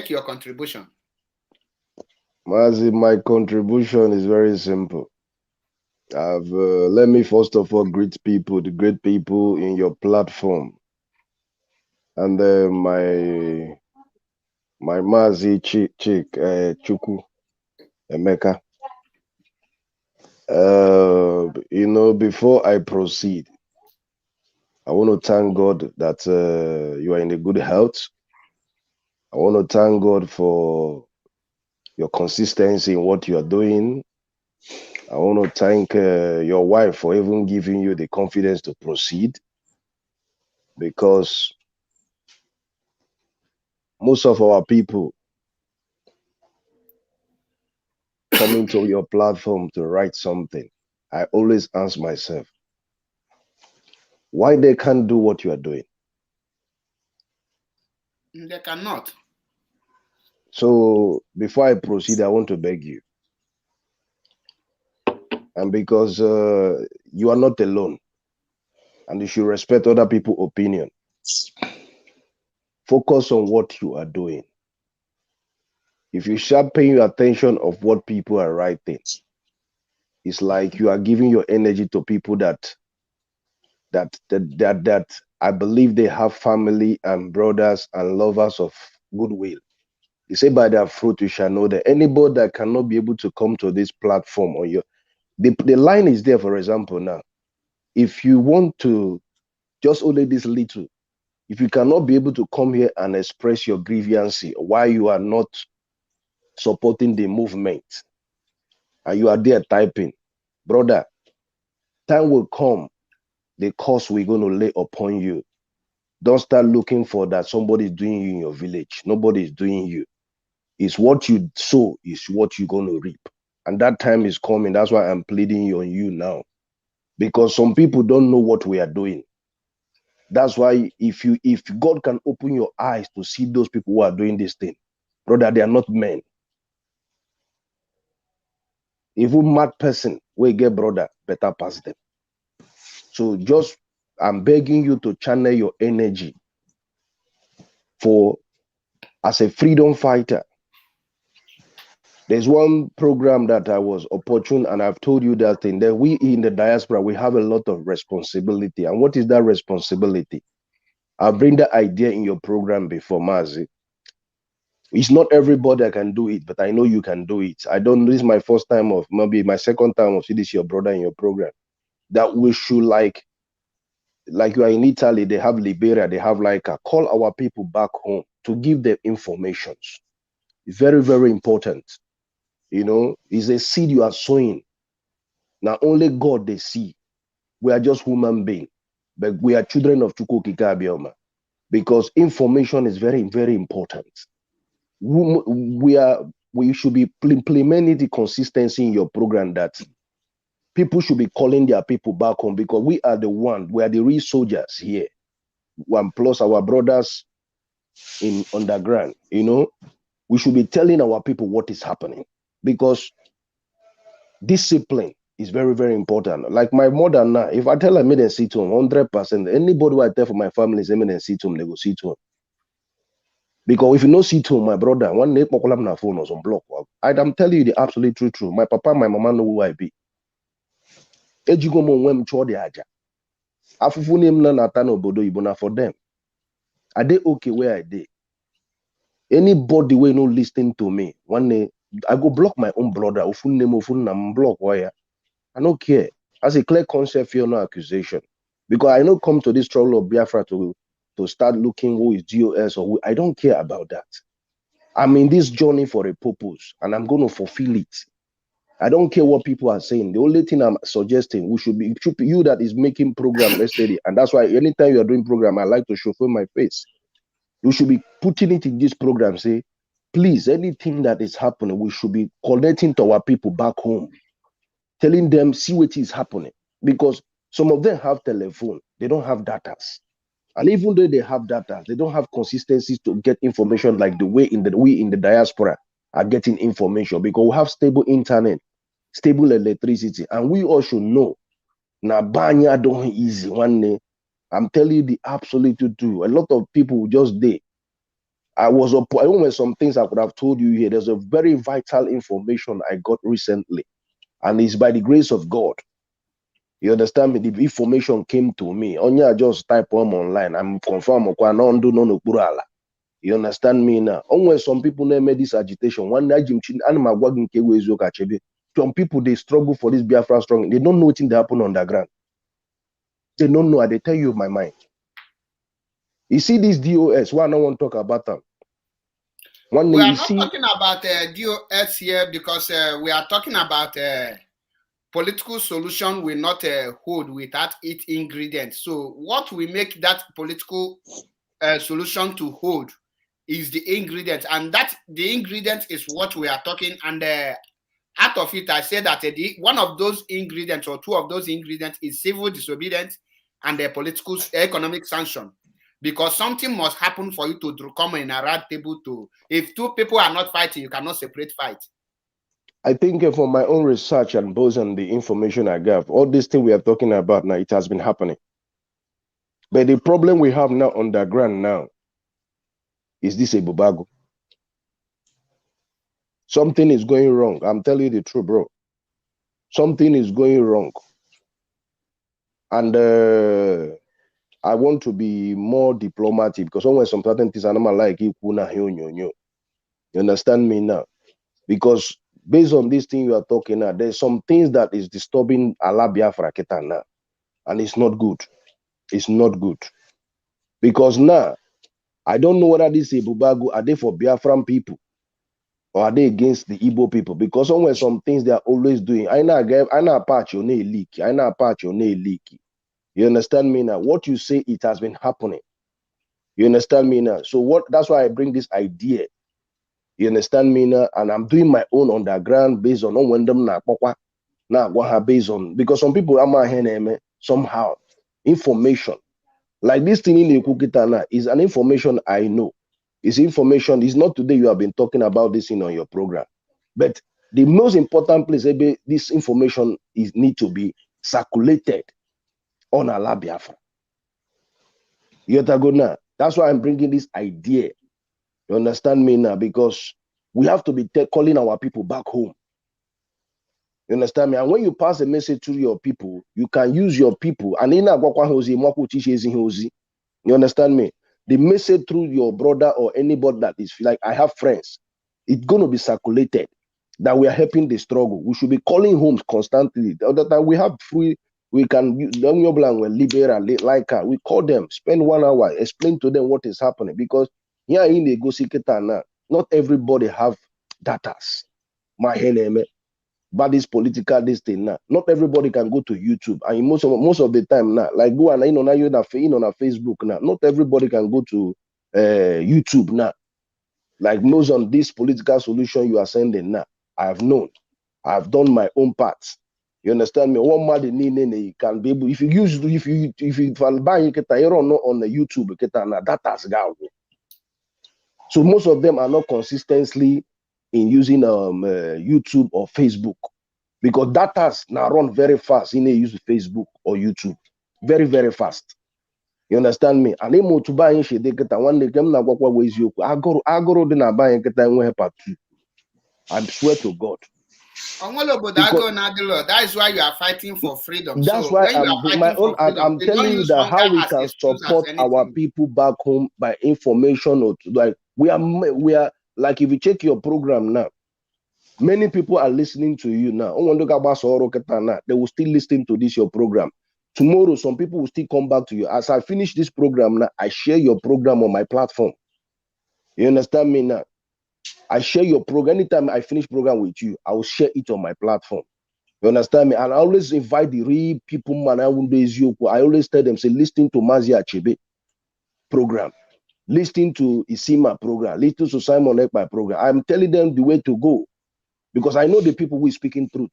your contribution. Mazi, my contribution is very simple. Let me first of all greet people, the great people in your platform, and my Mazi Chukwu Emeka. Before I proceed, I want to thank God that you are in a good health. I want to thank God for your consistency in what you are doing. I want to thank your wife for even giving you the confidence to proceed, because most of our people coming to your platform to write something, I always ask myself, why they can't do what you are doing? They cannot. So before I proceed, I want to beg you. And because you are not alone, and you should respect other people's opinion, focus on what you are doing. If you start paying your attention of what people are writing, it's like you are giving your energy to people that I believe they have family and brothers and lovers of goodwill. You say by their fruit you shall know that. Anybody that cannot be able to come to this platform, or the line is there, for example. Now, if you want to just only this little, if you cannot be able to come here and express your grievance, why you are not supporting the movement, and you are there typing, brother, time will come, the cost we're going to lay upon you. Don't start looking for that somebody is doing you in your village. Nobody is doing you. It's what you sow is what you're going to reap. And that time is coming. That's why I'm pleading on you now. Because some people don't know what we are doing. That's why if God can open your eyes to see those people who are doing this thing, brother, they are not men. If a mad person will get brother, better pass them. So just, I'm begging you to channel your energy for, as a freedom fighter. There's one program that I was opportune, and I've told you that thing, that we in the diaspora, we have a lot of responsibility. And what is that responsibility? I'll bring the idea in your program before, Mazi. It's not everybody that can do it, but I know you can do it. I don't, this is my first time of, maybe my second time of see this your brother in your program. That we should like you are in Italy, they have Liberia, they have like call our people back home to give them informations. It's very, very important. You know, it's a seed you are sowing. Now only God they see. We are just human beings, but we are children of Chukwukika Abioma, because information is very, very important. We should be implementing the consistency in your program that people should be calling their people back home, because we are the real soldiers here. One plus our brothers in underground, you know, we should be telling our people what is happening, because discipline is very, very important. Like my mother now, if I tell her me then sit home 100%, anybody who I tell for my family is me then sit home, they go sit home. Because if you know sit home, my brother, one day na phone was on block. I'm telling you the absolute truth. My papa and my mama know who I be. Ejigo mo nwem chọ dị aja. Afufu name na nata n'obodo Igbo na for them. Are they okay where I dey? Anybody wey no listening to me, one day I go block my own brother. Ofu name ofu na block wire. I don't care. As a clear concept, fear no accusation. Because I know come to this struggle of Biafra to start looking who is GOS or who, I don't care about that. I'm in this journey for a purpose, and I'm going to fulfill it. I don't care what people are saying. The only thing I'm suggesting, it should be you that is making program yesterday. And that's why anytime you are doing program, I like to show my face. You should be putting it in this program. Say, please, anything that is happening, we should be connecting to our people back home, telling them, see what is happening. Because some of them have telephone, they don't have data. And even though they have data, they don't have consistency to get information like the way we in the diaspora are getting information, because we have stable internet, stable electricity, and we all should know. Now, Banya don't easy one day. I'm telling you the absolute truth. A lot of people just there. I went some things I could have told you here. There's a very vital information I got recently, and it's by the grace of God. You understand me? The information came to me. Only I just type them online. I'm confirmed. You understand me now? Always some people made this agitation. One day, some people they struggle for this Biafra strong. They don't know what they happen underground. They don't know. They tell you my mind. You see this DOS. Why I don't want to talk about them? We are not talking about DOS here, because we are talking about political solution will not hold without its ingredients. So what will make that political solution to hold is the ingredients, and that the ingredient is what we are talking. And out of it, I said that one of those ingredients or two of those ingredients is civil disobedience and the political economic sanction. Because something must happen for you to come in a round table to. If two people are not fighting, you cannot separate fight. I think from my own research and based on the information I got, all this thing we are talking about now, it has been happening. But the problem we have now underground now is this Ebubago. Something is going wrong. I'm telling you the truth, bro. Something is going wrong. And I want to be more diplomatic, because always some certain things are not like you understand me now? Because based on this thing you are talking now, there's some things that is disturbing Ala Biafra Keta now. And it's not good. It's not good. Because now, I don't know whether this Ebubago are they for Biafran people. or are they against the Igbo people? Because somewhere some things they are always doing. I know patch your name leak. I know patch your name leak. You understand me now? What you say, it has been happening. You understand me now? So that's why I bring this idea. You understand me now? And I'm doing my own underground based on when them now based on, because some people are somehow information. Like this thing in the Kukitana is an information I know. It's information. It's not today you have been talking about this thing on your program. But the most important place, this information need to be circulated on Ala Biafra. That's why I'm bringing this idea. You understand me now? Because we have to be calling our people back home. You understand me? And when you pass a message to your people, you can use your people. And you understand me? The message through your brother or anybody that is like, I have friends. It's going to be circulated that we are helping the struggle. We should be calling homes constantly. The other time we have free, we can, we call them, spend 1 hour, explain to them what is happening. Because here in the Gosiketana, not everybody have datas. My name. But this political this thing now, not everybody can go to YouTube. And most of the time now, like go and on a Facebook now, not everybody can go to YouTube now. Like most on this political solution you are sending now, I have known, I have done my own parts. You understand me? One man you can be able, if you buy on the YouTube, that has gone. So most of them are not consistently in using YouTube or Facebook, because data now run very fast in a use Facebook or YouTube, very very fast. You understand me? And emo to buy in shade get one day them na gwakwa ways you agoro dị na buy get nwe part 2. I swear to God. That is why you are fighting for freedom. That's so why I'm telling you that how we can support our people back home by information, or like we are like, if you check your program now, many people are listening to you now. They will still listen to this your program. Tomorrow, some people will still come back to you. As I finish this program now, I share your program on my platform. You understand me now? I share your program. Anytime I finish program with you, I will share it on my platform. You understand me? And I always invite the real people, man. I always tell them, say, listen to Mazi Achebe program. Listen to Isima program. Listen to Simon Ekpa program. I'm telling them the way to go, because I know the people who is speaking truth.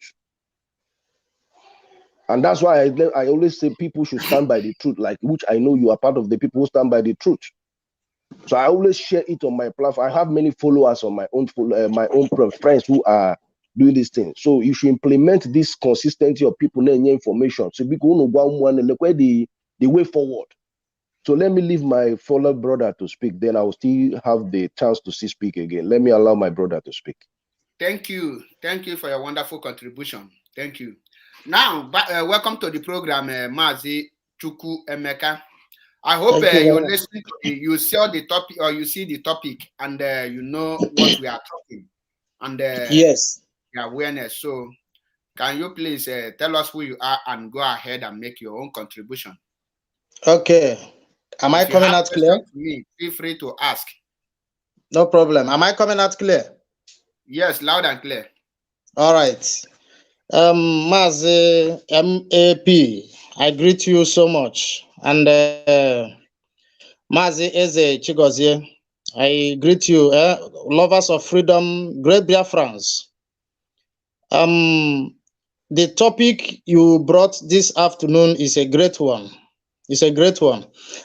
And that's why I always say people should stand by the truth, like which I know you are part of the people who stand by the truth. So I always share it on my platform. I have many followers on my own friends who are doing this thing. So you should implement this consistency of people knowing information. So the way forward. So let me leave my fellow brother to speak. Then I will still have the chance to speak again. Let me allow my brother to speak. Thank you. Thank you for your wonderful contribution. Thank you. Now, welcome to the program, Mazi Chuku Emeka. I hope you listen to you saw the topic, or you see the topic, and you know what we are talking, and yes, the awareness. So, can you please tell us who you are and go ahead and make your own contribution? Okay. Am I coming out clear? To me, feel free to ask. No problem. Am I coming out clear? Yes, loud and clear. All right. Mazi MAP, I greet you so much. And Mazi Eze Chigozie, I greet you, lovers of freedom, great Biafrans. The topic you brought this afternoon is a great one. It's a great one.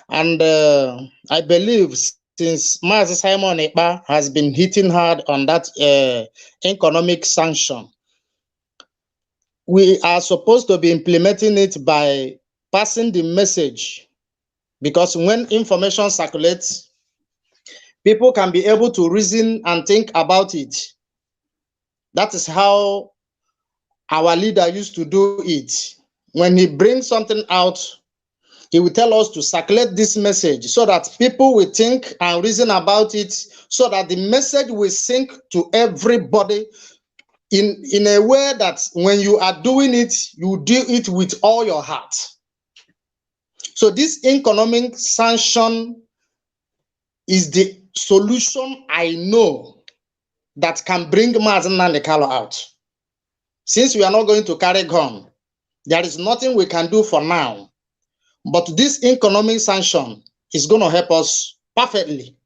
And I believe since Mazi Simon Ekpa has been hitting hard on that economic sanction, we are supposed to be implementing it by passing the message, because when information circulates, people can be able to reason and think about it. That is how our leader used to do it. When he brings something out, he will tell us to circulate this message so that people will think and reason about it, so that the message will sink to everybody in a way that when you are doing it, you do it with all your heart. So this economic sanction is the solution I know that can bring Mazi Nnamdi Kanu out. Since we are not going to carry gun, there is nothing we can do for now. But this economic sanction is going to help us perfectly.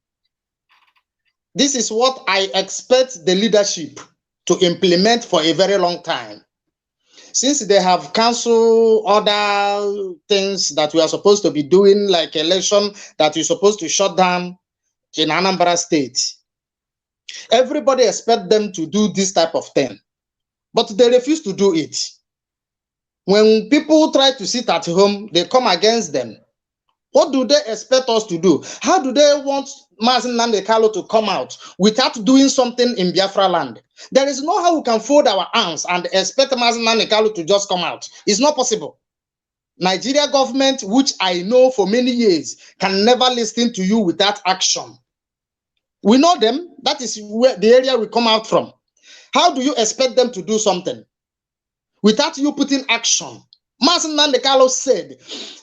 This is what I expect the leadership to implement for a very long time. Since they have canceled other things that we are supposed to be doing, like election that we're supposed to shut down in Anambra State, everybody expects them to do this type of thing, but they refuse to do it. When people try to sit at home, they come against them. What do they expect us to do? How do they want Mazi Nnamdi Kanu to come out without doing something in Biafra land? There is no how we can fold our arms and expect Mazi Nnamdi Kanu to just come out. It's not possible. Nigeria government, which I know for many years, can never listen to you without action. We know them. That is where the area we come out from. How do you expect them to do something without you putting action? Mazi Nnamdi Kanu said,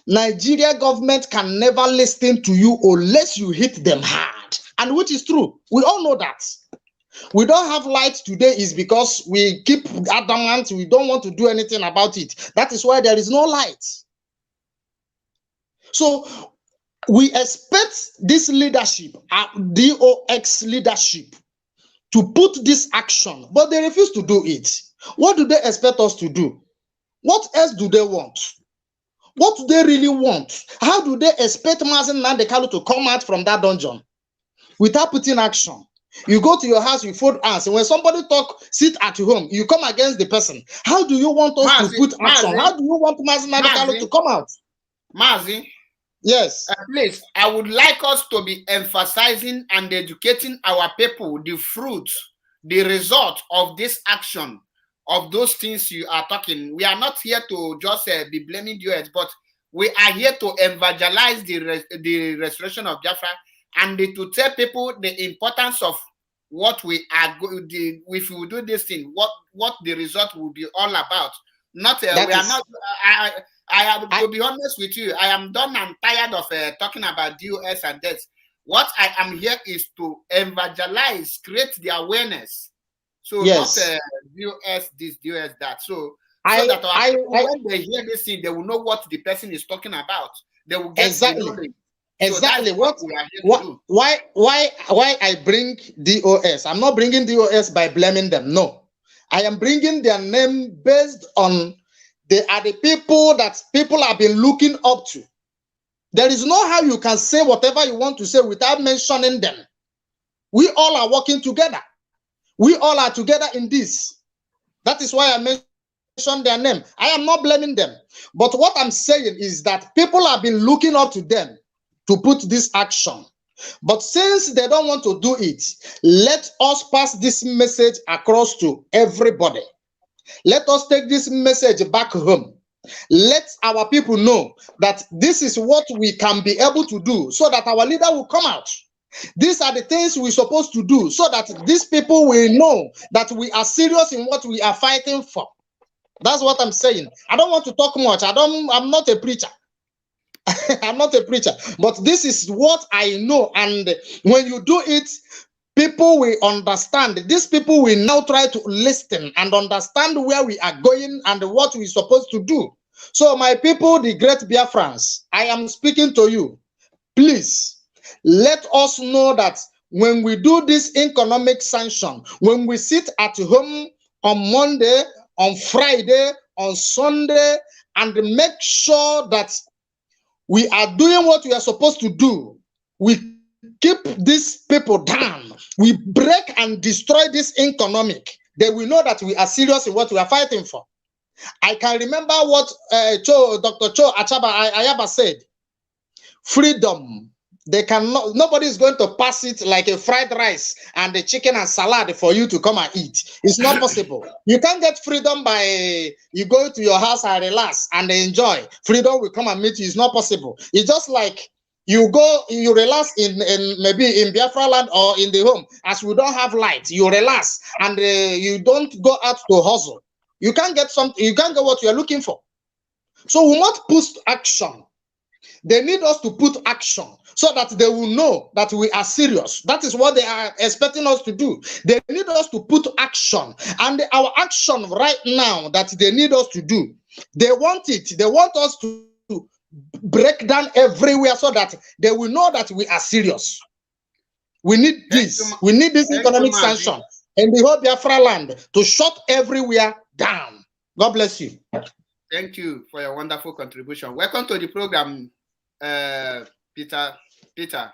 Nigeria government can never listen to you unless you hit them hard. And which is true. We all know that. We don't have light today is because we keep adamant. We don't want to do anything about it. That is why there is no light. So we expect this leadership, DOX leadership, to put this action, but they refuse to do it. What do they expect us to do? What else do they want? What do they really want? How do they expect Mazi Nnamdi Kanu to come out from that dungeon without putting action? You go to your house, you fold hands, and when somebody talk, sit at home, you come against the person. How do you want us to put action? How do you want Mazi Nnamdi Kanu to come out? Mazi, yes. Please, I would like us to be emphasizing and educating our people the fruit, the result of this action, of those things you are talking. We are not here to just be blaming US, but we are here to evangelize the restoration of Biafra and to tell people the importance of what we are going to, if we do this thing, what the result will be all about. Not we are not. I have to be honest with you. I am done and tired of talking about DOS and this. What I am here is to evangelize, create the awareness. So yes. not DOS this, DOS that. So that when they hear this thing, they will know what the person is talking about. They will get exactly. Exactly. So why I bring DOS? I'm not bringing DOS by blaming them. No, I am bringing their name based on they are the people that people have been looking up to. There is no how you can say whatever you want to say without mentioning them. We all are working together. We all are together in this. That is why I mentioned their name. I am not blaming them. But what I'm saying is that people have been looking up to them to put this action. But since they don't want to do it, let us pass this message across to everybody. Let us take this message back home. Let our people know that this is what we can be able to do so that our leader will come out. These are the things we're supposed to do so that these people will know that we are serious in what we are fighting for. That's what I'm saying. I don't want to talk much. I'm not a preacher. I'm not a preacher, but this is what I know. And when you do it, people will understand. These people will now try to listen and understand where we are going and what we're supposed to do. So my people, the great Biafrans, I am speaking to you. Please, let us know that when we do this economic sanction, when we sit at home on Monday, on Friday, on Sunday, and make sure that we are doing what we are supposed to do, we keep these people down, we break and destroy this economic, they will know that we are serious in what we are fighting for. I can remember what Dr. Cho Ayaba said. Freedom. They cannot, nobody is going to pass it like a fried rice and a chicken and salad for you to come and eat. It's not possible. You can't get freedom by you go to your house and relax and enjoy. Freedom will come and meet you. It's not possible. It's just like you go, you relax in maybe in Biafra land or in the home. As we don't have light, you relax and you don't go out to hustle. You can't get something. You can't get what you are looking for. So we must push action. They need us to put action so that they will know that we are serious. That is what they are expecting us to do. They need us to put action. And our action right now that they need us to do, they want it. They want us to break down everywhere so that they will know that we are serious. We need this. We need this economic sanction in the whole Biafra land to shut everywhere down. God bless you. Thank you for your wonderful contribution. Welcome to the program, Peter. Peter.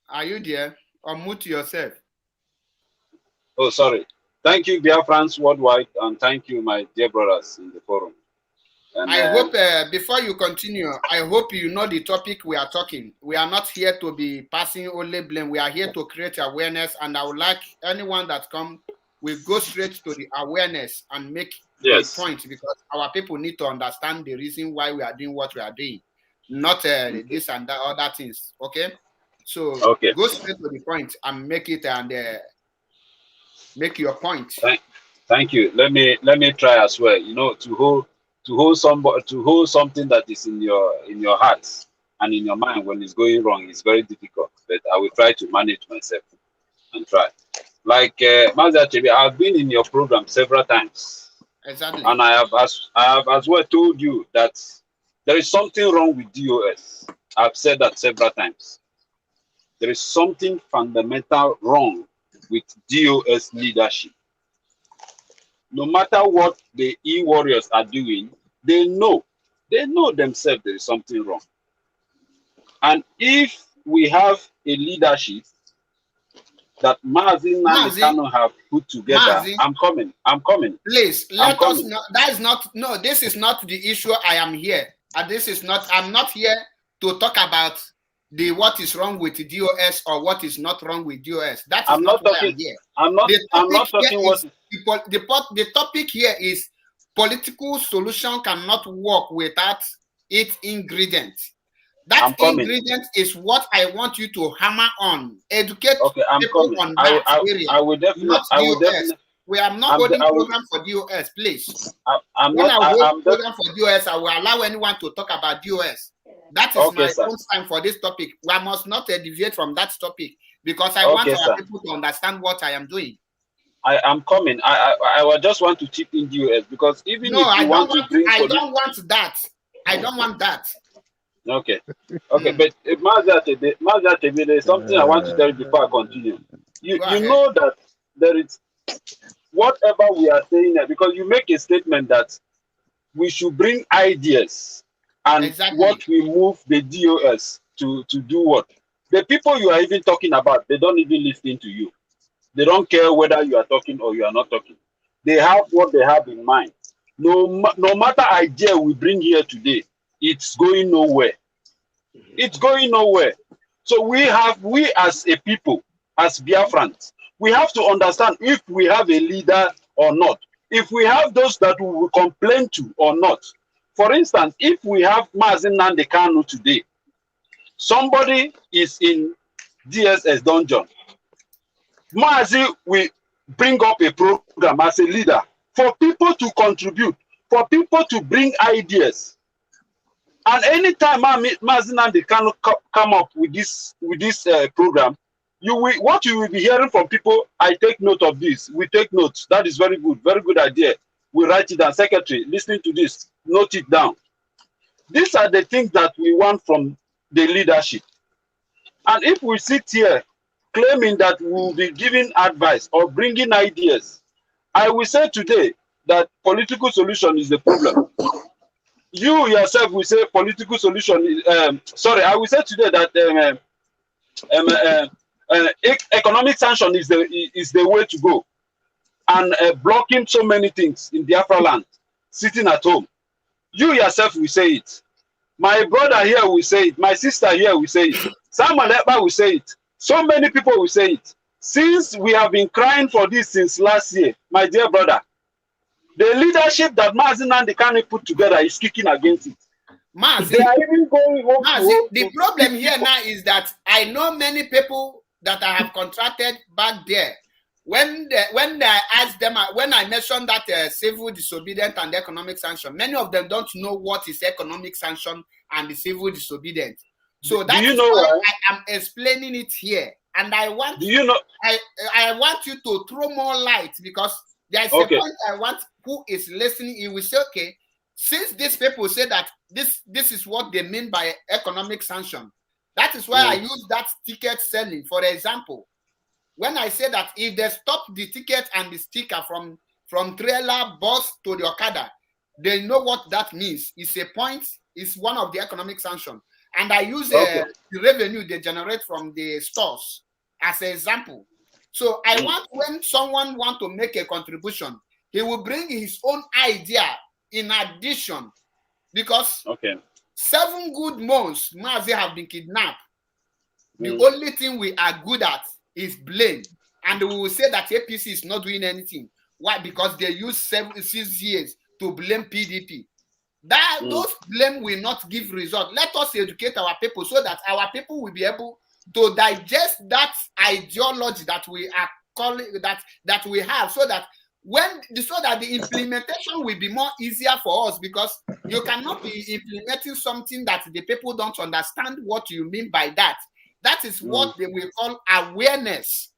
Are you there? Unmute yourself. Oh, sorry. Thank you, Biafrans worldwide, and thank you, my dear brothers in the forum. And, I hope, before you continue, I hope you know the topic we are talking. We are not here to be passing only blame. We are here to create awareness, and I would like anyone that comes, we go straight to the awareness and make a point, because our people need to understand the reason why we are doing what we are doing, not this and that other things. Okay? So go straight to the point and make it and make your point. Thank you. Let me try as well. You know, to hold something that is in your heart and in your mind when it's going wrong is very difficult. But I will try to manage myself and try. Like Mazi Achebe, I've been in your program several times. Exactly. And I have as well told you that there is something wrong with DOS. I've said that several times. There is something fundamental wrong with DOS leadership. No matter what the e-warriors are doing, they know themselves there is something wrong. And if we have a leadership that Mazi Nnamdi Kanu have put together, Mazi, I'm coming. Please, let us know. That is not, no, this is not the issue. I am here. And this is not, I'm not here to talk about what is wrong with the DOS or what is not wrong with DOS. That is not why I'm here. I'm not talking what the topic here is political solution cannot work without its ingredient. That ingredient is what I want you to hammer on. Educate people on that area. I will definitely. We are not holding program for DOS, please. When I hold program for DOS, I will allow anyone to talk about DOS. That is my own time for this topic. We must not deviate from that topic because I want our people to understand what I am doing. I am coming. I just want to chip in DOS because even if you want to bring I don't want that. I don't want that. Okay. But Mazi Achebe, there is something I want to tell you before I continue. You know that there is whatever we are saying here, because you make a statement that we should bring ideas and what we move the DOS to do what. The people you are even talking about, they don't even listen to you. They don't care whether you are talking or you are not talking. They have what they have in mind. No matter idea we bring here today, it's going nowhere. It's going nowhere. So we as a people, as Biafrans, we have to understand if we have a leader or not. If we have those that we will complain to or not. For instance, if we have Mazi Nnamdi Kanu today, somebody is in DSS dungeon. Mazi will bring up a program as a leader for people to contribute, for people to bring ideas. And anytime Mazi Nnamdi Kanu come up with this program, what you will be hearing from people, I take note of this. We take notes. That is very good idea. We write it down. Secretary, listening to this, note it down. These are the things that we want from the leadership. And if we sit here claiming that we will be giving advice or bringing ideas, I will say today that political solution is the problem. You yourself will say political solution is, I will say today that economic sanction is the way to go. And blocking so many things in Biafra land, sitting at home. You yourself will say it. My brother here will say it. My sister here will say it. Samuel Ekpa will say it. So many people will say it. Since we have been crying for this since last year, my dear brother, the leadership that Mazi Nnamdi Kanu put together is kicking against it. Mazi, they are even going home. Mazi, the problem here now is that I know many people that I have contracted back there. when I asked them, when I mentioned that civil disobedience and economic sanction, many of them don't know what is economic sanction and the civil disobedience. So that is why I am explaining it here, and I want I want you to throw more light, because there is a point I want who is listening. You will say, okay, since these people say that this is what they mean by economic sanction, that is why I use that ticket selling. For example, when I say that if they stop the ticket and the sticker from trailer, bus to the Okada, they know what that means. It's a point, it's one of the economic sanctions. And I use the revenue they generate from the stores as an example. So I want, when someone wants to make a contribution, he will bring his own idea in addition, because 7 good months Mazi have been kidnapped. The only thing we are good at is blame, and we will say that APC is not doing anything. Why? Because they use 6 years to blame PDP. Those blame will not give result. Let us educate our people so that our people will be able to digest that ideology that we are calling that we have, so that the implementation will be more easier for us, because you cannot be implementing something that the people don't understand what you mean by that. That is what they will call awareness.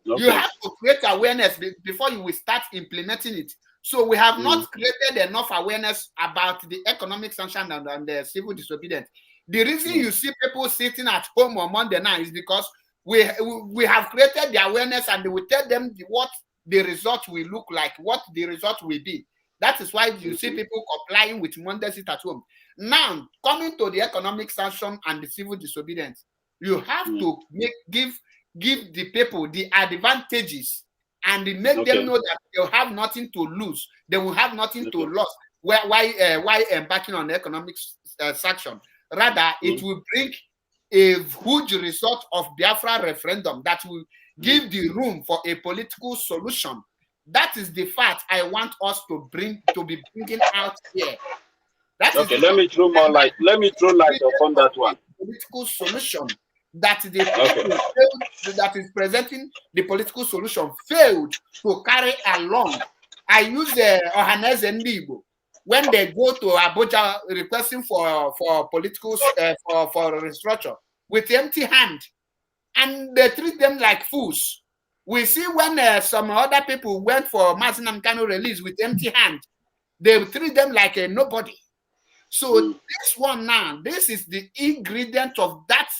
You have to create awareness before you will start implementing it. So we have not created enough awareness about the economic sanction and the civil disobedience. The reason you see people sitting at home on Monday night is because we have created the awareness, and we tell them what the result will look like, what the result will be. That is why you see people complying with Monday sit at home. Now, coming to the economic sanction and the civil disobedience, you have to give the people the advantages and make them know that they'll have nothing to lose. They will have nothing to lose. Why embarking on economic sanction? Rather, it will bring a huge result of Biafra referendum that will give the room for a political solution. That is the fact I want us to be bringing out here. That is let me throw more light. Let me throw light upon that one. Political solution that the people that is presenting the political solution failed to carry along. I use Ohaneze Ndibo when they go to Abuja requesting for political for restructure with empty hand, and they treat them like fools. We see when some other people went for Mazi Nnamdi Kanu release with empty hand, they treat them like a nobody. So this one now, this is the ingredient of that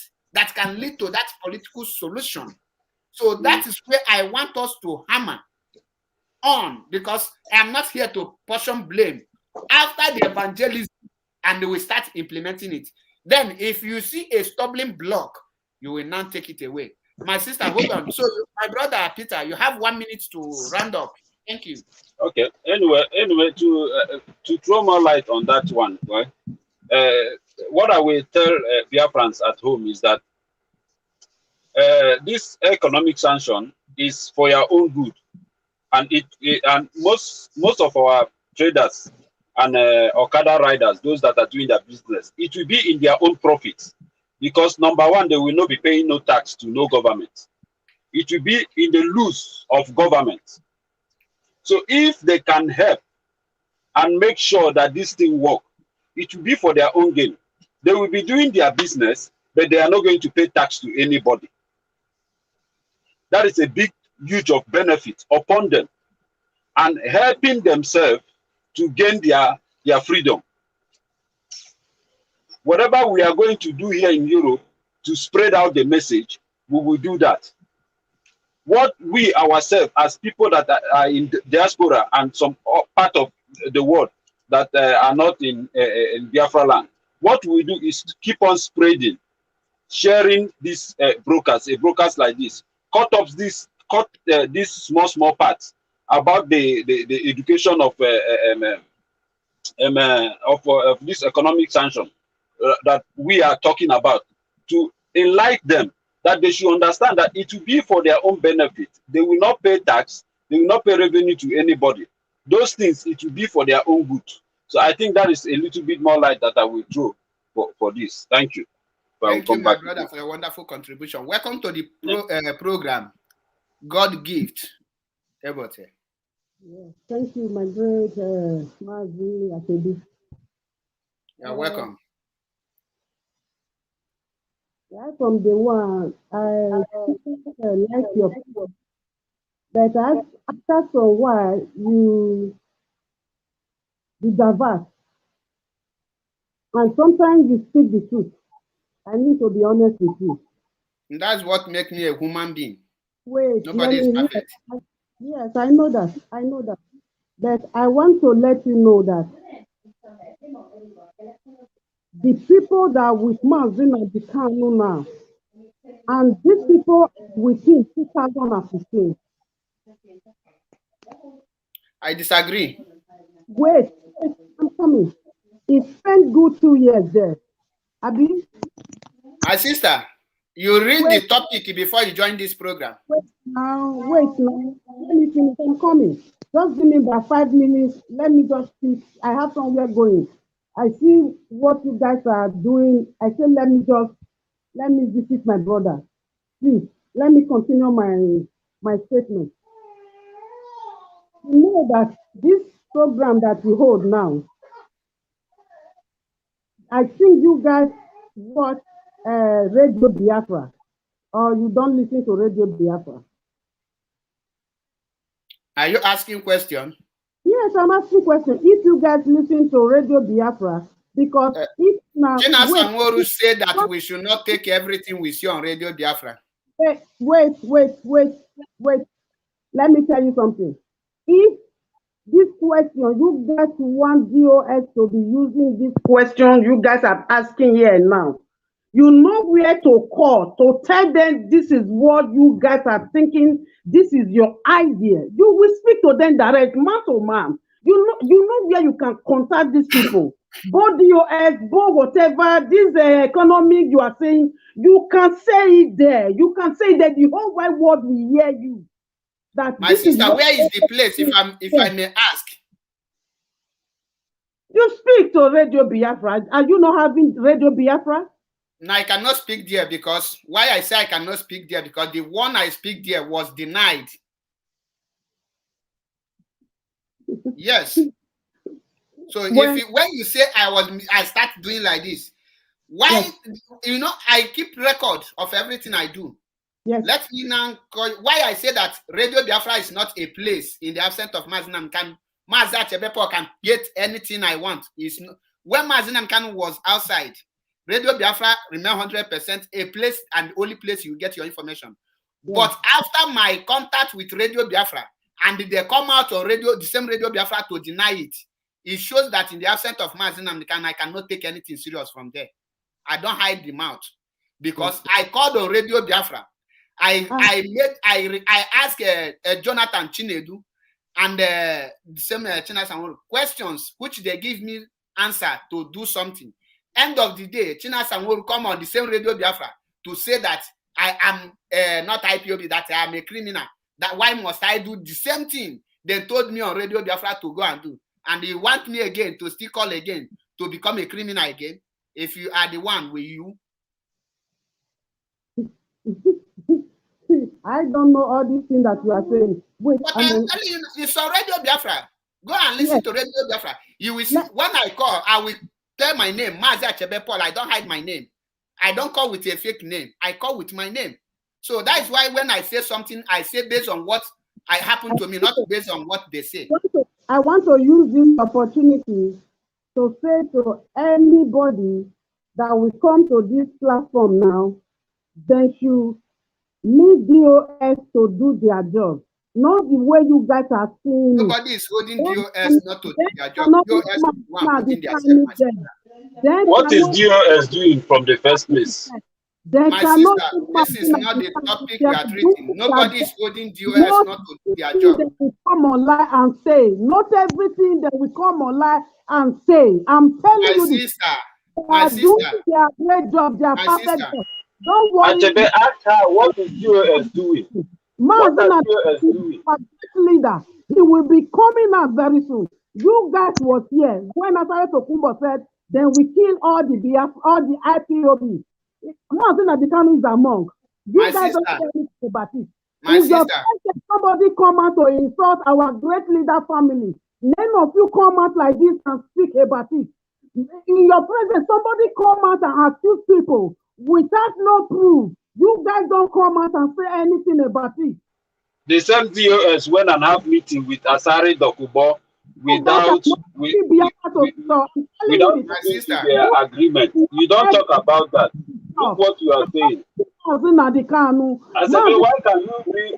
can lead to that political solution. So that is where I want us to hammer on, because I'm not here to portion blame. After the evangelism and we start implementing it, then if you see a stumbling block, you will not take it away. My sister, hold on. So my brother Peter, you have 1 minute to round up. Thank you. Okay. Anyway, to throw more light on that one, right? What I will tell Biafrans at home is that this economic sanction is for your own good, and and most of our traders and Okada riders, those that are doing their business, it will be in their own profits, because number one, they will not be paying no tax to no government. It will be in the loss of government. So if they can help and make sure that this thing works, it will be for their own gain. They will be doing their business, but they are not going to pay tax to anybody. That is a big, huge of benefit upon them, and helping themselves to gain their freedom. Whatever we are going to do here in Europe to spread out the message, we will do that. What we ourselves, as people that are in diaspora and some part of the world that are not in Biafra land, what we do is to keep on spreading, sharing these brokers like this, cut these small parts about the education of this economic sanction that we are talking about, to enlighten them that they should understand that it will be for their own benefit. They will not pay tax, they will not pay revenue to anybody. Those things, it will be for their own good. So I think that is a little bit more light that I will throw for this. Thank you. Thank you, my brother, for your wonderful contribution. Welcome to the program. God gift. Ebote. Yeah, thank you, my great Mazi Akebi. You're welcome. Right from the one, I like your people, but after a while, you diverse, and sometimes you speak the truth. I need to be honest with you. And that's what makes me a human being. Wait, Nobody is perfect. Yes, I know that. I know that. But I want to let you know that the people that with Mazina Bikano now, and these people within 2015. I disagree. Wait, I'm coming. He spent good 2 years there. Abi? My sister, you read the topic before you join this program. Wait now. Let me finish. I'm coming. Just give me about 5 minutes. Let me just speak. I have somewhere going. I see what you guys are doing. I say, let me visit my brother. Please, let me continue my statement. You know that this program that we hold now, I think you guys watch Radio Biafra, or you don't listen to Radio Biafra. Are you asking question? Yes, I'm asking question. If you guys listen to Radio Biafra, because if now China Sanworu said that we should not take everything we see on Radio Biafra. Wait. Let me tell you something. If this question, you guys want DOS to be using this question you guys are asking here now, you know where to call to tell them this is what you guys are thinking, this is your idea. You will speak to them direct, man to man. You know where you can contact these people. Both DOS, both whatever, this economic you are saying, you can say it there. You can say that the whole wide world will hear you. That my sister, where is the place, if I may ask? You speak to Radio Biafra. Are you not having Radio Biafra? No, I cannot speak there because why I say I cannot speak there because the one I speak there was denied. Yes. So when you say I start doing like this, why you know I keep record of everything I do. Yes. Let me now call why I say that Radio Biafra is not a place in the absence of Mazinam Kanu. Mazi Achebepo can get anything I want. When Mazinam Kanu was outside, Radio Biafra remain 100% a place and only place you get your information. Yes. But after my contact with Radio Biafra and they come out on the same Radio Biafra to deny it, it shows that in the absence of Mazinam Kanu, I cannot take anything serious from there. I don't hide the mouth because I called on Radio Biafra. I asked Jonathan Chinedu and the same China questions which they give me answer to do something. End of the day, China Sanworu come on the same Radio Biafra to say that I am not IPOB, that I am a criminal. That why must I do the same thing they told me on Radio Biafra to go and do? And they want me again to still call again to become a criminal again. If you are the one, will you? I don't know all these things that you are saying. Wait, but I'm telling you, it's on Radio Biafra. Go and listen to Radio Biafra. You will see when I call, I will tell my name, Mazi Achebe Paul. I don't hide my name. I don't call with a fake name. I call with my name. So that is why when I say something, I say based on what I happen to me, not based on what they say. I want to use this opportunity to say to anybody that will come to this platform now, they should leave DOS to do their job. Not the way you guys are seeing. Nobody is holding DOS not to do their job. DOS is one putting their What is DOS doing from the first place? My sister, this is not the topic we are treating. Nobody is holding DOS not to do their job. They will come online and say, not everything they will come online and say. I'm telling you, they are doing their great job, their perfect job. Don't worry. Achebe, ask her what is DOS doing? What is DOS doing? Leader, he will be coming out very soon. You guys was here when Asare Tokumbo said, then we kill all the IPOB. Mazina Bikano is among. You guys don't tell me about it. My if your sister, president, somebody come out to insult our great leader family, none of you come out like this and speak about it. In your presence, somebody come out and accuse people without no proof. You guys don't come out and say anything about it. The same VOS went and have meeting with Asari Dokubo without my sister, their agreement. You don't talk about that. Look what you are saying. I said, why can you be?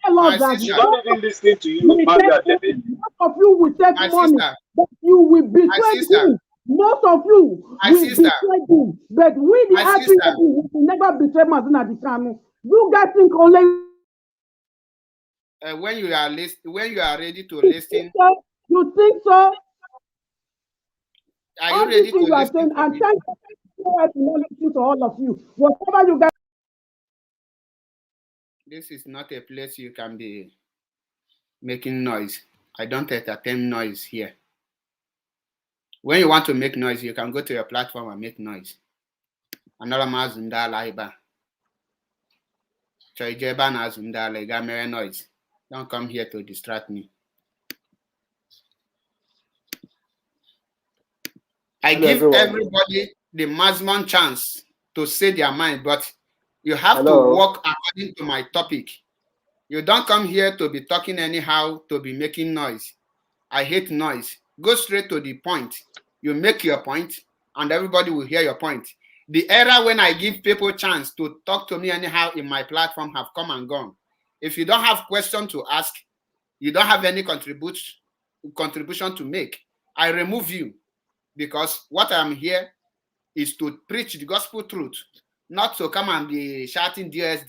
my sister, You don't even listen to you, Mazi. Most of you will take my money, sister, but you will my betray sister, him. Most of you my will sister, betray him. But we, the my sister, IPOB, will never betray Mazina Dikanu. You guys think only. when you are ready to listen, You think so? are you ready to listen? And thank you to all of you. Whatever you guys. This is not a place you can be making noise. I don't entertain noise here. When you want to make noise, you can go to your platform and make noise. Another mazunda laiba. Choijeba na zunda lega mere noise. Don't come here to distract me. I give everybody the maximum chance to say their mind, but you have to work according to my topic. You don't come here to be talking anyhow, to be making noise. I hate noise. Go straight to the point. You make your point, and everybody will hear your point. The era when I give people chance to talk to me anyhow in my platform have come and gone. If you don't have question to ask, you don't have any contribution to make, I remove you, because what I'm here is to preach the gospel truth, not to come and be shouting DS.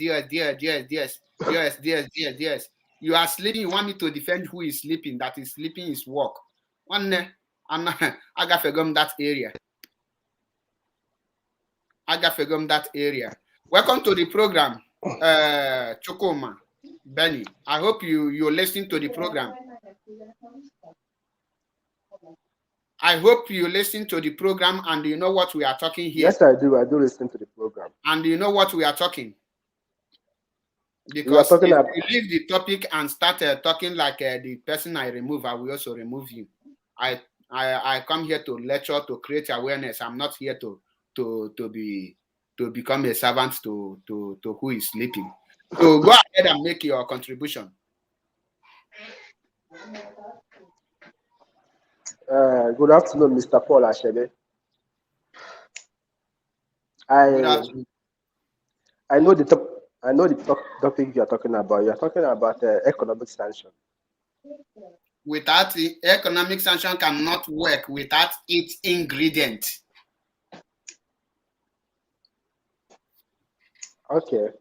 You are sleeping, you want me to defend who is sleeping, that is sleeping is work. One I got fegum that area. Welcome to the program, Chokoma, Benny. I hope you're listening to the program. I hope you listen to the program and you know what we are talking here. Yes, I do. I do listen to the program. And you know what we are talking. Because if you leave the topic and start talking like the person I remove, I will also remove you. I come here to lecture, to create awareness. I'm not here to become a servant to who is sleeping. So go ahead and make your contribution. Good afternoon, Mr. Paul Ashebe. I know the topic you are talking about. You are talking about economic sanction. Without the economic sanction cannot work without its ingredient. Okay.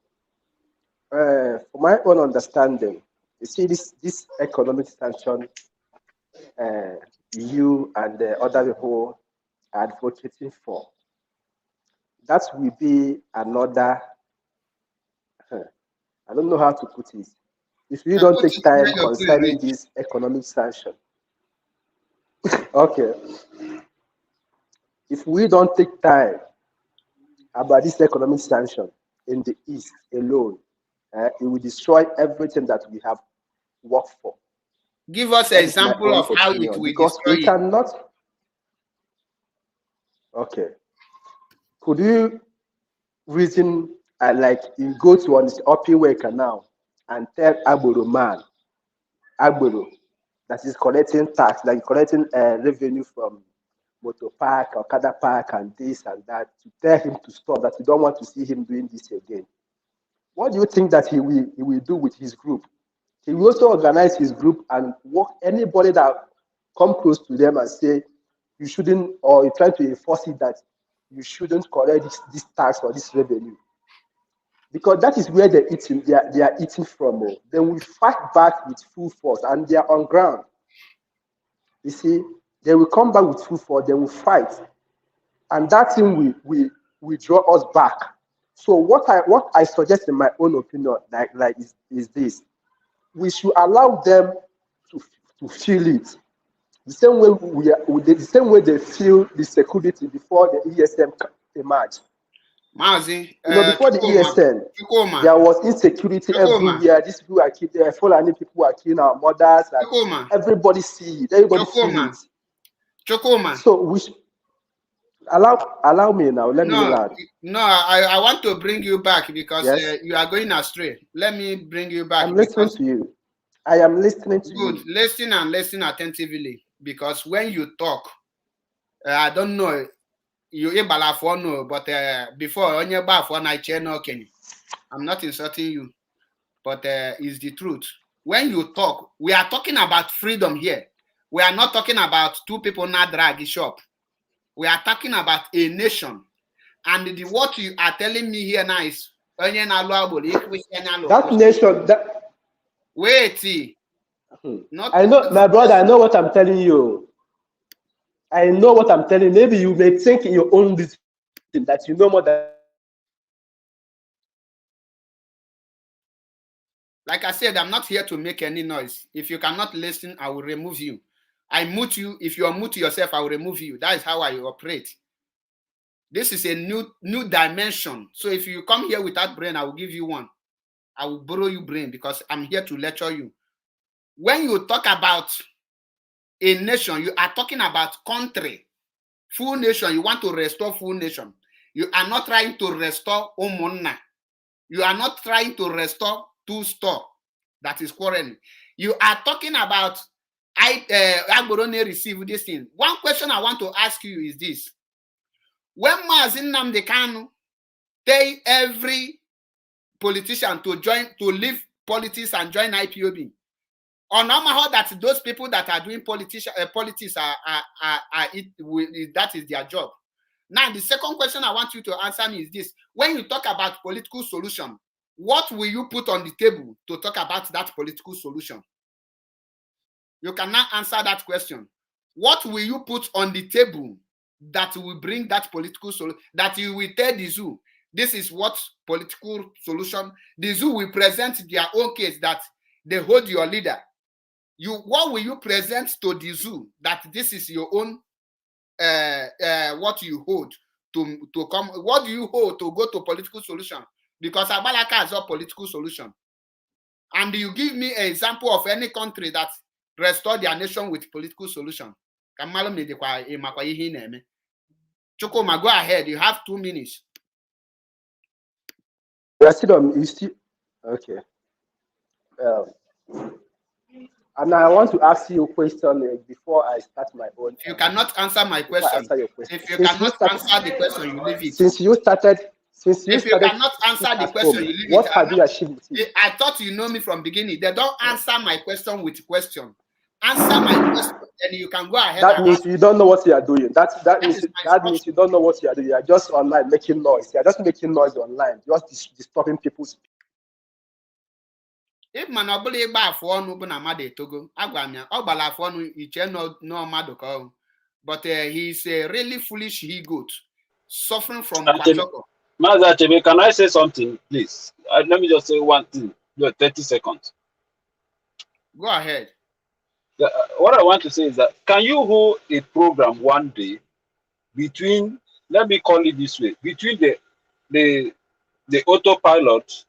For my own understanding, you see this economic sanction, you and the other people are advocating for, that will be another, I don't know how to put it. If we don't take time concerning this economic sanction, okay. If we don't take time about this economic sanction in the East alone, it will destroy everything that we have worked for. Give us an example of how it will because destroy we cannot. Okay. Could you reason like you go to on this Opiwe Canal and tell Agboro that is collecting tax, like collecting revenue from motor park, Okada park, and this and that, to tell him to stop, that you don't want to see him doing this again? What do you think that he will do with his group? He will also organize his group and work anybody that come close to them and say you shouldn't, or you try to enforce it that you shouldn't collect this tax or this revenue, because that is where they're eating. They are eating from. They will fight back with full force, and they are on ground. You see, they will come back with full force. They will fight, and that thing will draw us back. So what I suggest, in my own opinion, is this: we should allow them to feel it the same way the same way they feel the security before the ESM emerged. Mazi, before the ESN, there was insecurity everywhere. These people are killing, Fulani people are killing our mothers. And everybody see it. Everybody see it. Chokoma. So we allow me now. Let me land. No, I want to bring you back because you are going astray. Let me bring you back. I'm listening to you. I am listening to you. Good. Listen and listen attentively, because when you talk, I don't know. You no, but before on your bar for night, I'm not insulting you, but it's the truth. When you talk, we are talking about freedom here. We are not talking about two people not drag shop. We are talking about a nation, and what you are telling me here now is that nation. Wait, I know, my brother. I know what I'm telling you. I know what I'm telling you. Maybe you may think in your own reason that you know more than. Like I said, I'm not here to make any noise. If you cannot listen, I will remove you. I mute you. If you unmute yourself, I will remove you. That is how I operate. This is a new dimension. So if you come here without brain, I will give you one. I will borrow you brain because I'm here to lecture you. When you talk about a nation, you are talking about country, full nation. You want to restore full nation. You are not trying to restore Umunna. You are not trying to restore two store that is quarreling. You are talking about Agborone receive this thing. One question I want to ask you is this: when Mazin Nnamdi Kanu tell every politician to leave politics and join IPOB, or no matter that those people that are doing politics that is their job. Now, the second question I want you to answer me is this: when you talk about political solution, what will you put on the table to talk about that political solution? You cannot answer that question. What will you put on the table that will bring that political solution? That you will tell the zoo, this is what political solution. The zoo will present their own case that they hold your leader. What will you present to the zoo that this is your own what you hold to come? What do you hold to go to political solution? Because Abalaka has a political solution. And you give me an example of any country that restore their nation with political solution. Chukuma, go ahead. You have 2 minutes. Okay. And I want to ask you a question before I start my own. If you cannot answer my question, if you cannot answer the question, you leave it. Since you started, if you cannot answer the question, you leave it. What have you achieved? I thought you know me from beginning. They don't answer my question with question. Answer my question, and you can go ahead. That means you don't know what you are doing. That means you don't know what you are doing. You are just online making noise. You are just making noise online, just disturbing people's. If manobly by for Nubana Togo, Aguamia, or Balafon, no Madoco, but he's a really foolish he goat suffering from Maza, can I say something, please? Let me just say one thing. 30 seconds. Go ahead. What I want to say is that can you hold a program one day between, let me call it this way, between the autopilot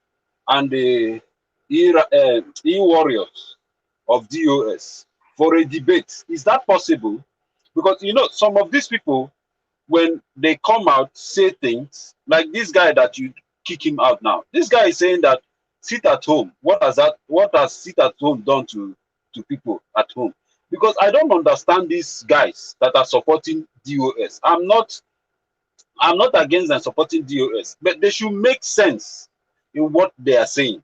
and the e-warriors of DOS for a debate? Is that possible? Because some of these people, when they come out, say things like this guy that you kick him out now. This guy is saying that sit at home. What has sit at home done to people at home? Because I don't understand these guys that are supporting DOS. I'm not against them supporting DOS, but they should make sense in what they are saying.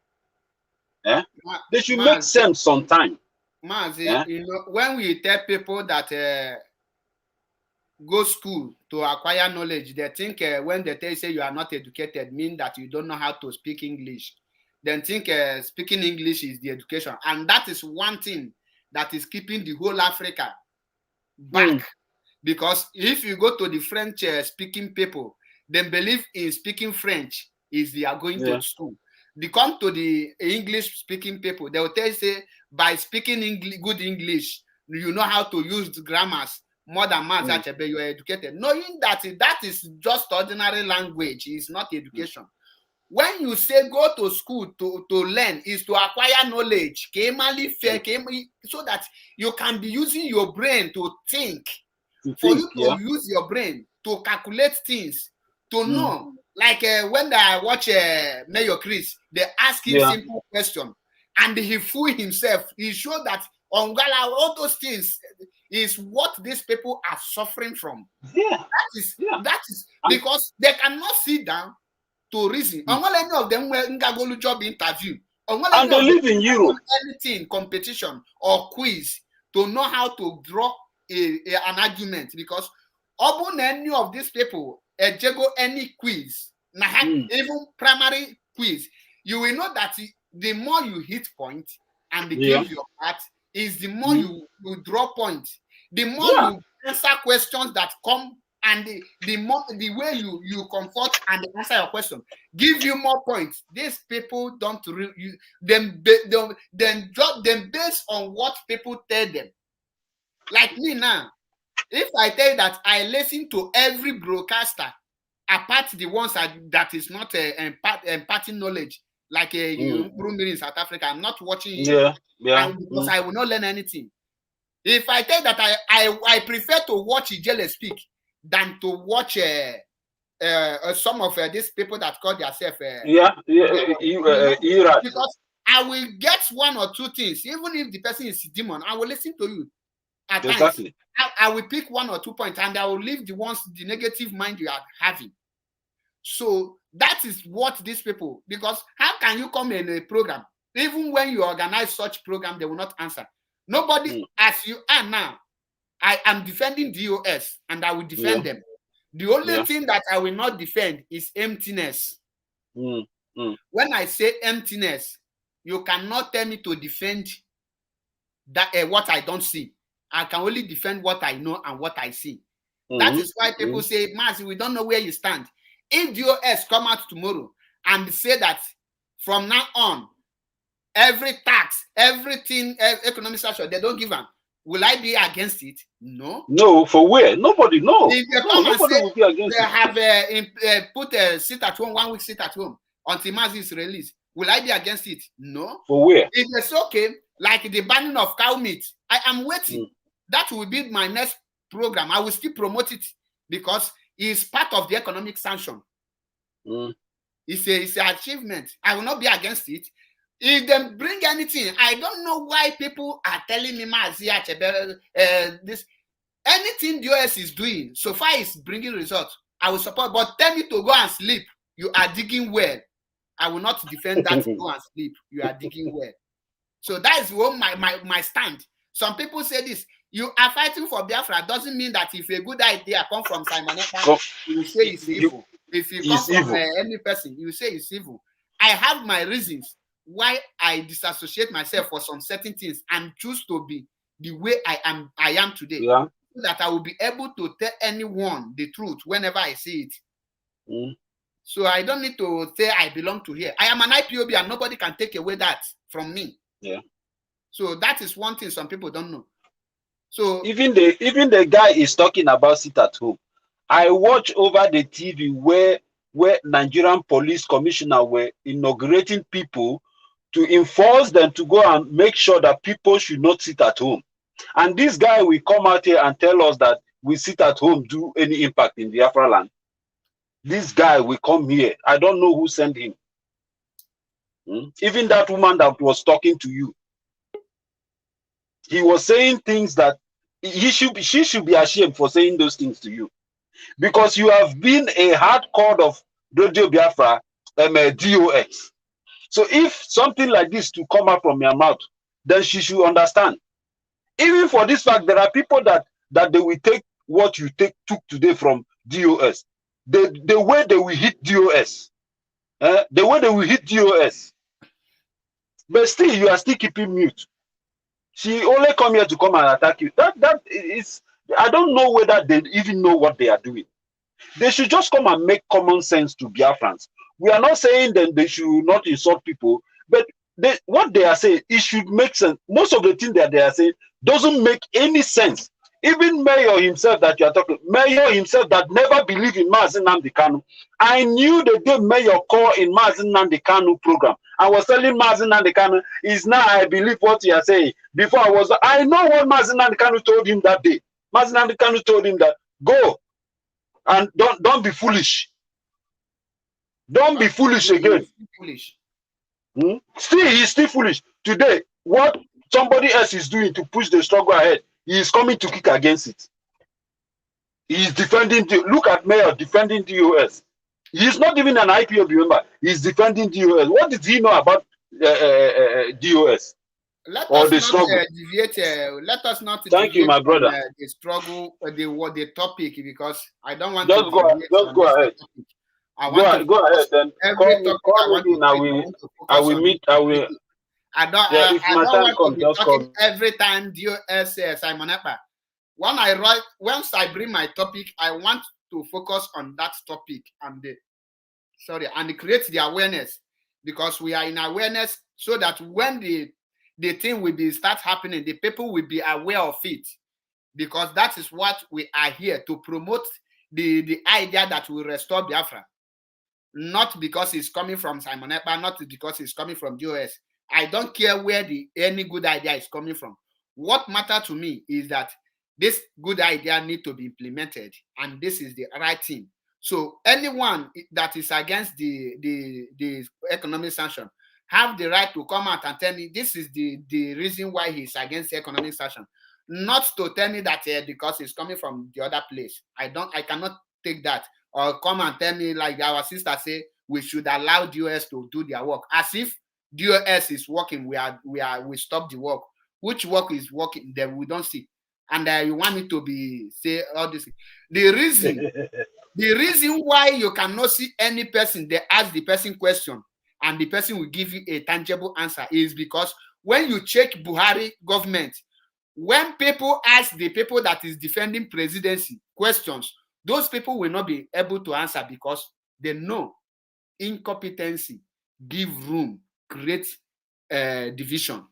They should make sense sometime. Mazi, when we tell people that go school to acquire knowledge, they think when they say you are not educated, mean that you don't know how to speak English. Then think speaking English is the education. And that is one thing that is keeping the whole Africa back. Because if you go to the French speaking people, they believe in speaking French is they are going to school. They come to the English speaking people, they will tell you, say, by speaking good English, you know how to use the grammars more than Mazi Achebe, you are educated, knowing that that is just ordinary language, it's not education. When you say go to school to learn, is to acquire knowledge, so that you can be using your brain to think. For you to use your brain to calculate things, to know. Like when I watch Mayor Chris, they ask him simple question, and he fooled himself. He showed that Ongala, all those things is what these people are suffering from. That is because they cannot sit down to reason. Any of them were in Gagolu job interview. And they live in Europe. Anything, competition or quiz to know how to draw an argument, because upon any of these people, any quiz, even primary quiz, you will know that the more you hit point and give your part, is the more you draw points. The more you answer questions that come, and the way you comfort and answer your question give you more points. These people don't them based on what people tell them. Like me now, if I tell you that I listen to every broadcaster, apart the ones that is not imparting knowledge, like in South Africa, I'm not watching it because I will not learn anything. If I tell you that I prefer to watch Ijele speak than to watch some of these people that call themselves because I will get one or two things, even if the person is a demon, I will listen to you. At times, I will pick one or 2 points, and I will leave the negative mind you are having. So that is what these people, because how can you come in a program, even when you organize such program, they will not answer. Nobody, as you are now, I am defending DOS, and I will defend them. The only thing that I will not defend is emptiness. When I say emptiness, you cannot tell me to defend that what I don't see. I can only defend what I know and what I see. That is why people say, Mazi, we don't know where you stand. If DOS come out tomorrow and say that from now on, every tax, everything, economic structure, they don't give them, will I be against it? No. No, for where? Nobody knows. If they come and say they have put a sit at home, 1 week sit at home until Mazi is released, will I be against it? No. For where? If it's okay, like the banning of cow meat, I am waiting. That will be my next program. I will still promote it because it's part of the economic sanction. It's an achievement. I will not be against it. If they bring anything, I don't know why people are telling me this. Anything the US is doing, so far is bringing results. I will support, but tell me to go and sleep. You are digging well. I will not defend that to go and sleep. You are digging well. So that is my stand. Some people say this. You are fighting for Biafra doesn't mean that if a good idea comes from Simon Ekpa, you say it's evil. If you come from any person, you say it's evil. I have my reasons why I disassociate myself for some certain things and choose to be the way I am today. So that I will be able to tell anyone the truth whenever I see it. So I don't need to say I belong to here. I am an IPOB and nobody can take away that from me. So that is one thing some people don't know. So even the guy is talking about sit at home. I watch over the TV where Nigerian police commissioner were inaugurating people to enforce them to go and make sure that people should not sit at home. And this guy will come out here and tell us that we sit at home do any impact in Biafra land. This guy will come here. I don't know who sent him. Even that woman that was talking to you, he was saying things that she should be ashamed for saying those things to you, because you have been a hardcore of Radio Biafra, DOS. So if something like this to come out from your mouth, then she should understand. Even for this fact, there are people that they will take what you took today from DOS. The way they will hit DOS. The way they will hit DOS. But still, you are still keeping mute. She only come here to come and attack you. That is, I don't know whether they even know what they are doing. They should just come and make common sense to Biafrans. We are not saying that they should not insult people, but what they are saying, it should make sense. Most of the things that they are saying doesn't make any sense. Even Mayor himself that you are talking, Mayor himself that never believed in Mazi Nnamdi Kanu. I knew the day Mayor called in Mazi Nnamdi Kanu program. I was telling Mazi Nnamdi Kanu, is now I believe what you are saying. Before I know what Mazi Nnamdi Kanu told him that day. Mazi Nnamdi Kanu told him that, go and don't be foolish. Don't be foolish again. Foolish. Still, he's still foolish. Today, what somebody else is doing to push the struggle ahead, he is coming to kick against it. He is defending, look at Mayor defending DOS. He is not even an IPOB member. He is defending DOS. What did he know about DOS? Let or us the not struggle? deviate. Let us not. Thank you, my brother. The struggle, the topic, because I don't want just to. Just go ahead. I want go ahead. Then every topic I want to I will meet. I will. I don't. Yeah, I don't want comes, to be talking every time DOS Simon Ekpa. Once I bring my topic, I want to focus on that topic and create the awareness, because we are in awareness, so that when the thing will start happening, the people will be aware of it, because that is what we are here to promote, the idea that we restore Biafra, not because it's coming from Simon Ekpa, not because it's coming from DOS. I don't care where any good idea is coming from. What matters to me is that this good idea needs to be implemented, and this is the right thing. So anyone that is against the economic sanction have the right to come out and tell me this is the reason why he's against the economic sanction, not to tell me that because it's coming from the other place. I cannot take that, or come and tell me like our sister say we should allow DOS to do their work, as if DOS is working, we stop the work. Which work is working that we don't see? And you want me to say all this? The reason why you cannot see any person, they ask the person question and the person will give you a tangible answer, is because when you check Buhari government, when people ask the people that is defending presidency questions, those people will not be able to answer, because they know incompetency give room, create division.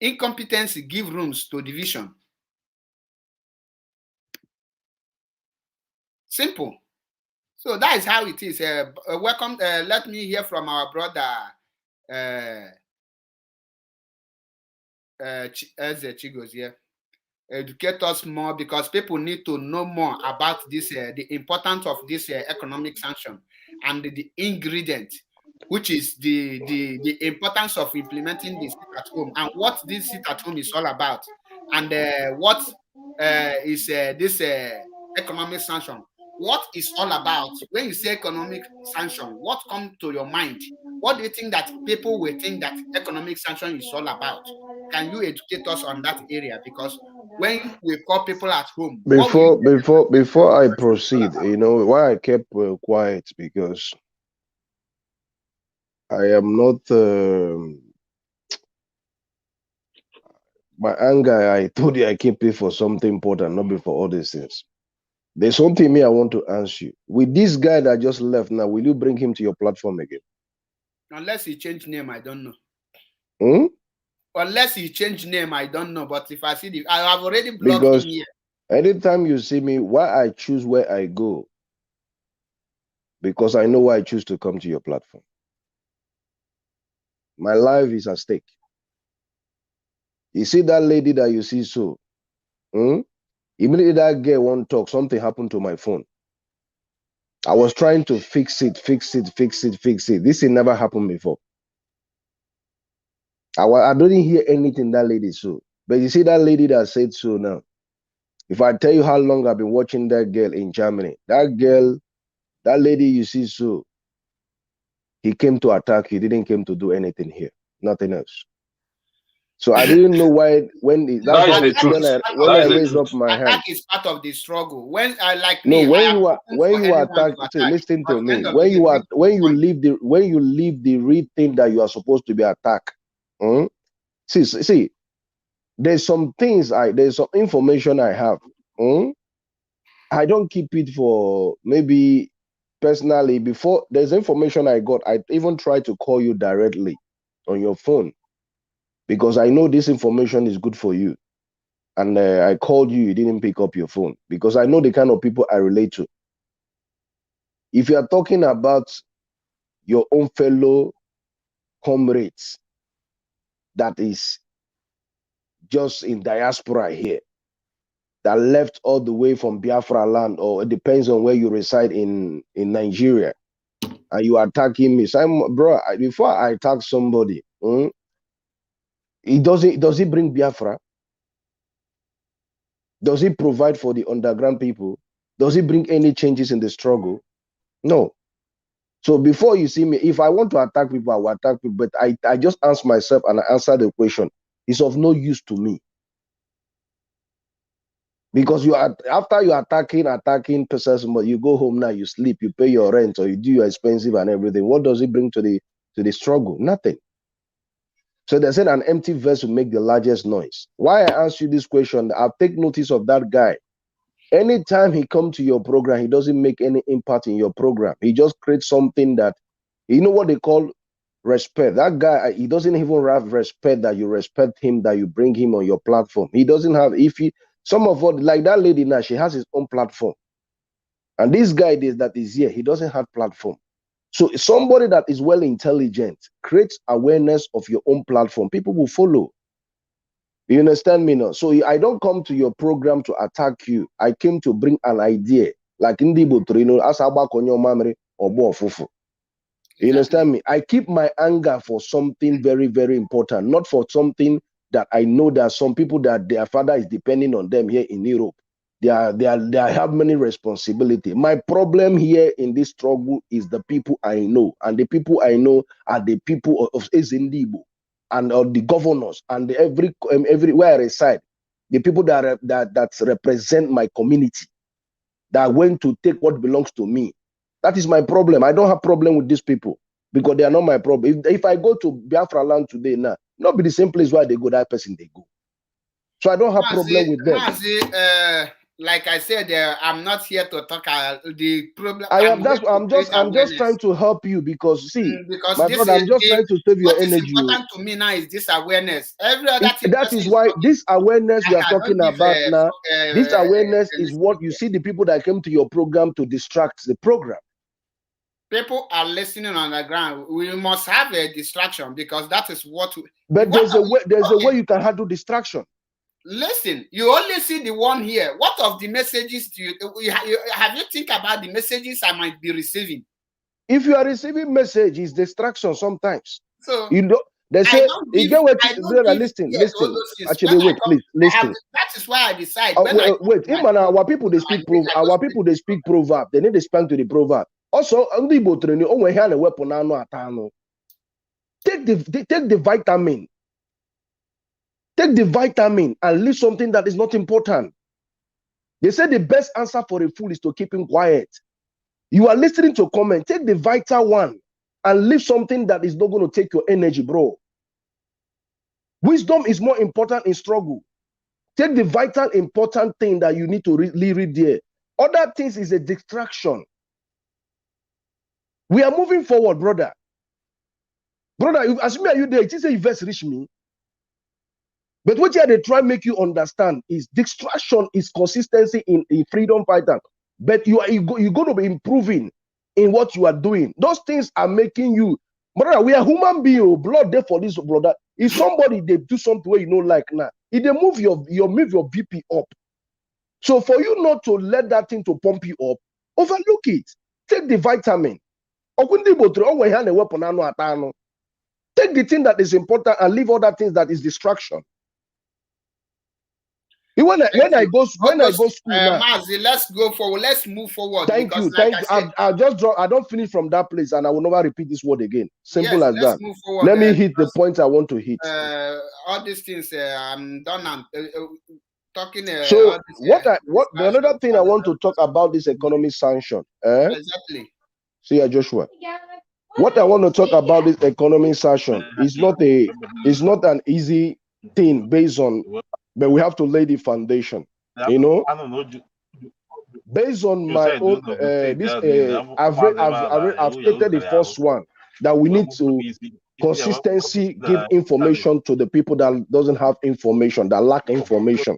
Incompetency give rooms to division. Simple. So that is how it is. Welcome. Let me hear from our brother Chigos here. Educate us more, because people need to know more about this, the importance of this economic sanction, and the ingredient, which is the importance of implementing this sit at home, and what this sit at home is all about, and what is this economic sanction. What is all about? When you say economic sanction, what comes to your mind? What do you think that people will think that economic sanction is all about? Can you educate us on that area? Because when we call people at home, before I proceed, you know why I kept quiet, because I am not my anger. I told you I keep it for something important, not before all these things. There's something me I want to ask you. With this guy that just left now, will you bring him to your platform again? Unless he change name, I don't know. Unless he change name, I don't know. But if I see I have already blocked him here. Anytime you see me, why I choose where I go? Because I know why I choose to come to your platform. My life is at stake. You see that lady that you see, so immediately that girl won't talk, something happened to my phone. I was trying to fix it. This thing never happened before. I didn't hear anything that lady so. But you see that lady that said so now. If I tell you how long I've been watching that girl in Germany, that lady you see so, he came to attack you, didn't come to do anything here. Nothing else. So I didn't know why when I raised up my hand. Attack is part of the struggle. When I like no, me, when you attack, listen to me. When you leave the real thing that you are supposed to be attacked. See, there's some things there's some information I have. I don't keep it for maybe personally. Before there's information I got, I even tried to call you directly on your phone. because I know this information is good for you. And I called you, you didn't pick up your phone, because I know the kind of people I relate to. If you are talking about your own fellow comrades that is just in diaspora here, that left all the way from Biafra land, or it depends on where you reside in Nigeria, and you are attacking me. So bro, before I attack somebody, does it bring Biafra? Does it provide for the underground people? Does it bring any changes in the struggle? No. So before you see me, if I want to attack people, I will attack people. But I just ask myself and I answer the question. It's of no use to me. Because after you attacking person, you go home now, you sleep, you pay your rent, or you do your expensive and everything. What does it bring to the struggle? Nothing. So they said an empty verse will make the largest noise. Why I ask you this question, I'll take notice of that guy. Anytime he comes to your program, he doesn't make any impact in your program. He just creates something that, you know what they call respect. That guy, he doesn't even have respect that you respect him, that you bring him on your platform. He doesn't have, some of what, like that lady now, she has his own platform. And this guy that is here, he doesn't have platform. So somebody that is well intelligent creates awareness of your own platform. People will follow. You understand me now? So I don't come to your program to attack you. I came to bring an idea. Like Ndibo Trino, Asaba Konyo Mamre, or Bo Fufu. You understand me? I keep my anger for something very, very important, not for something that I know that some people that their father is depending on them here in Europe. They have many responsibility. My problem here in this struggle is the people I know, and the people I know are the people of Ezindibo and the governors and everywhere I reside, the people that represent my community, that are going to take what belongs to me. That is my problem. I don't have problem with these people because they are not my problem. If I go to Biafra land today now, not be the same place where they go, that person they go. So I don't have problem with them. Like I said, I'm not here to talk the problem. I'm just trying to help you because see, because my brother, I'm just trying to save your energy. What is important to me now is this awareness. Every other thing that is why this awareness you are talking about now. This awareness is what you see the people that came to your program to distract the program. People are listening on the ground. We must have a distraction because that is what. But there's a way you can handle distraction. Listen, you only see the one here. What of the messages do have you think about the messages I might be receiving? If you are receiving messages, distraction sometimes. So you know they say you get what listen. Actually, wait, please listen. That is why I decide. Wait, our people they speak proverb. They need to expand to the proverb. Also, take the vitamin. Take the vitamin and leave something that is not important. They say the best answer for a fool is to keep him quiet. You are listening to comment. Take the vital one and leave something that is not going to take your energy, bro. Wisdom is more important in struggle. Take the vital, important thing that you need to read there. Other things is a distraction. We are moving forward, brother. Brother, as me are you there? It is a verse reach me. But what they try to make you understand is distraction is consistency in freedom fighter. But you're going to be improving in what you are doing. Those things are making you, brother. We are human beings. Blood there for this, brother. If somebody they do something where you know like now, if they move your BP up. So for you not to let that thing to pump you up, overlook it. Take the vitamin. Take the thing that is important and leave other things that is distraction. When I go school now, Mazi, let's go forward. Let's move forward. Thank you. I'll just draw. I don't finish from that place, and I will never repeat this word again. Simple as that. Move forward, let me hit the points I want to hit. All these things, I'm done. I'm talking. So another thing I want to talk about this economic sanction. Exactly. See, Joshua. What I want to talk about this economic sanction is not an easy thing based on. But we have to lay the foundation, you know. Based on my own, I've stated the first one that we need to Consistency, give information to the people that doesn't have information, that lack information.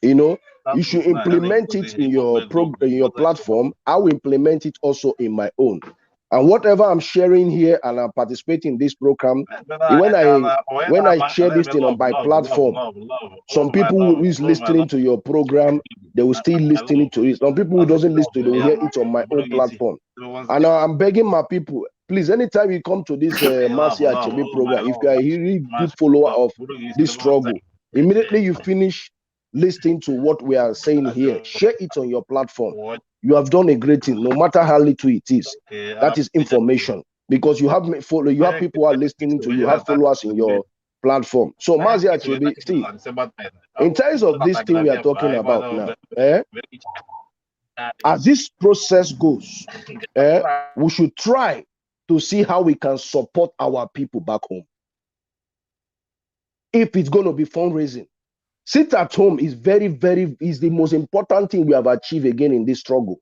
You know, you should implement it in your platform. I will implement it also in my own. And whatever I'm sharing here and I'm participating in this program, when I share this thing on my platform, some people who is listening to your program, they will still listening to it. Some people who doesn't listen to it, they will hear it on my own platform. And I'm begging my people, please, anytime you come to this Mercy Achebe program, if you are a really good follower of this struggle, immediately you finish listening to what we are saying here, share it on your platform. You have done a great thing, no matter how little it is. That is information, because you have people who are listening to you, you have followers in your platform. So Mercy Achebe, see, in terms of this thing we are talking about now, as this process goes, we should try to see how we can support our people back home. If it's going to be fundraising, sit at home is is the most important thing we have achieved again in this struggle.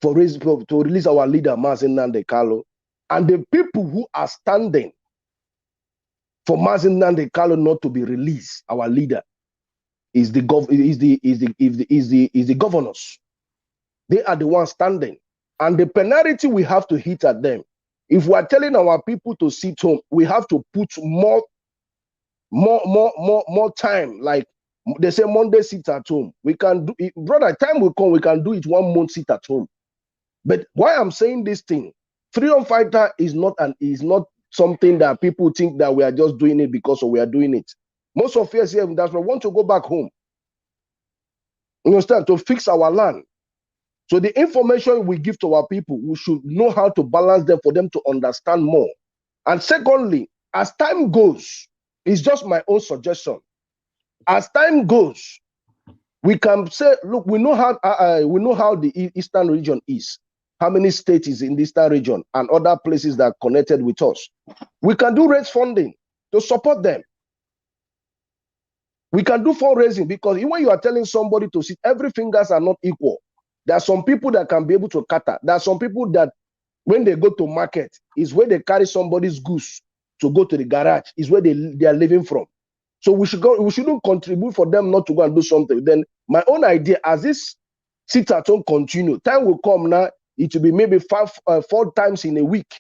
To release our leader, Mazi Nnamdi Kanu, and the people who are standing for Mazi Nnamdi Kanu not to be released, our leader, is the governors. They are the ones standing, and the penalty we have to hit at them. If we are telling our people to sit home, we have to put more time. Like they say, Monday sit at home. We can do it, brother. Time will come. We can do it 1 month sit at home. But why I'm saying this thing, freedom fighter is not something that people think that we are just doing it because we are doing it. Most of us here, that's why we want to go back home. You understand? To fix our land. So the information we give to our people, we should know how to balance them for them to understand more. And secondly, as time goes, it's just my own suggestion. As time goes, we can say, look, we know how the Eastern region is, how many states is in the Eastern region and other places that are connected with us. We can do raise funding to support them. We can do fundraising, because when you are telling somebody to sit, every fingers are not equal. There are some people that can be able to cater. There are some people that when they go to market, is where they carry somebody's goods to go to the garage, is where they are living from. So we shouldn't contribute for them not to go and do something. Then my own idea, as this sit at home continue, time will come now, it will be maybe 4 times in a week.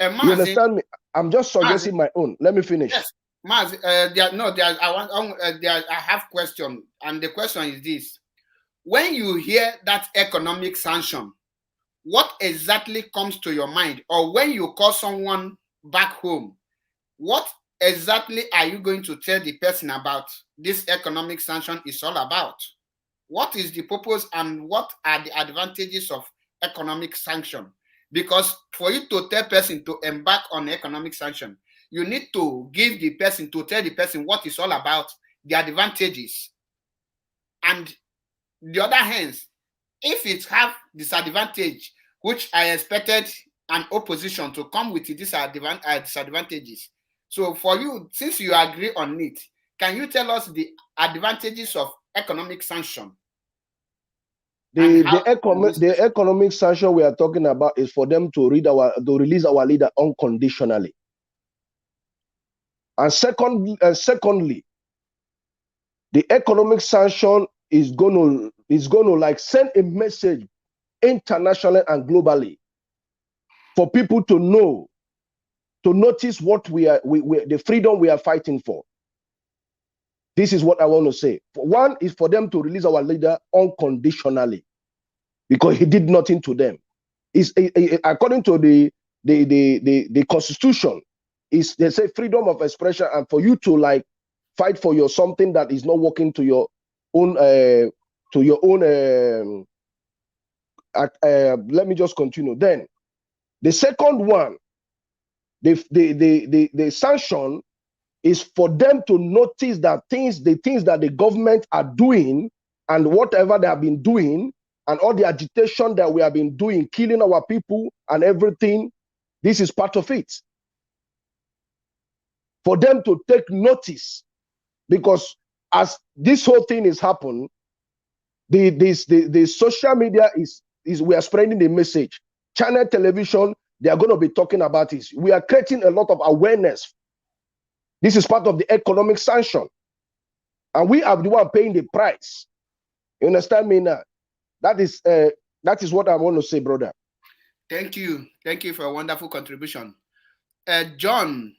You understand me? I'm just suggesting my own. Let me finish. Yes, Maz, I have a question, and the question is this. When you hear that economic sanction, what exactly comes to your mind? Or when you call someone back home, what exactly are you going to tell the person about this economic sanction is all about? What is the purpose and what are the advantages of economic sanction? Because for you to tell person to embark on economic sanction, you need to tell the person what it's all about, the advantages. And the other hand, if it have disadvantage, which I expected an opposition to come with disadvantages. So for you, since you agree on it, can you tell us the advantages of economic sanction? The economic sanction we are talking about is for them to release our leader unconditionally. And secondly, the economic sanction is going to like send a message internationally and globally for people to know, to notice what the freedom we are fighting for. This is what I want to say. One is for them to release our leader unconditionally, because he did nothing to them. According to the Constitution, they say freedom of expression, and for you to like fight for something that is not working to your own let me just continue. Then the second one, the sanction is for them to notice that the things that the government are doing and whatever they have been doing and all the agitation that we have been doing, killing our people and everything, this is part of it. For them to take notice, because as this whole thing is happening, the social media is we are spreading the message. Channel television, they are going to be talking about it. We are creating a lot of awareness. This is part of the economic sanction. And we are the one paying the price. You understand me now? That is what I want to say, brother. Thank you. Thank you for a wonderful contribution. John,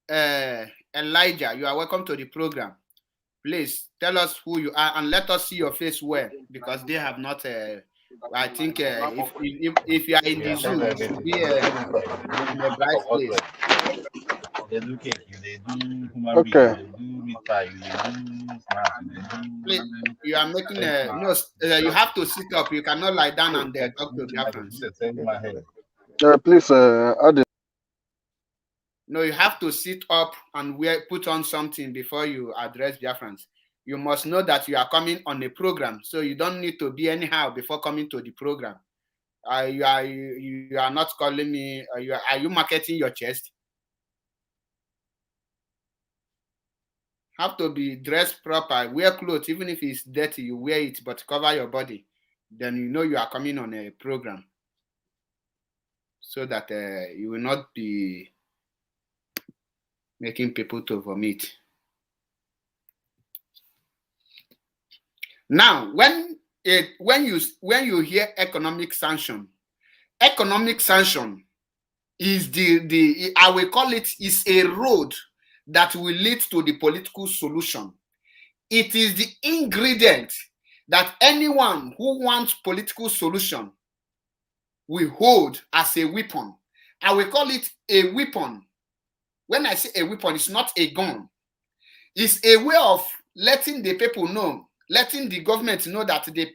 Elijah, you are welcome to the program. Please tell us who you are and let us see your face well, because they have not. I think if you are in the Zoom, it should be in a bright place. Okay. Please, you are making no. You have to sit up. You cannot lie down and talk to Biafrans. Please, add. No, you have to sit up and put on something before you address Biafrans. You must know that you are coming on a program, so you don't need to be anyhow before coming to the program. You are not calling me. Are you marketing your chest? Have to be dressed proper. Wear clothes, even if it's dirty, you wear it, but cover your body. Then you know you are coming on a program, so that you will not be making people to vomit. Now, when you hear economic sanction is I will call it is a road that will lead to the political solution. It is the ingredient that anyone who wants political solution will hold as a weapon. I will call it a weapon. When I say a weapon, it's not a gun. It's a way of letting the people know, letting the government know that the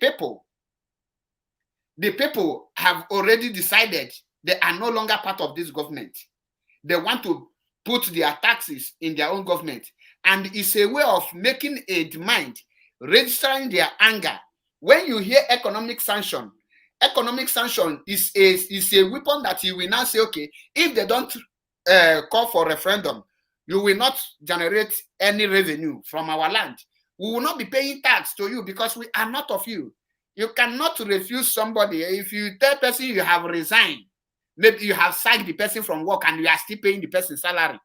people have already decided they are no longer part of this government. They want to put their taxes in their own government. And it's a way of making a demand, registering their anger. When you hear economic sanction is a weapon that you will now say, okay, if they don't call for referendum, you will not generate any revenue from our land. We will not be paying tax to you because we are not of you. You cannot refuse somebody. If you tell a person you have resigned, maybe you have sacked the person from work and you are still paying the person's salary.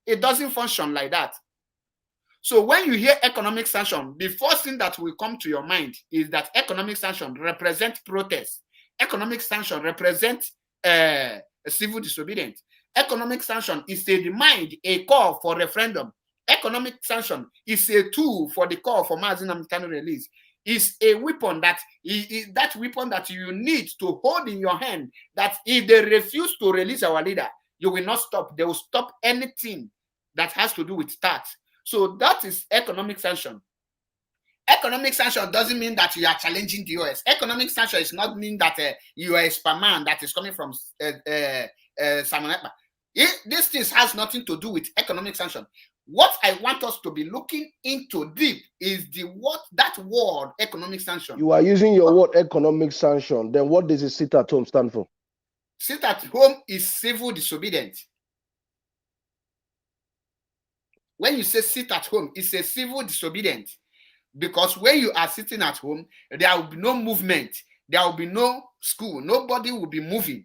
It doesn't function like that. So when you hear economic sanction, the first thing that will come to your mind is that economic sanction represents protest. Economic sanction represents civil disobedience. Economic sanction is a demand, a call for referendum. Economic sanction is a tool for the call for Mazi Nnamdi Kanu release. It's a weapon that is that weapon that you need to hold in your hand, that if they refuse to release our leader, you will not stop. They will stop anything that has to do with tax. So that is economic sanction. Economic sanction doesn't mean that you are challenging the US. Economic sanction is not mean that you are a spamman that is coming from Simon Ekpa. This thing has nothing to do with economic sanction. What I want us to be looking into deep is that word economic sanction. You are using your word economic sanction. Then what does it sit at home stand for? Sit at home is civil disobedience. When you say sit at home, it's a civil disobedience. Because when you are sitting at home, there will be no movement. There will be no school. Nobody will be moving.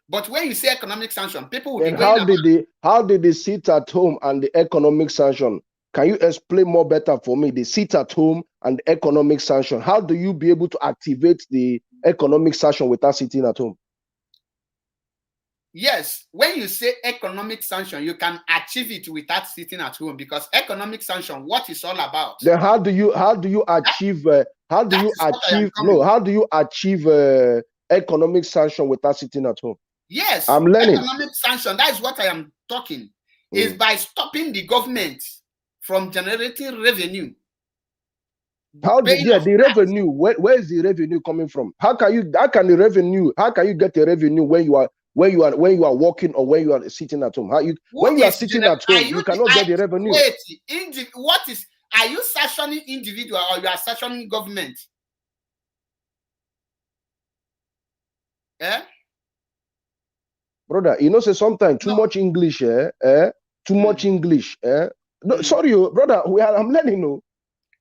But when you say economic sanction, people will be going how did they sit at home and the economic sanction? Can you explain more better for me? The sit at home and the economic sanction. How do you be able to activate the economic sanction without sitting at home? Yes, when you say economic sanction, you can achieve it without sitting at home, because economic sanction, what is all about? Then how do you achieve economic sanction without sitting at home? Yes, I'm learning. Economic sanction, that is what I am talking, is by stopping the government from generating revenue. How the revenue? Where is the revenue coming from? How can you get a revenue when you are working or when you are sitting at home? When you are sitting at home, you cannot get the revenue. Wait, are you sanctioning individual or you are sanctioning government? Brother, say sometimes too much English, too much English, No, sorry, brother, I'm learning, no.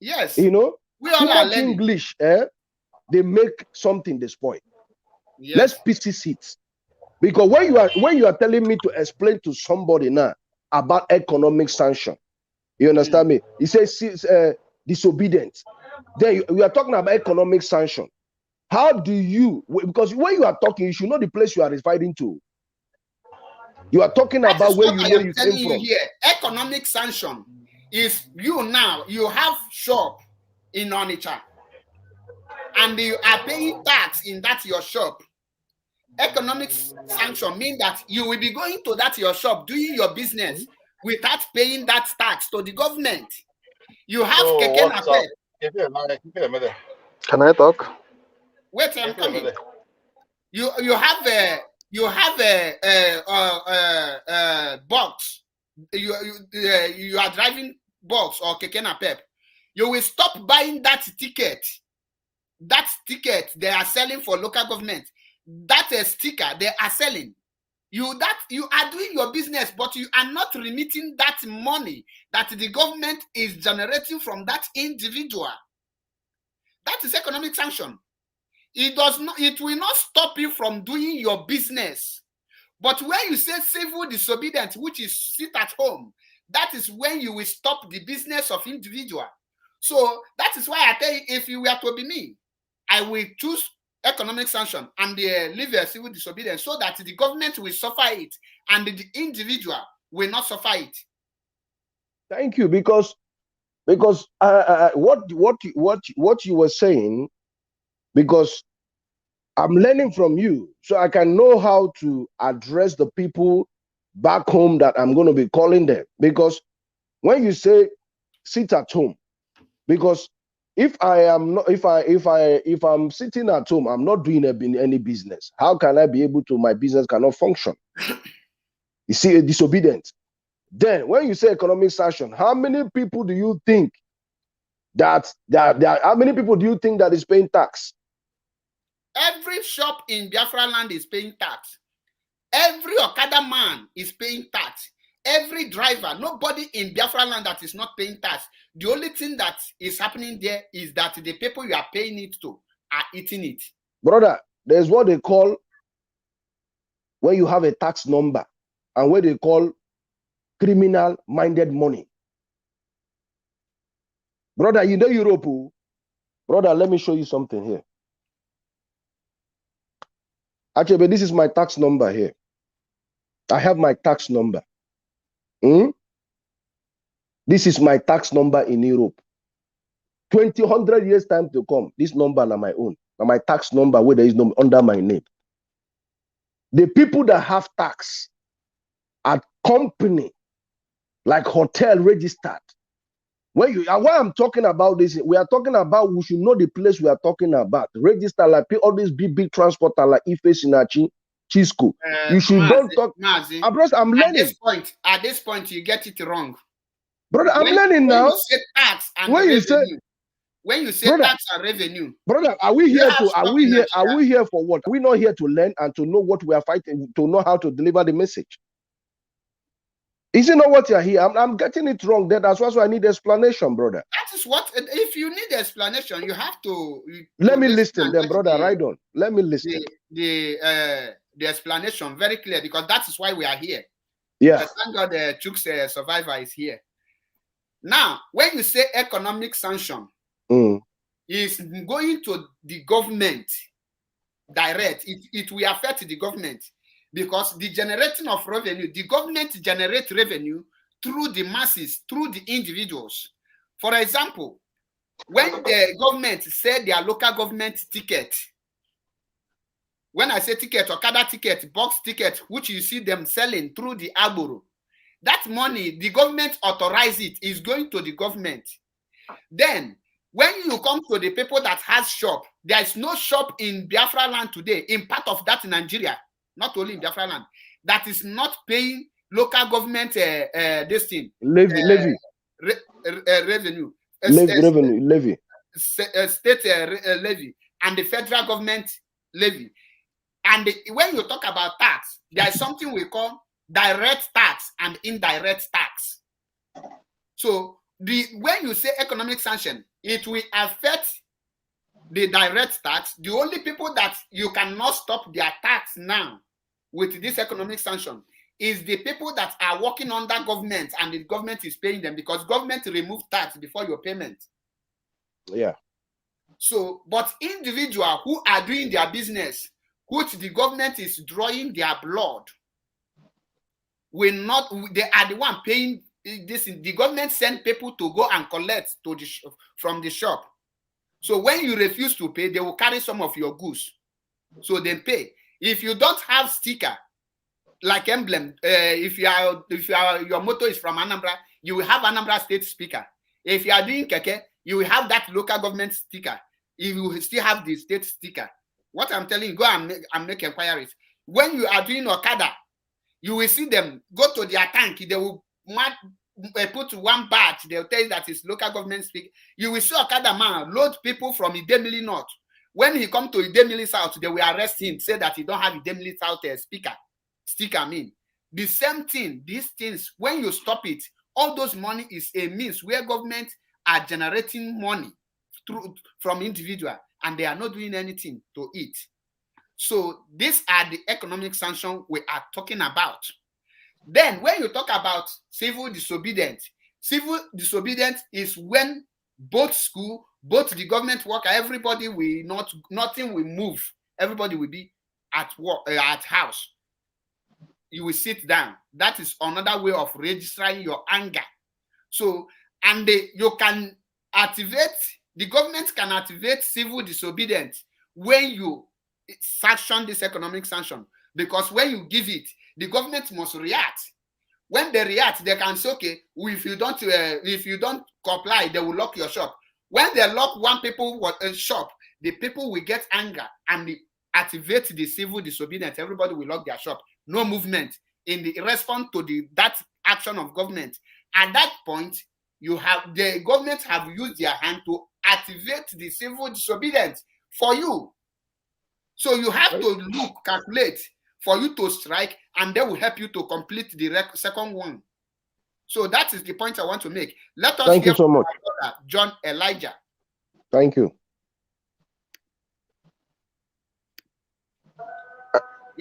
Yes. We all too much learning. English, they make something they spoil. Yes. Let's piece it. Because when you are telling me to explain to somebody now about economic sanction, you understand me? He says disobedience. Then we are talking about economic sanction. How do you? Because when you are talking, you should know the place you are referring to. You are talking That about is where what you I know am you telling came you from. here. Economic sanction is you have shop in Onitsha and you are paying tax in that your shop. Economic sanction means that you will be going to that your shop doing your business without paying that tax to the government. You have keke napep. Can I talk? Wait, I'm coming. You have a box. You are driving box or keke napep. You will stop buying that ticket. That ticket they are selling for local government. That sticker they are selling. You are doing your business, but you are not remitting that money that the government is generating from that individual. That is economic sanction. It will not stop you from doing your business. But when you say civil disobedience, which is sit at home, that is when you will stop the business of individual. So that is why I tell you, if you were to be me, I will choose economic sanction and leave a civil disobedience so that the government will suffer it and the individual will not suffer it. Thank you, because what you were saying, because I'm learning from you, so I can know how to address the people back home that I'm going to be calling them. Because when you say sit at home, because if I'm sitting at home, I'm not doing any business. How can I be able to? My business cannot function. You see, a disobedience. Then, when you say economic sanction, how many people do you think that how many people do you think that is paying tax? Every shop in Biafra land is paying tax. Every Okada man is paying tax. Every driver, nobody in Biafra land that is not paying tax. The only thing that is happening there is that the people you are paying it to are eating it. Brother, there's what they call when you have a tax number and what they call criminal-minded money. Brother, you know Europe. Brother, let me show you something here. Actually, but this is my tax number here. I have my tax number. This is my tax number in Europe. 100 years time to come, this number is my own. Now my tax number where there is no under my name. The people that have tax at company like hotel registered. Why I'm talking about this, we are talking about, we should know the place we are talking about. Register like all these big transporter like Ife Sinachi, Chisco. You should don't talk. I'm learning. At this point, you get it wrong. Brother, I'm learning now. When you say tax and revenue, when you say tax and revenue, brother, are we here for what? Are we not here to learn and to know what we are fighting, to know how to deliver the message? Is it not what you're here? I'm getting it wrong. That's why I need explanation, brother. That is what. If you need explanation, you have to. Let me listen, then, brother. Right on. Let me listen. The explanation very clear, because that is why we are here. Yeah. Thank God, the Chooks survivor is here. Now, when you say economic sanction, is going to the government direct. It will affect the government. Because the generating of revenue, the government generates revenue through the masses, through the individuals. For example, when the government said their local government ticket, when I say ticket, Okada ticket, box ticket, which you see them selling through the Agboro, that money, the government authorized it, is going to the government. Then, when you come to the people that has shop, there is no shop in Biafra land today, in part of that in Nigeria, not only in Biafra land, that is not paying local government this thing. Levy. Revenue. Levy. State levy and the federal government levy. And when you talk about tax, there is something we call direct tax and indirect tax. So when you say economic sanction, it will affect the direct tax. The only people that you cannot stop their tax now with this economic sanction is the people that are working under government and the government is paying them, because government remove tax before your payment. Yeah. So, but individuals who are doing their business, which the government is drawing their blood, will not, they are the one paying this. The government send people to go and collect from the shop. So when you refuse to pay, they will carry some of your goods. So they pay. If you don't have sticker, like emblem, if your motto is from Anambra, you will have Anambra State sticker. If you are doing keke, you will have that local government sticker. You will still have the state sticker. What I'm telling you, go and make inquiries. When you are doing Okada, you will see them go to their tank. They will put one badge. They'll tell you that it's local government sticker. You will see Okada man load people from Idemili North. When he come to Idemili South, they will arrest him, say that he don't have Idemili South sticker. I mean, the same thing, these things, when you stop it, all those money is a means where government are generating money from individual, and they are not doing anything to it. So these are the economic sanctions we are talking about. Then when you talk about civil disobedience is when both school, both the government worker, everybody will nothing will move. Everybody will be at work, at house. You will sit down. That is another way of registering your anger. So, and you can activate, the government can activate civil disobedience when you sanction this economic sanction, because when you give it, the government must react. When they react, they can say, okay, if you don't comply, they will lock your shop. When they lock one people shop, the people will get anger and activate the civil disobedience. Everybody will lock their shop. No movement in the response to that action of government. At that point, the government have used their hand to activate the civil disobedience for you. So you have to calculate for you to strike, and they will help you to complete the second one. So that is the point I want to make. Let us Thank you so much, John Elijah. Thank you.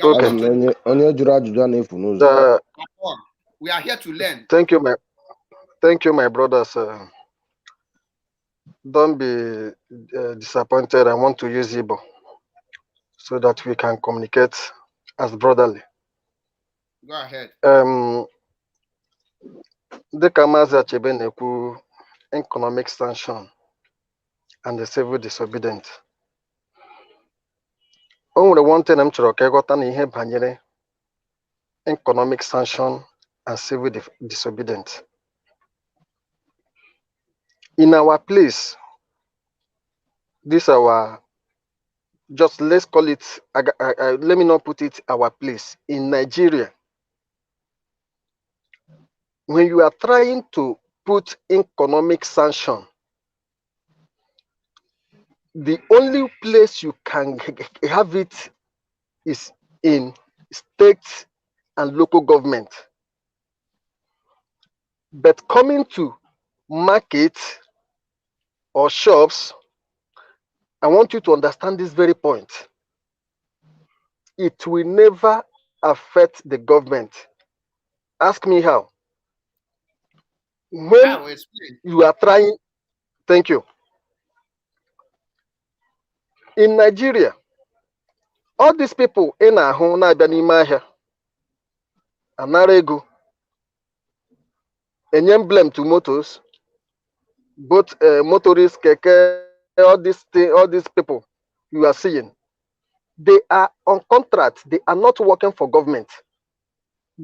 Okay. We are here to learn. Thank you, my brothers. Don't be disappointed. I want to use Igbo so that we can communicate as brotherly. Go ahead. The Maazị Achebe na-ekwu economic sanction and the civil disobedience. O nwere one thing m chọrọ ka ịghọta na ihe banyere economic sanction and civil disobedience. In our place, just let's call it, let me not put it our place. In Nigeria, when you are trying to put economic sanction, the only place you can have it is in state and local government. But coming to market or shops, I want you to understand this very point. It will never affect the government. Ask me how. When you are trying, thank you. In Nigeria, all these people in Ahụ na-abịa n'ime ahịa anara ego, enye emblem to motors, both motorists, keke, all these people you are seeing, they are on contract. They are not working for government.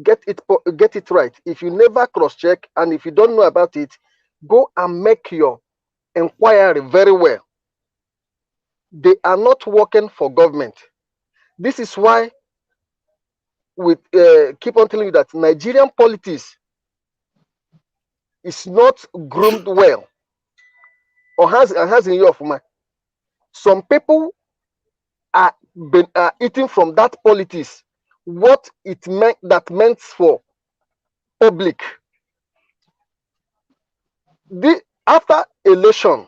Get it right. If you never cross-check and if you don't know about it, go and make your inquiry very well. They are not working for government. This is why we keep on telling you that Nigerian politics is not groomed well, or has in your mind. Some people are eating from that politics what it meant for public. After election,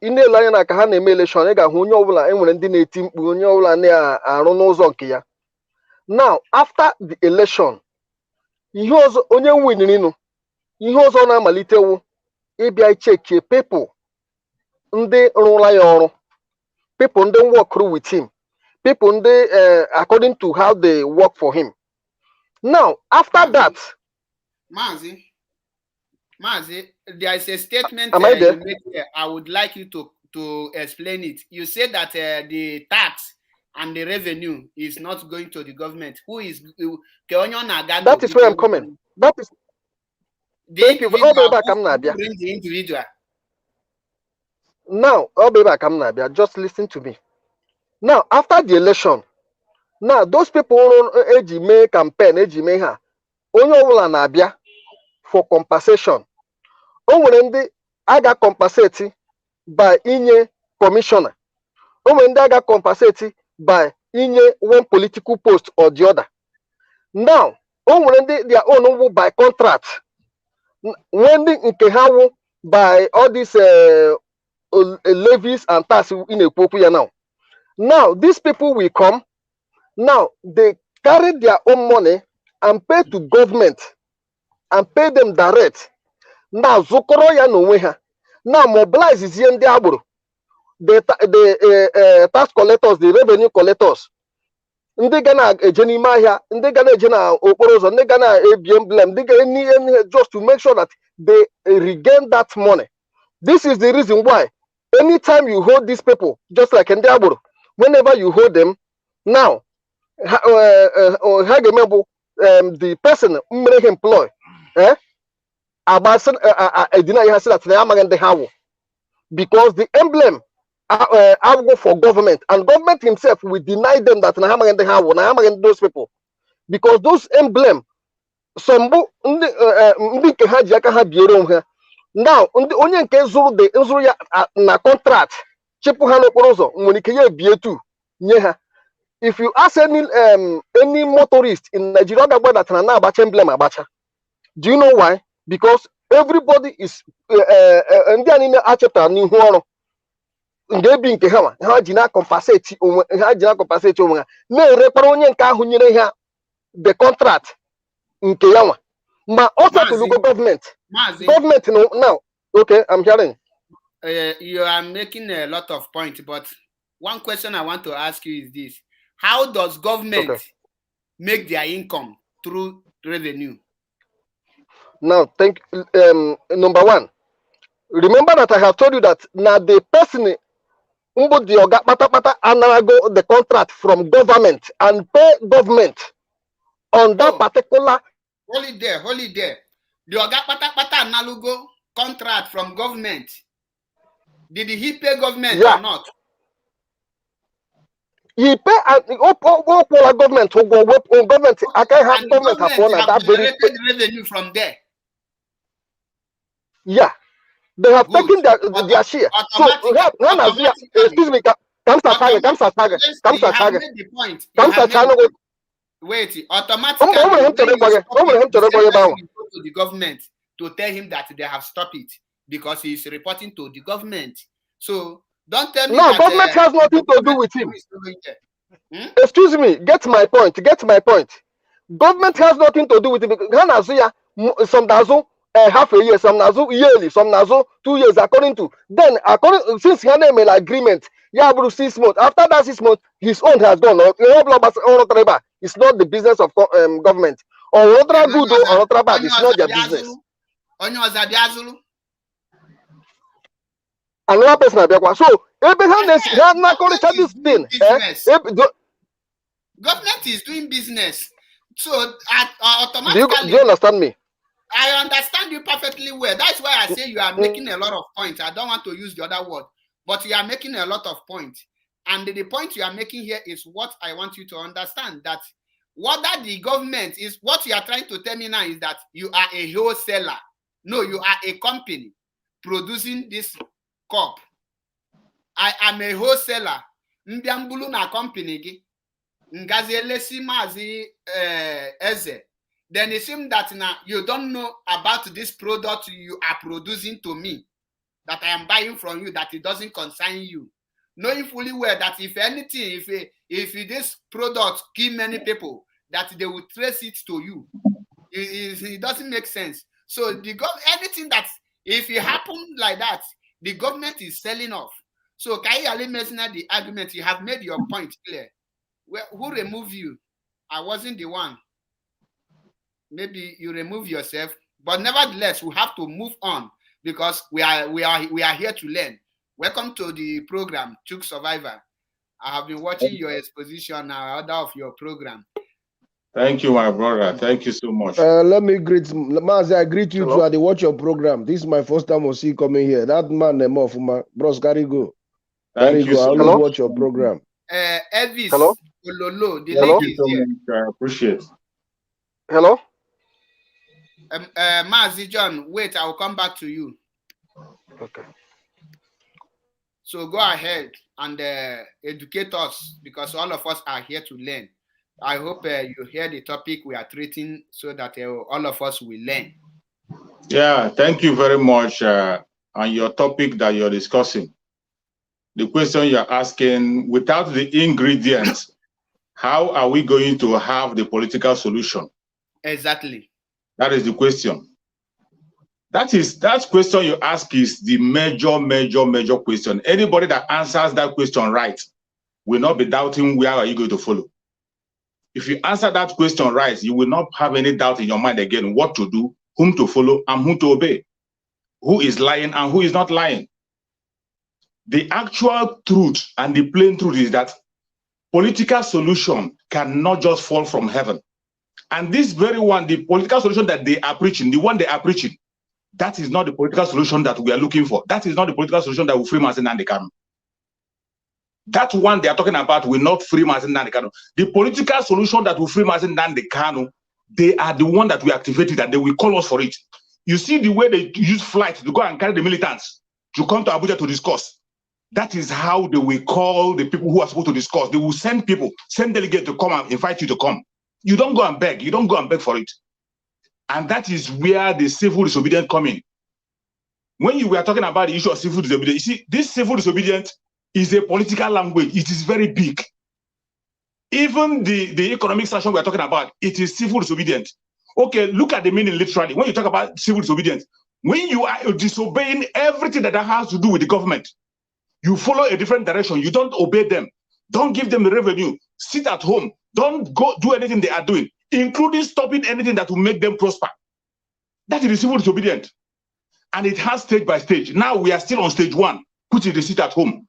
in the line election, onye ọbụla enwere ndị na-eti mkpu, onye ọbụla na-arụ n'ụzọ nke ya. Now, after the election, ihe ọzọ onye winrinu, ihe ọzọ na-amalitewu ịbịa ichekie people ndị rụla ya ọrụ, people ndị work with him, people ndị according to how they work for him. Now, after that, Mazi, there is a statement am I there? you make here. I would like you to explain it. You said that the tax and the revenue is not going to the government. Who is that is where I'm coming. That is thank you. I'll be back. I'm not there. Bring the individual. Now, I'll be back. I'm not there. Just listen to me. Now, after the election, now those people make campaign, onye ọbụla na-abịa for compensation. O nwere ndị a ga-compensate by inye commissioner. O nwere ndị a ga-compensate by inye one political post or the other. Now, o nwere ndị their own by contract. When ndị nke ha wụ by all these levies and taxes in a ya now. Now, these people will come. Now, they carry their own money and pay to government and pay them direct. Now, zukoro ya n'onwe ha. Now, mobilize is ndị agboro. The tax collectors, the revenue collectors. Ndị ga na-eje n'ime ahịa, ndị ga na-eje na okporo ụzọ, ndị ga na-ebi emblem, ndị ga just to make sure that they regain that money. This is the reason why anytime you hold these people, just like ndị agboro, whenever you hold them, now, the person employ, because the emblem I go for government, and government himself will deny them that those people, because those emblem some now onye nke zuru ya na contract chipu ha n'okporo ụzọ nwere ike ya ebie tu nye ha. If you ask any motorist in Nigeria that na abacha emblem abacha, do you know why? Because everybody is ndị a niile achọpụtara n'ihu ọrụ ga-ebi nke ha ji na compensate onwe ha na-erekpara onye nke ahụ nyere ha the contract nke ya nwa ma ọ setụlụgo government now. Okay, I'm hearing. You are making a lot of points, but one question I want to ask you is this: how does government make their income through revenue? Now, number one, remember that I have told you that now the person go the contract from government and pay government on that particular. Hold it there. The Oga Pata Nalugo contract from government. Did he pay government or not? He pay government who go government. I can have government have generated revenue from there. Yeah, they have taken their share. So excuse me, wait, automatically to the government to tell him that they have stopped it because he is reporting to the government. So don't tell me. No, that, government has nothing to do with him. Excuse me, get my point. Government has nothing to do with it because some Nazo half a year, some Nazo yearly, some Nazo 2 years, since he had an agreement, 6 months. After that 6 months, his own has gone. It's not the business of government. Or good or bad, it's not their business. Another person, so this thing. Government is doing business, so automatically. Do you understand me? I understand you perfectly well. That's why I say you are making a lot of points. I don't want to use the other word, but you are making a lot of points. And the point you are making here is what I want you to understand, that whether the government is, what you are trying to tell me now is that you are a wholesaler. No, you are a company producing this cup. I am a wholesaler. Mbiambulu na company gi. Ngazielesi mazi eze. Then it seems that now you don't know about this product you are producing to me, that I am buying from you, that it doesn't concern you. Knowing fully well that if anything, if this product kill many people, that they will trace it to you. It doesn't make sense. So anything that, if it happened like that, the government is selling off. So Kai Ali mentioned the argument. You have made your point clear. Who removed you? I wasn't the one. Maybe you remove yourself, but nevertheless, we have to move on because we are here to learn. Welcome to the program, Chook Survivor. I have been watching your exposition now, other of your program. Thank you, my brother. Thank you so much. Let me greet Mazi. I greet you too. I watch your program. This is my first time I see coming here. That man, bros, carry go. Thank you. I always watch your program. Elvis. Hello. Ololo, the Hello? lady is here. I appreciate. Hello. Mazi John, wait, I will come back to you. Okay. So go ahead and educate us because all of us are here to learn. I hope you hear the topic we are treating so that all of us will learn. Yeah, thank you very much on your topic that you're discussing. The question you're asking, without the ingredients, how are we going to have the political solution? Exactly. That is the question. That question you ask is the major question. Anybody that answers that question right will not be doubting where are you going to follow. If you answer that question right, you will not have any doubt in your mind again what to do, whom to follow, and whom to obey. Who is lying and who is not lying. The actual truth and the plain truth is that political solution cannot just fall from heaven. And this very one, the political solution that they are preaching, the one they are preaching, that is not the political solution that we are looking for. That is not the political solution that will free Mazi Nnamdi Kanu. That one they are talking about will not free Mazi Nnamdi Kanu. The political solution that will free Mazi Nnamdi Kanu, they are the one that we activated and they will call us for it. You see the way they use flight to go and carry the militants to come to Abuja to discuss. That is how they will call the people who are supposed to discuss. They will send people, send delegates to come and invite you to come. You don't go and beg. You don't go and beg for it. And that is where the civil disobedience come in. When you were talking about the issue of civil disobedience, you see, this civil disobedience is a political language. It is very big. Even the economic sanction we are talking about, it is civil disobedience. Okay, look at the meaning literally. When you talk about civil disobedience, when you are disobeying everything that has to do with the government, you follow a different direction. You don't obey them. Don't give them the revenue. Sit at home. Don't go do anything they are doing, including stopping anything that will make them prosper. That is civil disobedience. And it has stage by stage. Now we are still on stage one, which is the sit at home.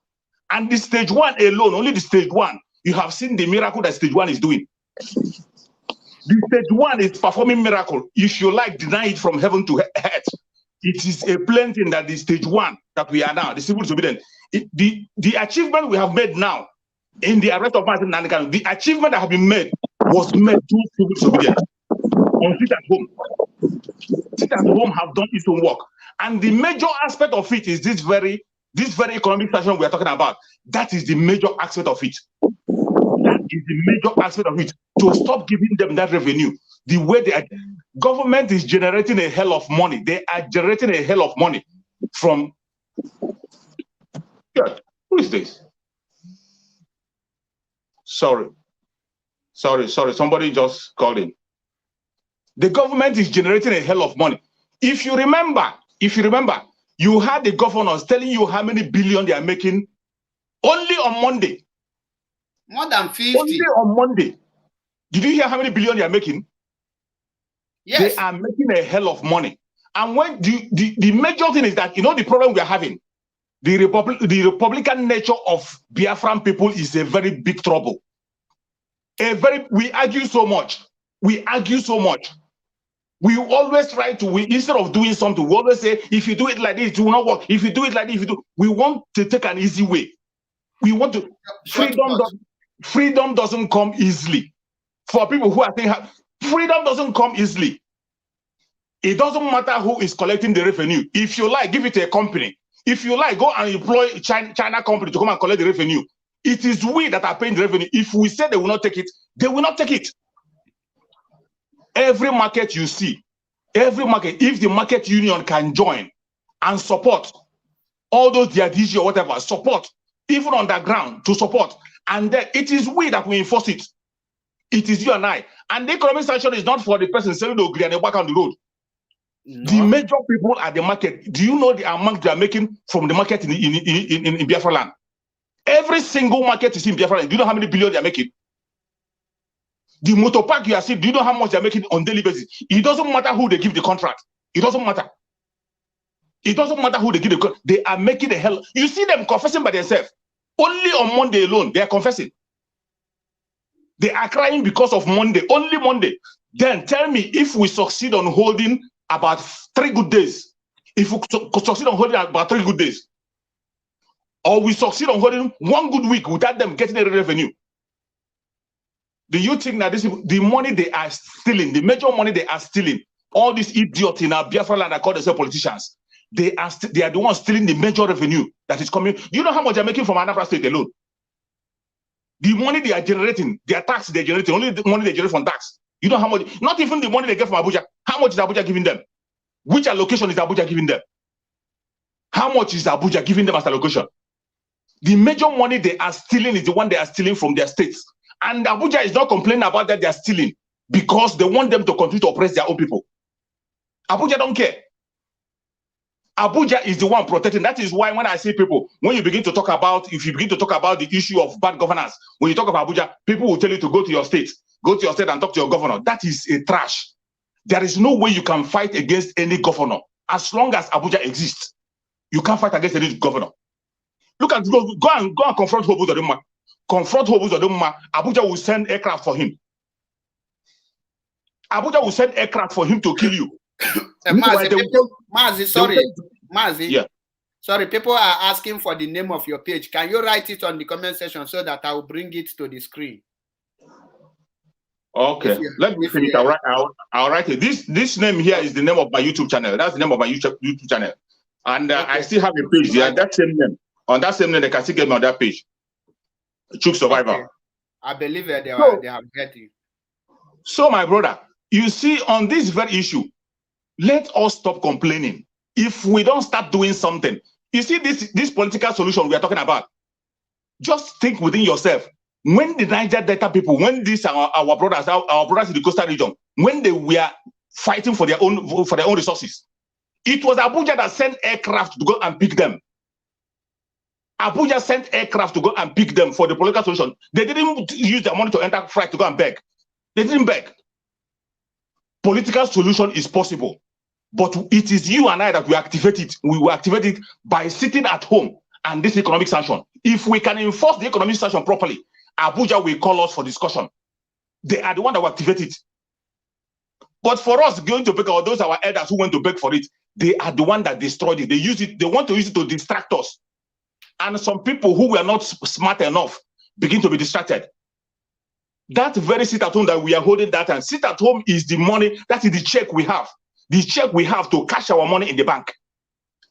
And the stage one alone, only the stage one, you have seen the miracle that stage one is doing. The stage one is performing miracle. If you like, deny it from heaven to earth. It is a plain thing that the stage one that we are now, the civil disobedience. The achievement we have made now in the arrest of Mazi Nnamdi Kanu, the achievement that have been made was made through civil disobedience. On sit at home. Sit at home have done its own work. And the major aspect of it is this very economic situation we are talking about. That is the major aspect of it. That is the major aspect of it. To stop giving them that revenue. The way government is generating a hell of money. They are generating a hell of money from. Yeah, who is this? Sorry. Somebody just called in. The government is generating a hell of money. If you remember, you had the governors telling you how many billion they are making only on Monday. More than 50. Only on Monday. Did you hear how many billion they are making? Yes. They are making a hell of money. And when the major thing is that, you know, the problem we are having, the Republican nature of Biafran people is a very big trouble. We argue so much. We always try to, instead of doing something, we always say, if you do it like this, it will not work. If you do it like this, we want to take an easy way. We want to, freedom doesn't come easily. For people who are saying, freedom doesn't come easily. It doesn't matter who is collecting the revenue. If you like, give it to a company. If you like, go and employ China company to come and collect the revenue. It is we that are paying the revenue. If we say they will not take it, they will not take it. Every market you see, every market, if the market union can join and support all those their DG or whatever, support, even on the ground to support, and then it is we that will enforce it. It is you and I. And the economic sanction is not for the person selling the ogri and they walk on the road. No. The major people at the market, do you know the amount they are making from the market in Biafra land? Every single market is in Biafra land. Do you know how many billion they are making? The motor park you are seeing, do you know how much they are making on daily basis? It doesn't matter who they give the contract. It doesn't matter. It doesn't matter who they give the contract. They are making the hell. You see them confessing by themselves. Only on Monday alone, they are confessing. They are crying because of Monday, only Monday. Then tell me if we succeed on holding about 3 good days, if we succeed on holding about 3 good days, or we succeed on holding 1 good week without them getting any revenue, do you think that the money they are stealing, the major money they are stealing, all these idiots in our Biafra land that call themselves politicians, they are the ones stealing the major revenue that is coming? Do you know how much they're making from Anambra State alone? The money they are generating, their tax they're generating, only the money they generate from tax. You know how much? Not even the money they get from Abuja. How much is Abuja giving them? Which allocation is Abuja giving them? How much is Abuja giving them as allocation? The major money they are stealing is the one they are stealing from their states. And Abuja is not complaining about that they are stealing because they want them to continue to oppress their own people. Abuja don't care. Abuja is the one protecting. That is why when I see people, when you begin to talk about, if you begin to talk about the issue of bad governance, when you talk about Abuja, people will tell you to go to your state and talk to your governor. That is a trash. There is no way you can fight against any governor. As long as Abuja exists, you can't fight against any governor. Look at, go and confront Hobu Zodoma. Confront Hobu Zodoma. Abuja will send aircraft for him. Abuja will send aircraft for him to kill you. Mazi, yeah. Sorry, people are asking for the name of your page. Can you write it on the comment section so that I will bring it to the screen? Okay, let me finish. I'll write it. This name here is the name of my YouTube channel. That's the name of my YouTube channel. And okay. I still have a page there. That same name. On that same name, they can still get me on that page. Chook Survivor. Okay. I believe that they have get you. So, my brother, you see, on this very issue, let us stop complaining. If we don't start doing something, you see this political solution we are talking about, just think within yourself. When the Niger Delta people, when these our brothers in the coastal region, when they were fighting for their own resources, it was Abuja that sent aircraft to go and pick them. Abuja sent aircraft to go and pick them for the political solution. They didn't use their money to enter flight to go and beg. They didn't beg. Political solution is possible. But it is you and I that we activate it. We will activate it by sitting at home and this economic sanction. If we can enforce the economic sanction properly, Abuja will call us for discussion. They are the one that will activate it. But for us going to beg, or those our elders who went to beg for it, they are the one that destroyed it. They use it. They want to use it to distract us. And some people who were not smart enough begin to be distracted. That very sit at home that we are holding that, and sit at home is the money, that is the check we have. The check we have to cash our money in the bank.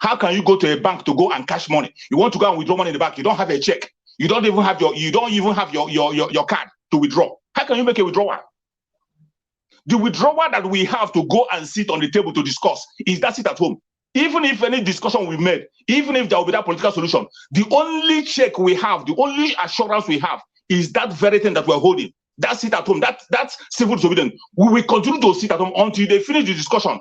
How can you go to a bank to go and cash money? You want to go and withdraw money in the bank, you don't have a check. You don't even have your card to withdraw. How can you make a withdrawal? The withdrawal that we have to go and sit on the table to discuss is that sit at home. Even if any discussion we made, even if there will be that political solution, the only check we have, the only assurance we have is that very thing that we're holding. That sit at home, that's civil disobedience. We will continue to sit at home until they finish the discussion.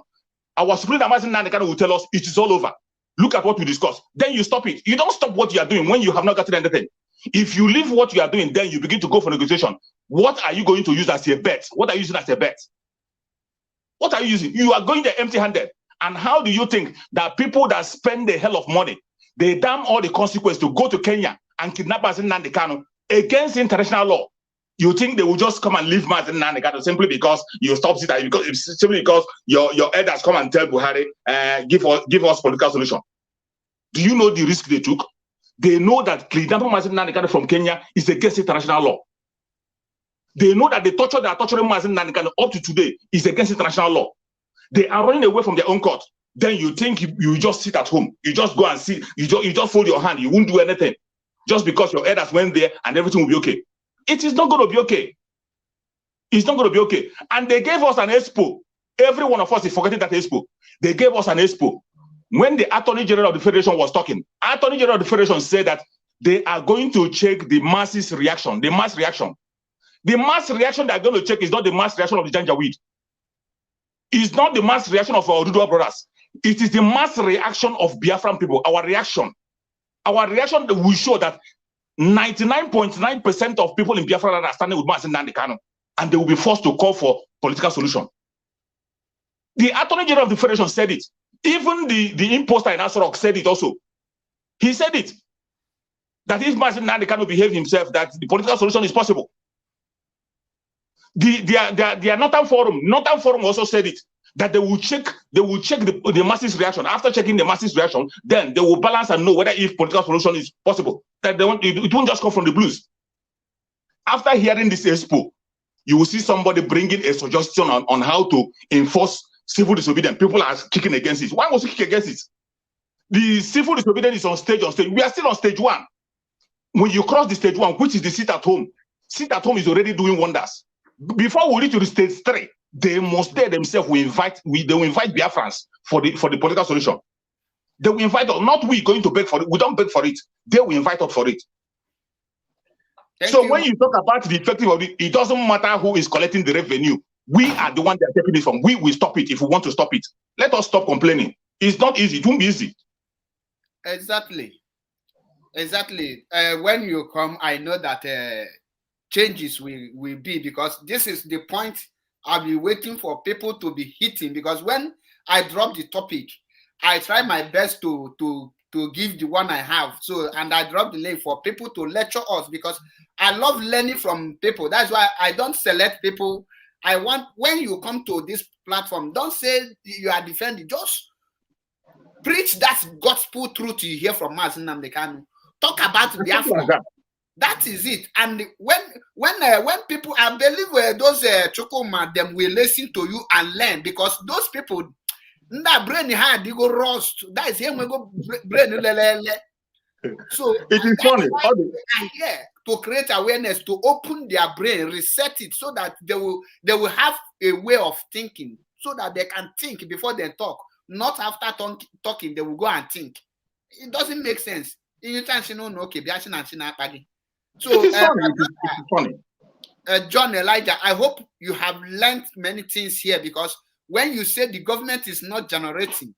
Our Supreme Amazon Nandekano will tell us it is all over. Look at what we discussed. Then you stop it. You don't stop what you are doing when you have not gotten anything. If you leave what you are doing, then you begin to go for negotiation. What are you going to use as a bet? What are you using as a bet? What are you using? You are going there empty-handed. And how do you think that people that spend the hell of money, they damn all the consequence to go to Kenya and kidnap Mazen Nandekano against international law? You think they will just come and leave Mazen Nandekano simply because you stop it, simply because your elders come and tell Buhari, give us political solution? Do you know the risk they took? They know that kidnapping Mazen Nandekano from Kenya is against international law. They know that the torture they are torturing Mazen Nandekano up to today is against international law. They are running away from their own court. Then you think you just sit at home. You just go and see. You just fold your hand. You won't do anything. Just because your elders went there and everything will be okay. It is not going to be okay. It's not going to be okay. And they gave us an expo. Every one of us is forgetting that expo. They gave us an expo. When the Attorney General of the Federation was talking, Attorney General of the Federation said that they are going to check the masses reaction, the mass reaction. The mass reaction they're going to check is not the mass reaction of the Janjaweed. It's not the mass reaction of our Oduduwa brothers. It is the mass reaction of Biafran people. Our reaction will show that 99.9% of people in Biafra are standing with Mazi Nnamdi Kanu, and they will be forced to call for political solution. The Attorney General of the Federation said it. Even the imposter in Asorok said it also. He said it. That if Mazi Nnamdi Kanu behave himself, that the political solution is possible. The Northern Forum also said it, that they will check the masses reaction. After checking the masses reaction, then they will balance and know whether if political solution is possible. That it won't just come from the blues. After hearing this expo, you will see somebody bringing a suggestion on how to enforce civil disobedience. People are kicking against it. Why was he kicking against it? The civil disobedience is on stage. We are still on stage 1. When you cross the stage 1, which is the sit at home is already doing wonders. Before we reach to the stage 3, they must themselves will invite Biafrans for the political solution. They will invite us, not we going to beg for it. We don't beg for it. They will invite us for it. When you talk about the effective of it, it doesn't matter who is collecting the revenue. We are the one that are taking it from. We will stop it if we want to stop it. Let us stop complaining. It's not easy. It won't be easy. Exactly. When you come, I know that changes will be, because this is the point I'll be waiting for people to be hitting, because when I drop the topic, I try my best to give the one I have. And I drop the link for people to lecture us, because I love learning from people. That's why I don't select people. I want, when you come to this platform, don't say you are defending, just preach that gospel truth you hear from Mazi Nnamdi Kanu. Talk about Biafra. That is it. And when people, I believe those Chukuma, them will listen to you and learn, because those people, that brain had they go rust. That is him we go brain lelele. So it is funny. I'm here to create awareness, to open their brain, reset it, so that they will have a way of thinking, so that they can think before they talk. Not after talking, they will go and think. It doesn't make sense. So, it's funny. John Elijah, I hope you have learned many things here, because when you say the government is not generating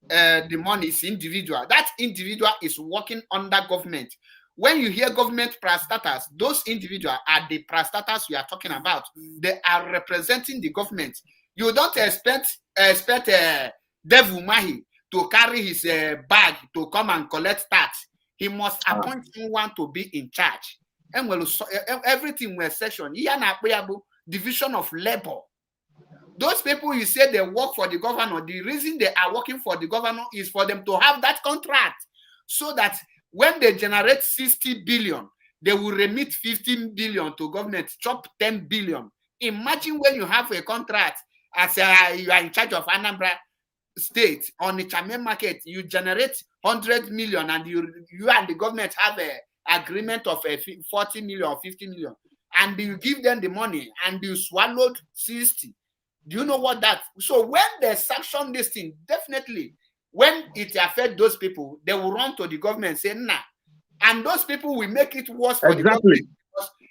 the money, is individual. That individual is working under government. When you hear government parastatals, those individuals are the parastatals we are talking about. They are representing the government. You don't expect Devil Mahi to carry his bag to come and collect tax. He must appoint someone to be in charge. And everything was session. Division of labor. Those people you say they work for the governor, the reason they are working for the governor is for them to have that contract, so that when they generate 60 billion, they will remit 15 billion to government, chop 10 billion. Imagine when you have a contract as you are in charge of Anambra State on the Chame market, you generate 100 million, and you and the government have an agreement of 40 million or 50 million, and you give them the money and you swallowed 60. Do you know what that? So when they sanction this thing, definitely when it affects those people, they will run to the government and say, nah. And those people will make it worse for the government.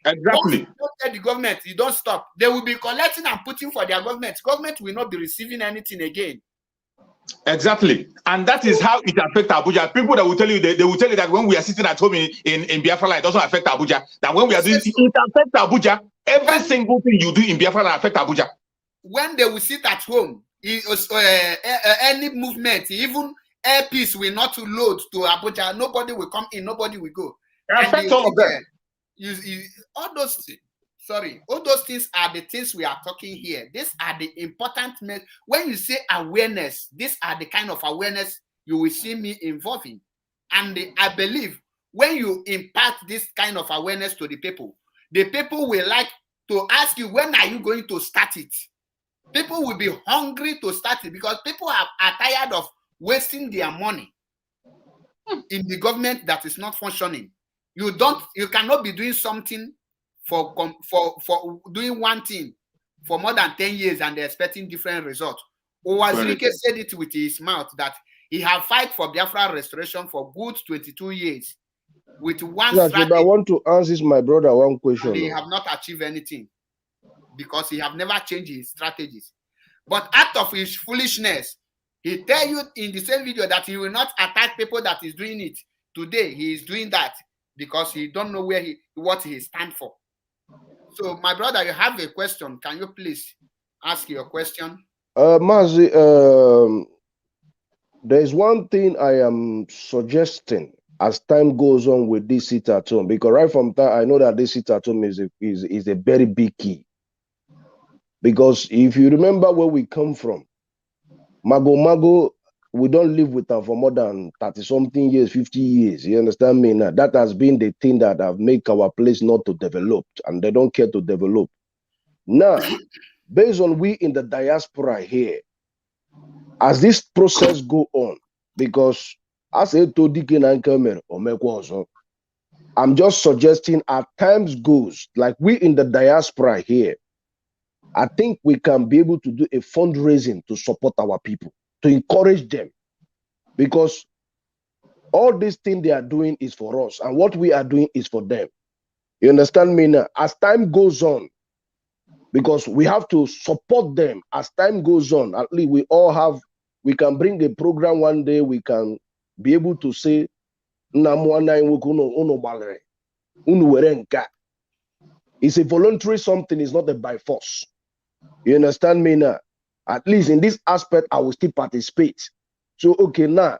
Exactly. Once you don't tell the government, you don't stop. They will be collecting and putting for their government. Government will not be receiving anything again. Exactly. And that is how it affects Abuja. People that will tell you, they will tell you that when we are sitting at home in Biafra, it doesn't affect Abuja. That when we are doing it affects Abuja. Every single thing you do in Biafra affects Abuja. When they will sit at home, any movement, even airpiece will not load to Abuja. Nobody will come in, nobody will go. Affect all of them. All those things are the things we are talking here. These are the important. When you say awareness, these are the kind of awareness you will see me involving. And I believe when you impart this kind of awareness to the people will like to ask you, when are you going to start it? People will be hungry to start it, because people are tired of wasting their money in the government that is not functioning. You cannot be doing something for doing one thing for more than 10 years and they're expecting different results. Owazirike said it with his mouth that he have fight for Biafra restoration for good 22 years. with one I strategy. want to answer my brother one question. He have not achieved anything because he have never changed his strategies. But out of his foolishness, he tell you in the same video that he will not attack people that is doing it. Today, he is doing that because he don't know what he stand for. So, my brother, you have a question. Can you please ask your question? Mazi, there's one thing I am suggesting as time goes on with this sit at home, because right from time I know that this sit at home is a very big key. Because if you remember where we come from, Mago, we don't live with them for more than 30-something years, 50 years. You understand me now? That has been the thing that have made our place not to develop, and they don't care to develop. Now, based on we in the diaspora here, as this process go on, because as a I'm just suggesting as times goes, like we in the diaspora here, I think we can be able to do a fundraising to support our people, to encourage them, because all this thing they are doing is for us, and what we are doing is for them. You understand me now? As time goes on, because we have to support them as time goes on. At least we can bring a program one day, we can be able to say, it's a voluntary something, it's not a by force. You understand me now? At least in this aspect, I will still participate. So, okay, now,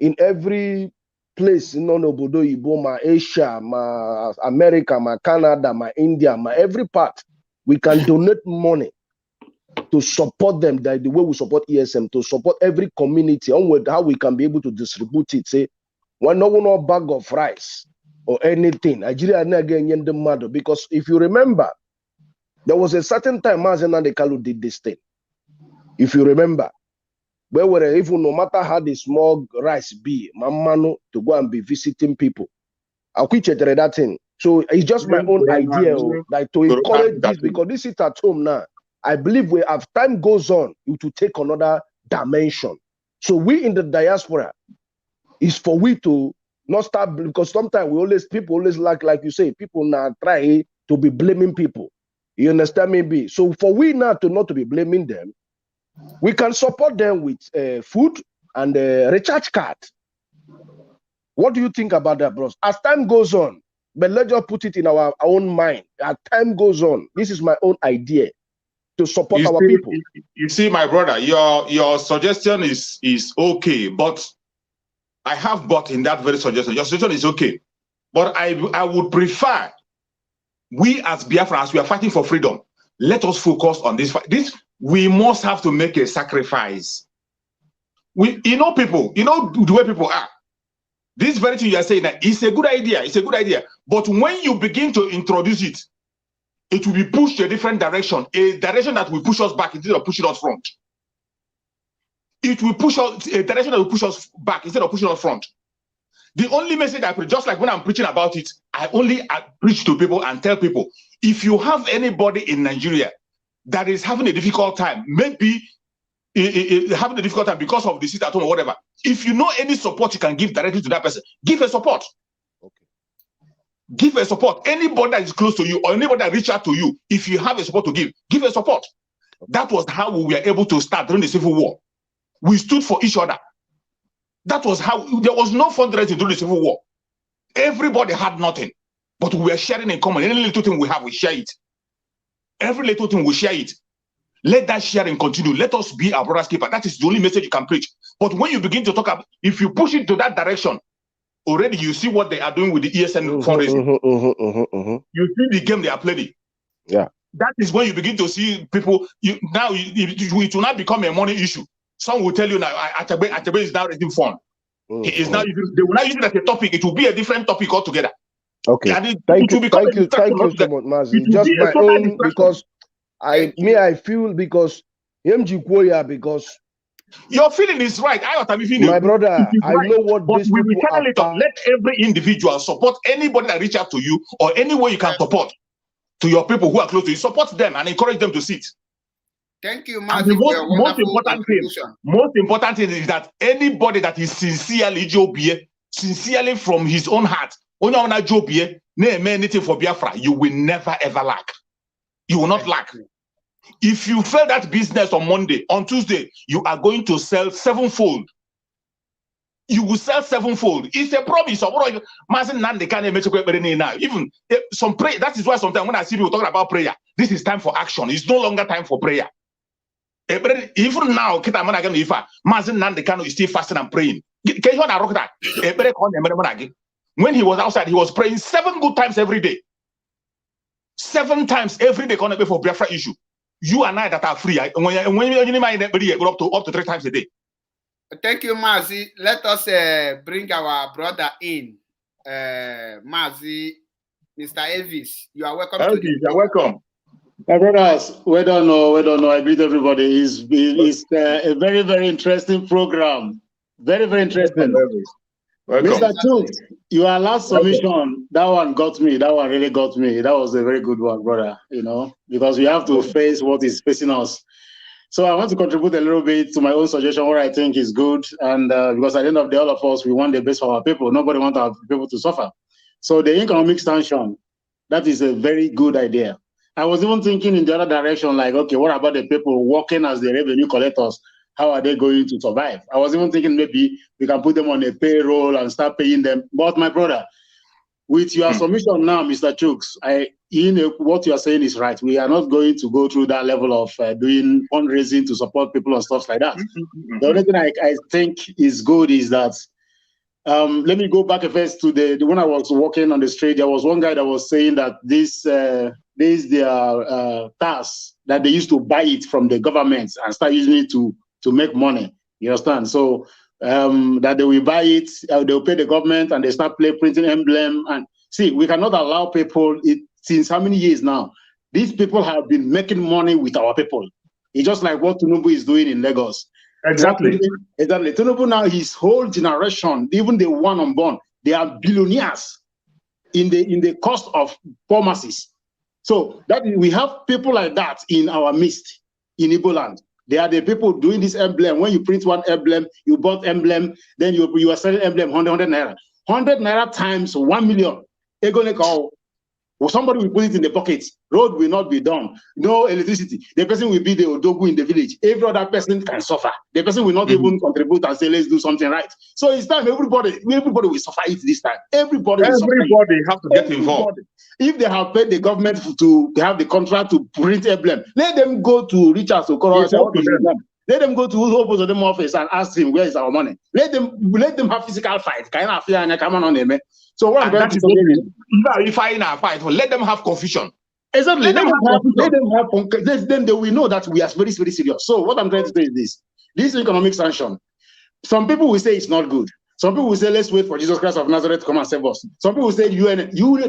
in every place, Obodo Igbo, my Asia, my America, my Canada, my India, my every part, we can donate money to support them, the way we support ESM, to support every community, on how we can be able to distribute it. Say, one no bag of rice or anything. Nigeria again the matter, because if you remember, there was a certain time Mazen and Kalu did this thing. If you remember, where even no matter how the small rice be, Mamano to go and be visiting people. I'll quit that thing. So it's just my own idea, like to encourage this, because this is at home now. I believe we as time goes on, it will take another dimension. So we in the diaspora is for we to not start, because sometimes people always like you say, people now try to be blaming people. You understand me? So for we now to not to be blaming them, we can support them with food and recharge card. What do you think about that, bros? As time goes on, but let's just put it in our own mind. As time goes on, this is my own idea to support our people. You see, my brother, your suggestion is okay, but I have bought in that very suggestion. Your suggestion is okay, but I would prefer we as Biafrans, we are fighting for freedom. Let us focus on this fight. We must have to make a sacrifice. People, the way people are. This very thing you are saying that it's a good idea. It's a good idea. But when you begin to introduce it, it will be pushed a different direction, a direction that will push us back instead of pushing us front. It will push us a direction that will push us back instead of pushing us front. The only message I preach, just like when I'm preaching about it, I only preach to people and tell people, if you have anybody in Nigeria that is having a difficult time, maybe having a difficult time because of the sit at home or whatever, if you know any support you can give directly to that person, give a support. Okay. Give a support. Anybody that is close to you or anybody that reach out to you, if you have a support to give a support. Okay. That was how we were able to start during the Civil War. We stood for each other. That was how, there was no fundraising during the Civil War. Everybody had nothing, but we were sharing in common. Any little thing we have, we share it. Every little thing we share it. Let that sharing continue. Let us be our brother's keeper. That is the only message you can preach. But when you begin to talk about, if you push it to that direction, already you see what they are doing with the ESN fundraising. You see the game they are playing. Yeah. That is when you begin to see people. It will not become a money issue. Some will tell you now, Achebe is now raising fund. They will not use it as a topic. It will be a different topic altogether. Okay. Thank you so much, Mazi. Just my own, because I feel because MG Kwoya, because your feeling is right. My brother, I know what this we will channel it up. Let every individual support anybody that reach out to you, or any way you can support to your people who are close to you. Support them and encourage them to sit. Thank you, Mazi. Most important thing is that anybody that is sincerely from his own heart Only on a job here, anything for Biafra, you will never ever lack. You will not lack. If you fail that business on Monday, on Tuesday, you are going to sell sevenfold. You will sell sevenfold. It's a promise. Even some prayer. That is why sometimes when I see people talking about prayer, this is time for action. It's no longer time for prayer. Even now, Mazen Nandekano is still fasting and praying. When he was outside, he was praying 7 good times every day. 7 times every day for Biafra issue. You and I that are free, when you go up to 3 times a day. Thank you, Mazi. Let us bring our brother in. Mazi, Mr. Elvis, you are welcome. Elvis, you are welcome. My brothers, we don't know. I greet everybody. It's a very, very interesting program. Very, very interesting. Welcome. Mr. Chuk, your last submission, that one got me. That one really got me. That was a very good one, brother. You know, because we have to face what is facing us. So I want to contribute a little bit to my own suggestion, what I think is good. And because at the end of the day, all of us, we want the best for our people. Nobody wants our people to suffer. So the economic sanction, that is a very good idea. I was even thinking in the other direction, like, okay, what about the people working as the revenue collectors? How are they going to survive? I was even thinking maybe we can put them on a payroll and start paying them. But my brother, with your submission now, Mr. Chooks, what you are saying is right. We are not going to go through that level of doing fundraising to support people and stuff like that. The only thing I think is good is that, let me go back first to when I was walking on the street, there was one guy that was saying that this is their tax, that they used to buy it from the government and start using it to make money. You understand? So that they will buy it, they'll pay the government, and they start printing emblem. And see, we cannot allow people, since how many years now, these people have been making money with our people. It's just like what Tinubu is doing in Lagos. Exactly. Tinubu now, his whole generation, even the one unborn, they are billionaires in the cost of poor masses. So that we have people like that in our midst in Igbo land. They are the people doing this emblem. When you print one emblem, you bought emblem, then you are selling emblem 100 naira. 100 naira times 1 million. Well, somebody will put it in the pocket. Road will not be done. No electricity. The person will be the Odogu in the village. Every other person can suffer. The person will not even contribute and say, let's do something right. So it's time everybody will suffer it this time. Everybody have to get involved. If they have paid the government to have the contract to print emblem, let them go to Richard Okoro. Let them go to Hobo's office and ask him, where is our money? Let them have physical fight. So what I'm going to say is, let them have confusion. Exactly. Then they will know that we are very, very serious. So what I'm trying to say is this economic sanction, some people will say it's not good. Some people will say, let's wait for Jesus Christ of Nazareth to come and save us. Some people will say,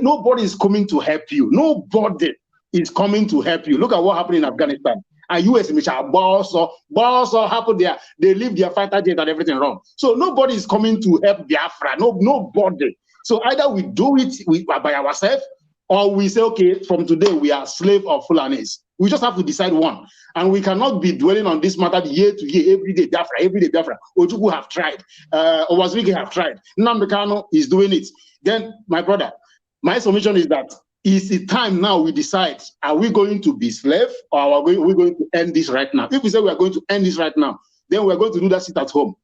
nobody is coming to help you. Nobody is coming to help you. Look at what happened in Afghanistan. And US, which are boss happened there. They leave their fighter jet and everything wrong. So nobody is coming to help Biafra. Nobody. So either we do it by ourselves, or we say, okay, from today we are slave of Fulanis. We just have to decide one. And we cannot be dwelling on this matter year to year, every day Biafra. Ojukwu have tried. Owazwike have tried. Nnamdi Kanu is doing it. Then, my brother, my submission is that it's the time now we decide, are we going to be slave, or are we going to end this right now? If we say we are going to end this right now, then we are going to do that sit at home.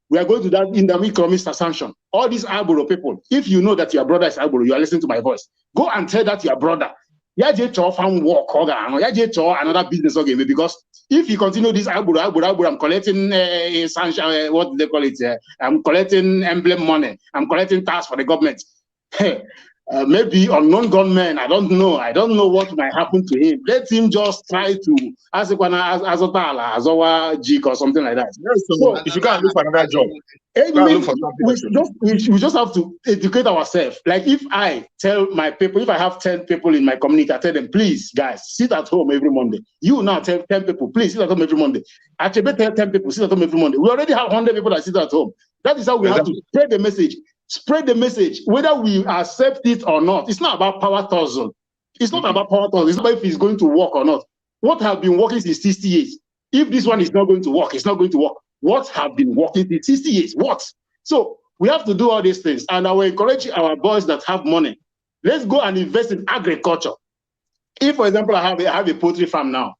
We are going to that in the economic sanction. All these Agboro people, if you know that your brother is Agboro, you are listening to my voice, go and tell that your brother, work another business again, because if you continue this Agboro, I'm collecting sanction, what do they call it? I'm collecting emblem money. I'm collecting tax for the government. Maybe unknown gunmen, I don't know what might happen to him. Let him just try to Azowa Jik or something like that. So if you can't look for another job, we just have to educate ourselves. Like if I tell my people, if I have 10 people in my community, I tell them, please, guys, sit at home every Monday. You now tell 10 people, please sit at home every Monday. Achebe tell 10 people, sit at home every Monday. We already have 100 people that sit at home. That is how we have to spread the message. Spread the message, whether we accept it or not. It's not about power tussle. It's not about power tussle. It's not about if it's going to work or not. What have been working since 60 years? If this one is not going to work, it's not going to work. What have been working since 60 years? What? So We have to do all these things. And I will encourage our boys that have money. Let's go and invest in agriculture. If, for example, I have a poultry farm now,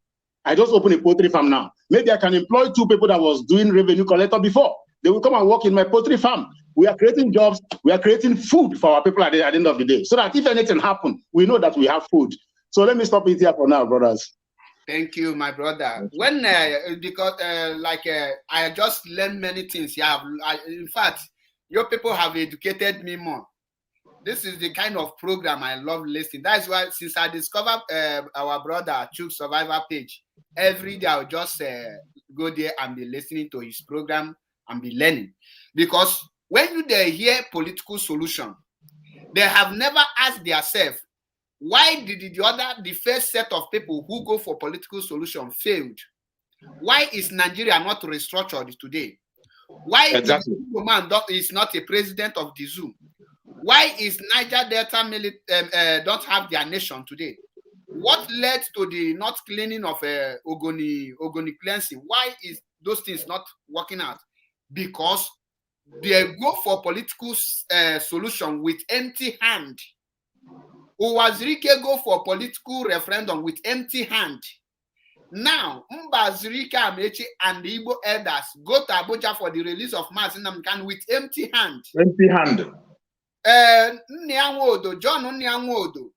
I just open a poultry farm now. Maybe I can employ 2 people that was doing revenue collector before. They will come and work in my poultry farm. We are creating jobs. We are creating food for our people at the end of the day. So that if anything happens, we know that we have food. So let me stop it here for now, brothers. Thank you, my brother. When because I just learned many things. Yeah, in fact, your people have educated me more. This is the kind of program I love listening. That's why since I discovered our brother Chuk Survivor page, every day I'll just go there and be listening to his program and be learning. Because when they hear political solution, they have never asked themselves, why did the first set of people who go for political solution failed? Why is Nigeria not restructured today? Why exactly. Man is not a president of the zoo? Why is Niger Delta don't have their nation today? What led to the not cleaning of Ogoni cleansing? Why is those things not working out? Because they go for political solution with empty hand. Uwazirike go for political referendum with empty hand. Now, Mbazirike Amechi and the Igbo elders go to Abuja for the release of Mazi Nnamdi Kanu with empty hand. Empty hand. Nnianwodo, John Nnianwodo,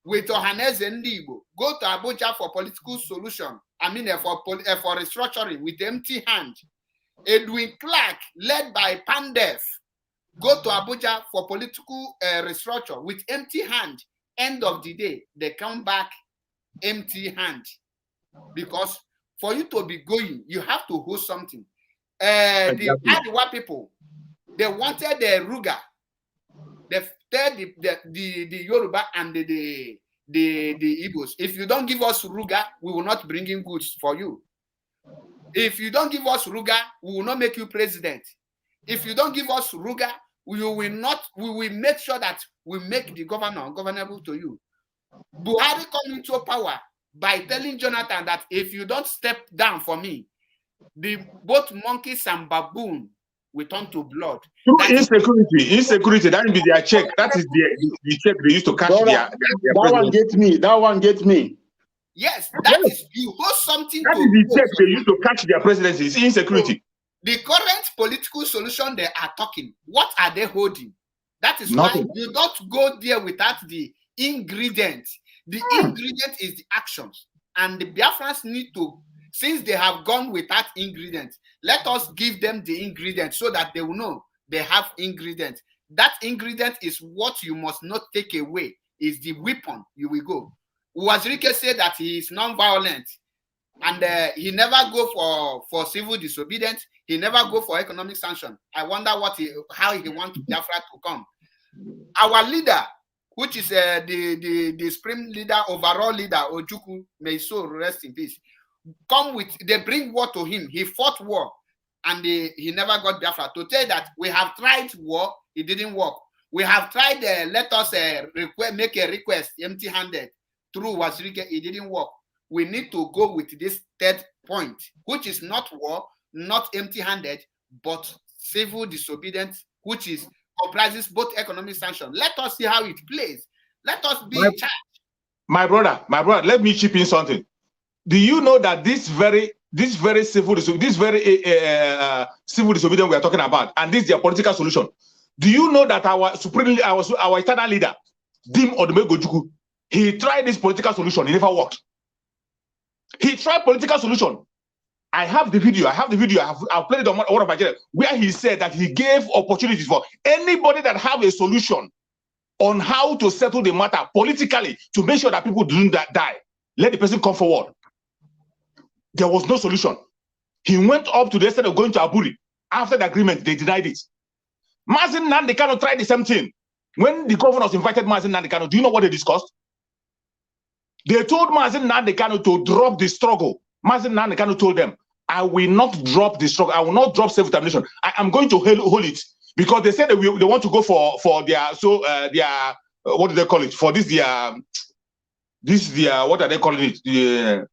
with Ohaneze Ndi Igbo, go to Abuja for political solution. I mean, for restructuring with empty hand. Edwin Clark, led by Pandef, go to Abuja for political restructure with empty hand. End of the day, they come back empty hand. Because for you to be going, you have to hold something. The Adiwa people, they wanted the Ruga. They tell the Yoruba and the Igbos, if you don't give us Ruga, we will not bring in goods for you. If you don't give us Ruga, we will not make you president. If you don't give us Ruga, we will make sure that we make the governor governable to you. Buhari come into power by telling Jonathan that if you don't step down for me, both monkeys and baboon will turn to blood. Insecurity, that will be their check. That is the check they used to cash their That one gets me. Yes, that is, you hold something. That is the check they used to catch their presidency. It's insecurity. So, the current political solution they are talking, what are they holding? That is nothing. Why you don't go there without the ingredient. The ingredient is the actions. And the Biafrans need to, since they have gone without ingredients, let us give them the ingredients so that they will know they have ingredients. That ingredient is what you must not take away, is the weapon you will go. Uwazirike said that he is non-violent and he never go for civil disobedience. He never go for economic sanction. I wonder how he wants Biafra to come. Our leader, which is the supreme leader, overall leader, Ojukwu, may so rest in peace, they bring war to him. He fought war and he never got Biafra. To tell that we have tried war, it didn't work. We have tried, let us make a request empty-handed through Wazirike, it didn't work. We need to go with this third point, which is not war, not empty-handed, but civil disobedience, which comprises both economic sanctions. Let us see how it plays. Let us be in charge. My brother, let me chip in something. Do you know that this very civil disobedience we are talking about, and this is their political solution? Do you know that our eternal leader, Dim Odumegwu Ojukwu, he tried this political solution, it never worked. He tried political solution. I have the video. I've played it on one of my channels, where he said that he gave opportunities for anybody that have a solution on how to settle the matter politically to make sure that people don't die. Let the person come forward. There was no solution. He went up to the extent of going to Aburi. After the agreement, they denied it. Mazi Nnamdi Kanu tried the same thing. When the governors invited Mazi Nnamdi Kanu, do you know what they discussed? They told Mazi Nnamdi Kanu to drop the struggle. Mazi Nnamdi Kanu told them, I will not drop the struggle. I will not drop self-determination. I am going to hold it, because they said they want to go for their what do they call it? For this what are they calling it?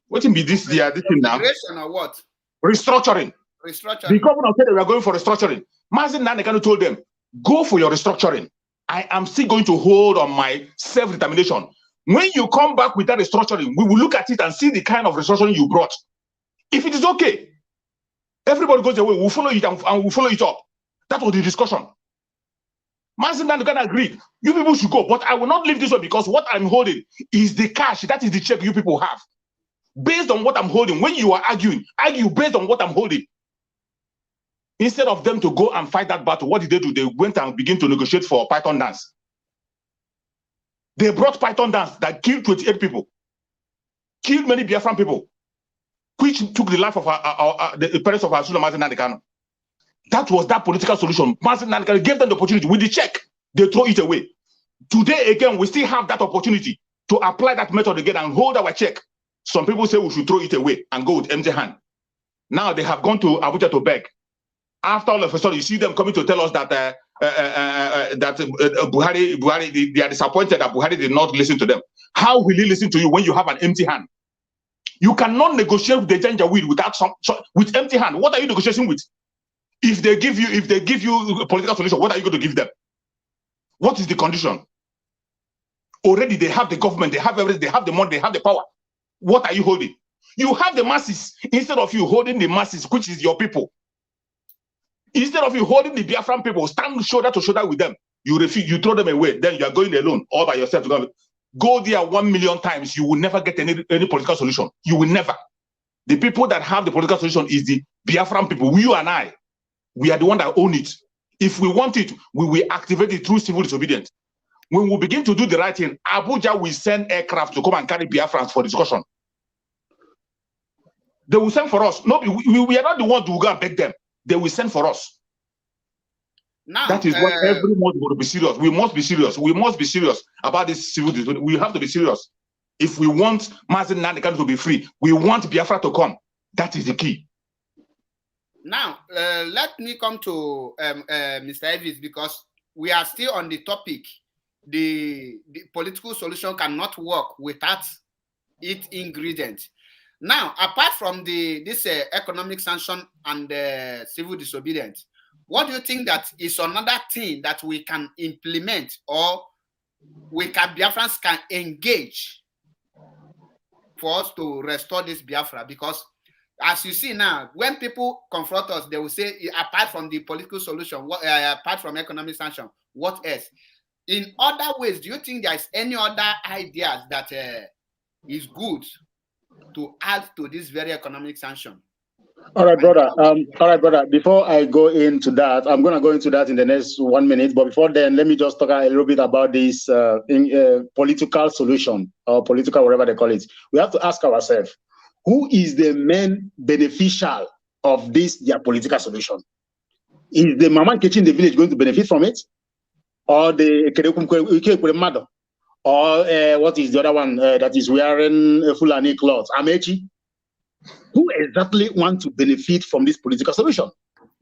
What can be this thing now? Or what? Restructuring. Restructuring. The governor said they were going for restructuring. Mazi Nnamdi Kanu told them, go for your restructuring. I am still going to hold on my self-determination. When you come back with that restructuring, we will look at it and see the kind of restructuring you brought. If it is okay, everybody goes away, we'll follow it and we'll follow it up. That was the discussion. Mazi Nnamdi Kanu agreed. You people should go, but I will not leave this one because what I'm holding is the cash. That is the check you people have. Based on what I'm holding, when you are arguing, argue based on what I'm holding. Instead of them to go and fight that battle, what did they do? They went and began to negotiate for Python dance. They brought Python dance that killed 28 people, killed many Biafran people, which took the life of the parents of our Mazi Nnamdi Kanu. That was that political solution. Mazi Nnamdi Kanu gave them the opportunity. With the check, they throw it away. Today, again, we still have that opportunity to apply that method again and hold our check. Some people say we should throw it away and go with empty hand. Now they have gone to Abuja to beg. After all of a sudden, you see them coming to tell us that Buhari, they are disappointed that Buhari did not listen to them. How will he listen to you when you have an empty hand? You cannot negotiate with the Janjaweed without with empty hand. What are you negotiating with? If they give you a political solution, what are you going to give them? What is the condition? Already they have the government, they have everything, they have the money, they have the power. What are you holding? You have the masses instead of you holding the masses, which is your people. Instead of you holding the Biafran people, stand shoulder to shoulder with them. You refuse, you throw them away. Then you are going alone, all by yourself. Go there 1 million times. You will never get any political solution. You will never. The people that have the political solution is the Biafran people. You and I, we are the one that own it. If we want it, we will activate it through civil disobedience. When we begin to do the right thing, Abuja will send aircraft to come and carry Biafrans for discussion. They will send for us. No, we are not the ones to go and beg them. They will send for us. Now, that is why everyone will be serious. We must be serious. We must be serious about this civil disobedience. We have to be serious. If we want Mazi Nnamdi Kanu to be free, we want Biafra to come. That is the key. Now, let me come to Mr. Elvis, because we are still on the topic. The political solution cannot work without its ingredient. Now, apart from this economic sanction and civil disobedience, what do you think that is another thing that we can implement, or Biafrans can engage for us to restore this Biafra? Because as you see now, when people confront us, they will say, apart from the political solution, apart from economic sanction, what else? In other ways, do you think there is any other ideas that is good to add to this very economic sanction? All right, brother. Before I go into that, I'm going to go into that in the next 1 minute. But before then, let me just talk a little bit about this political solution, or political, whatever they call it. We have to ask ourselves, who is the main beneficial of their political solution? Is the Mama Nkechi in the village going to benefit from it? Or the Kerekumkwemado? Or what is the other one that is wearing Fulani clothes? Amechi? Who exactly want to benefit from this political solution?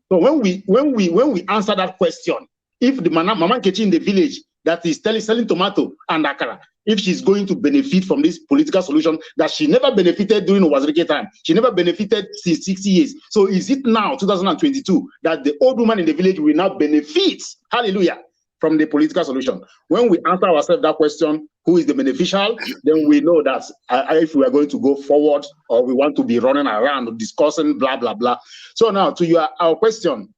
So when we answer that question, if the Mama Nkechi in the village that is selling tomato and akara, if she's going to benefit from this political solution that she never benefited during Wazirike time, she never benefited since 60 years. So is it now, 2022, that the old woman in the village will now benefit, hallelujah, from the political solution? When we answer ourselves that question, who is the beneficial, then we know that if we are going to go forward, or we want to be running around discussing blah, blah, blah. So now to our question,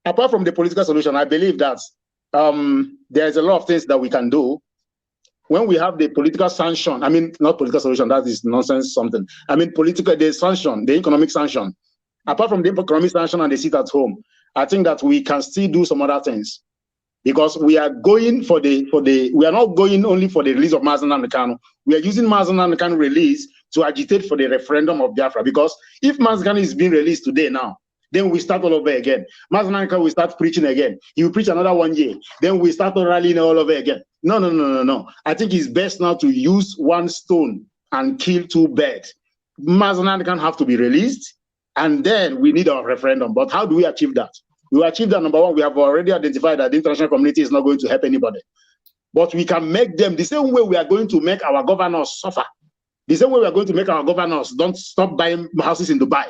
apart from the political solution, I believe that there's a lot of things that we can do. When we have the political sanction, I mean, not political solution, that is nonsense something. I mean, the sanction, the economic sanction. Apart from the economic sanction and the sit at home, I think that we can still do some other things. Because we are going we are not going only for the release of Mazi Nnamdi Kanu. We are using Mazi Nnamdi Kanu release to agitate for the referendum of Biafra. Because if Mazi Kanu is being released today now, then we start all over again. Mazi Nnamdi Kanu will start preaching again. He will preach another 1 year. Then we start rallying all over again. No. I think it's best now to use one stone and kill two birds. Mazi Nnamdi Kanu have to be released, and then we need our referendum. But how do we achieve that? We will achieve that. Number one, we have already identified that the international community is not going to help anybody. But we can make them the same way we are going to make our governors suffer. The same way we are going to make our governors don't stop buying houses in Dubai.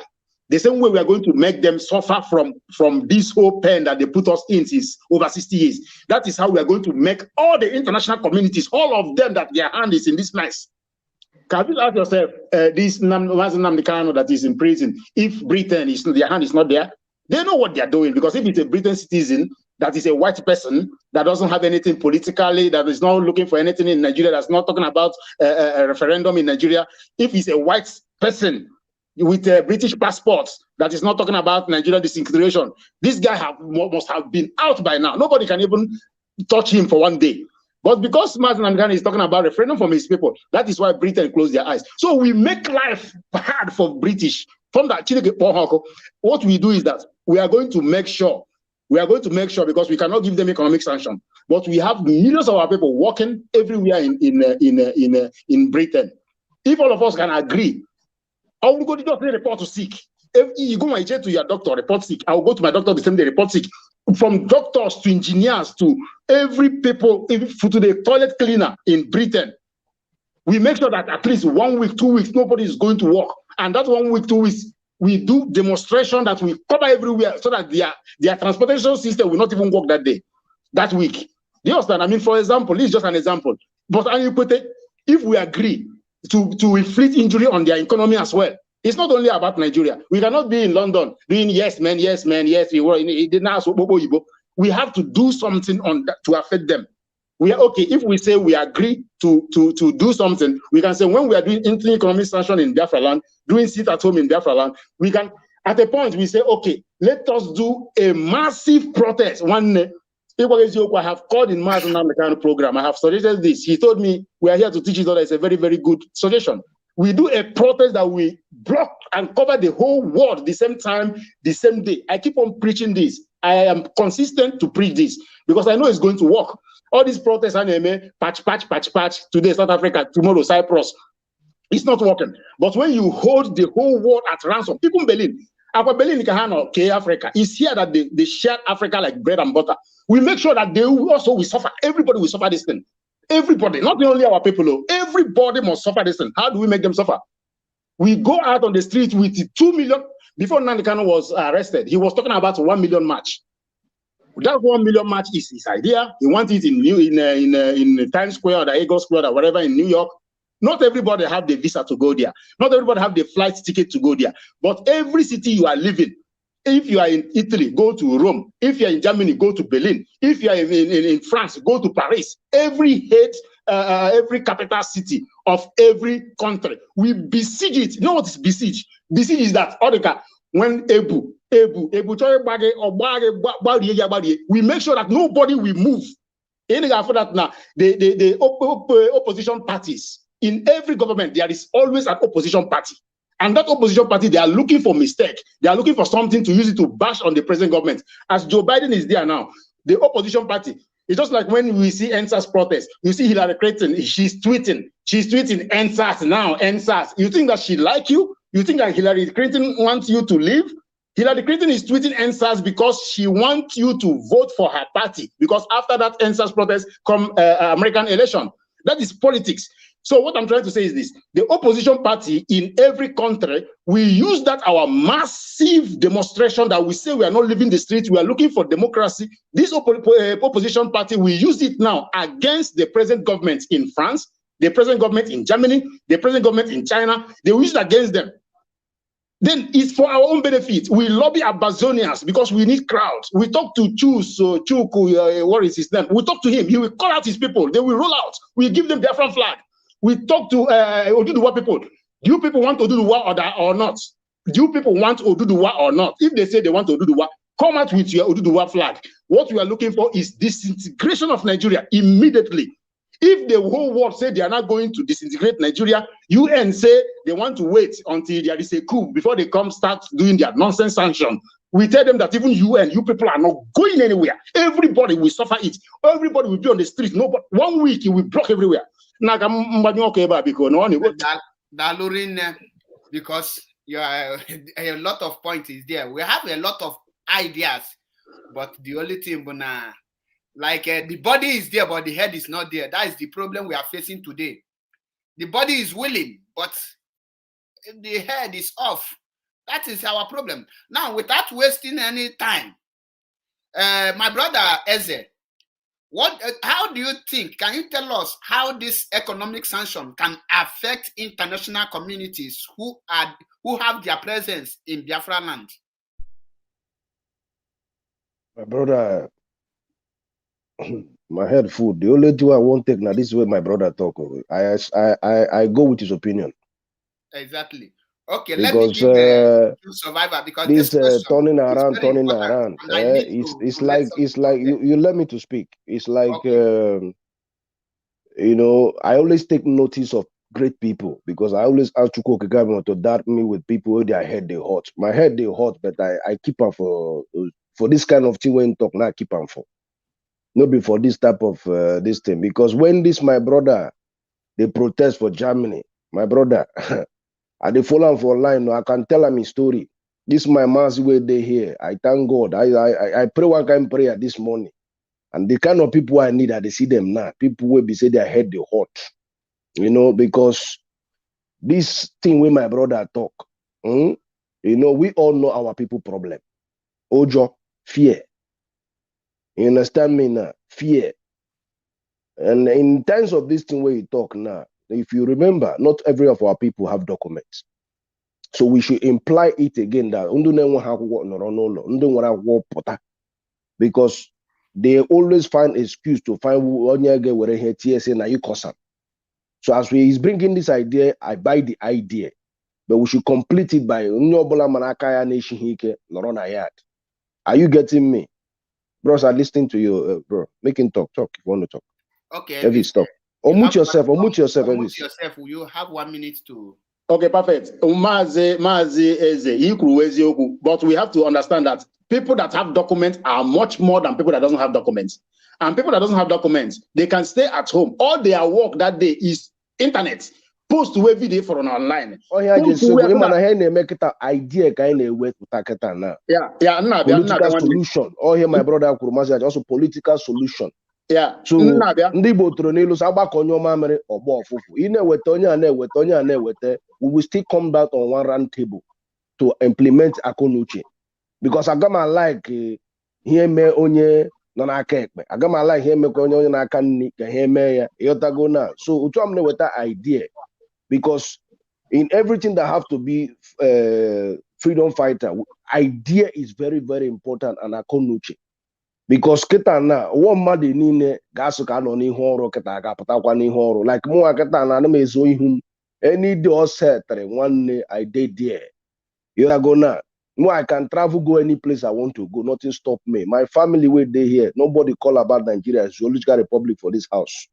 The same way we are going to make them suffer from this whole pain that they put us in since over 60 years. That is how we are going to make all the international communities, all of them that their hand is in this mess. Can you ask yourself, this Nnamdi Kanu that is in prison, if Britain is their hand is not there, they know what they are doing, because if it's a Britain citizen that is a white person that doesn't have anything politically, that is not looking for anything in Nigeria, that's not talking about a referendum in Nigeria, if he's a white person with a British passport that is not talking about Nigerian disintegration, this guy must have been out by now. Nobody can even touch him for one day. But because Nnamdi Kanu is talking about referendum from his people, that is why Britain closed their eyes. So we make life hard for British. From that, what we do is that we are going to make sure, because we cannot give them economic sanction, but we have millions of our people working everywhere in Britain. If all of us can agree, I will go to just report to sick. If you go to your doctor, report sick. I will go to my doctor the same day, report sick. From doctors to engineers to every people, to the toilet cleaner in Britain, we make sure that at least 1 week, 2 weeks, nobody is going to work. And that 1 week, 2 weeks, we do demonstration that we cover everywhere so that their transportation system will not even work that day, that week. Do you understand? I mean, for example, this is just an example. But if we agree to inflict injury on their economy as well, it's not only about Nigeria. We cannot be in London doing yes, man, yes, man, yes. We have to do something on that to affect them. We are okay if we say we agree to do something. We can say when we are doing economic sanction in Biafra land, doing sit at home in Biafra land, we can at a point we say okay, let us do a massive protest. One day, I have called in Mazi Nnamdi Kanu program. I have suggested this. He told me we are here to teach each other. It's a very, very good suggestion. We do a protest that we block and cover the whole world the same time, the same day. I keep on preaching this. I am consistent to preach this because I know it's going to work. All these protests, patch, today South Africa, tomorrow Cyprus, it's not working. But when you hold the whole world at ransom, even Berlin, Africa, it's here that they share Africa like bread and butter. We make sure that they also will suffer. Everybody will suffer this thing. Everybody, not only our people, everybody must suffer this thing. How do we make them suffer? We go out on the street with 2 million. Before Nnamdi Kanu was arrested, he was talking about 1 million march. That 1 million march is his idea. He wants it in Times Square or the Eagle Square or whatever in New York. Not everybody have the visa to go there. Not everybody have the flight ticket to go there. But every city you are living, if you are in Italy, go to Rome. If you are in Germany, go to Berlin. If you are in France, go to Paris. Every capital city of every country, we besiege it. You know what is besiege? Besiege is that when we make sure that nobody will move. After that, now the opposition parties in every government, there is always an opposition party. And that opposition party, they are looking for mistake. They are looking for something to use it to bash on the present government. As Joe Biden is there now, the opposition party, it's just like when we see NSAS protest, you see Hillary Clinton, she's tweeting NSAS now, NSAS. You think that she like you? You think that Hillary Clinton wants you to leave? Hillary Clinton is tweeting NSAS because she wants you to vote for her party. Because after that NSAS protest come American election. That is politics. So what I'm trying to say is this: the opposition party in every country, we use that our massive demonstration that we say we are not leaving the streets, we are looking for democracy. This opposition party, we use it now against the present government in France, the present government in Germany, the present government in China. They use it against them. Then it's for our own benefit. We lobby Amazonians because we need crowds. We talk to Chuku, what is his name? We talk to him. He will call out his people. They will roll out. We give them their front flag. We talk to Oduduwa people. Do you people want Oduduwa or not? Do you people want Oduduwa or not? If they say they want Oduduwa, come out with your Oduduwa flag. What we are looking for is disintegration of Nigeria immediately. If the whole world say they are not going to disintegrate Nigeria, UN say they want to wait until there is a coup before they come start doing their nonsense sanction. We tell them that even UN, you people are not going anywhere. Everybody will suffer it. Everybody will be on the street. No, but 1 week it will block everywhere. Because a lot of points is there. We have a lot of ideas, but the only thing, the body is there, but the head is not there. That is the problem we are facing today. The body is willing, but the head is off. That is our problem. Now, without wasting any time, my brother Eze, how do you think, can you tell us how this economic sanction can affect international communities who have their presence in Biafra land? My brother, my head full. The only thing I won't take now, this is where my brother talk. I go with his opinion. Exactly. Okay, because, let me give the survivor, because this question turning around. It's like you let me to speak. It's like okay. You know, I always take notice of great people because I always ask Chukwu Okigabimo to dart me with people who their head they hot. My head they hot, but I keep them for this kind of thing when talk now. I keep them for not be for this type of this thing, because when this my brother they protest for Germany, my brother. I dey follow him for online. No, I can tell him his story. This my man's way they here. I thank God. I pray one kind of prayer this morning. And the kind of people I need, I see them now. People will be say their head they hot. You know, because this thing with my brother talk, you know, we all know our people problem. Ojo, fear. You understand me now? Fear. And in terms of this thing where you talk now, if you remember, not every of our people have documents. So we should imply it again that because they always find excuse to find where here TSA na you cause. So as we is bringing this idea, I buy the idea, but we should complete it by Are you getting me? Bros, I'm listening to you, bro. Make him talk if you want to talk. Okay. Elvis, talk. Unmute yourself, Elvis. Yourself. You have 1 minute to. Okay, perfect. Mazi Eze, but we have to understand that people that have documents are much more than people that doesn't have documents. And people that doesn't have documents, they can stay at home. All their work that day is internet. Post to every day for an online. Oh yeah, just so make it an idea kind of way to now. Yeah, political solution. Oh here, my brother Kurumazi, also political solution. Yeah. So ndị Igbo tụrụ n'ilu so agbakọ onye ọma mere ọgbọ ọfụfụ ị na-eweta onye a na-eweta we will still come back on one round table to implement Akọnuche, because agama like ihe mee onye nọ n'aka ekpe, agama like ihe mee onye n'aka nni ka ihe mee ya ịghọtago na. So otu am na-eweta idea, because in everything that have to be freedom fighter, idea is very, very important, and Akọnuche. Because kita na one mmadụ niile ga-asụ ka nọ n'ihu ọrụ kita ga-apụtakwa n'ihu ọrụ. Like mụ kita na ana m ezo ihu m any day o setere nwanne I dey there. You go now. No, I can travel, go any place I want to go. Nothing stop me. My family wey dey here. Nobody call about Nigeria as Zoological Republic for this house.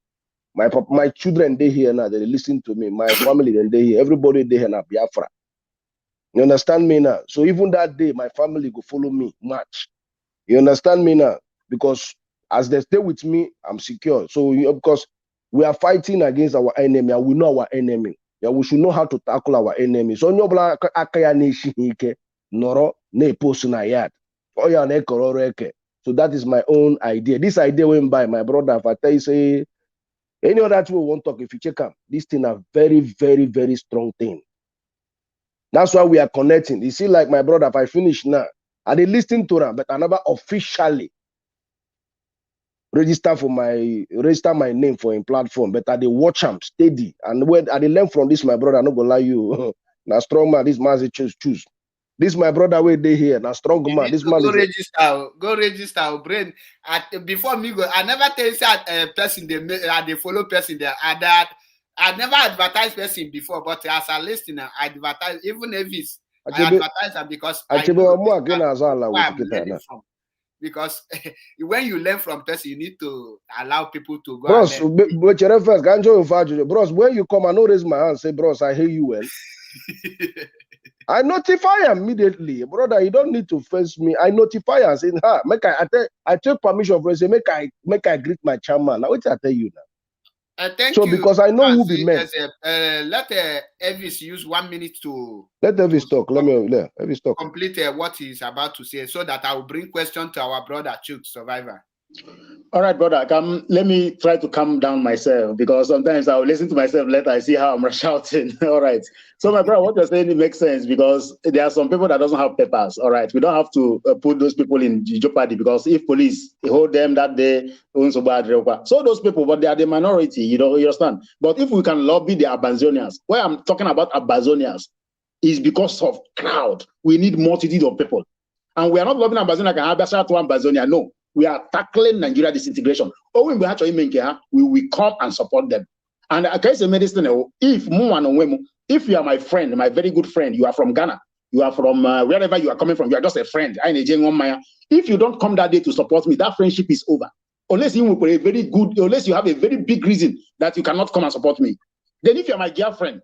My children dey here now. They listen to me. My family then dey here. Everybody dey here na Biafra. You understand me now? So even that day, my family go follow me march. You understand me now? Because as they stay with me, I'm secure. So because we are fighting against our enemy, and we know our enemy. Yeah, we should know how to tackle our enemy. So nyobla akaya neshike noro ne post na yard. Oh yeah, ne kororeke. So that is my own idea. This idea went by my brother. If I tell you say any other two won't talk, if you check out this thing, a very, very, very strong thing. That's why we are connecting. You see, like my brother, if I finish now, I did listen to them, but I never officially register my name for a platform, but I dey watch them steady. And when I dey learn from this, my brother, I'm not gonna lie you. Now strong man, this man choose. This my brother way they here. Now strong man, this man go is register brain. Before me go, I never tell you that person they follow person there. I never advertise person before, but as a listener, I advertise even if it's I advertise them because because when you learn from person, you need to allow people to go. Bros, but your first can join bros. When you come, I know raise my hand, say, bros, I hear you well. I notify him immediately, brother. You don't need to face me. I notify him, saying, "Ha, I take permission for say, make I greet my chairman." Now, what I tell you now? Thank you. Because I know who be met. Let Elvis use 1 minute to let Elvis talk. Let Elvis talk. Complete what he's about to say, so that I will bring question to our brother Chuk Survivor. All right, brother. Let me try to calm down myself, because sometimes I'll listen to myself later. I see how I'm shouting. All right. So, my brother, what you're saying, it makes sense, because there are some people that doesn't have papers. All right. We don't have to put those people in jeopardy, because if police hold them that day, so those people, but they are the minority. You understand? But if we can lobby the Ambazonians, why I'm talking about Ambazonians is because of crowd. We need multitude of people, and we are not lobbying Ambazonia. Ambazonia, no. We are tackling Nigeria disintegration. Or when we actually make it, we will come and support them. And I can say medicine, if you are my friend, my very good friend, you are from Ghana, you are from wherever you are coming from, you are just a friend. If you don't come that day to support me, that friendship is over. Unless you have a very big reason that you cannot come and support me. Then if you are my girlfriend,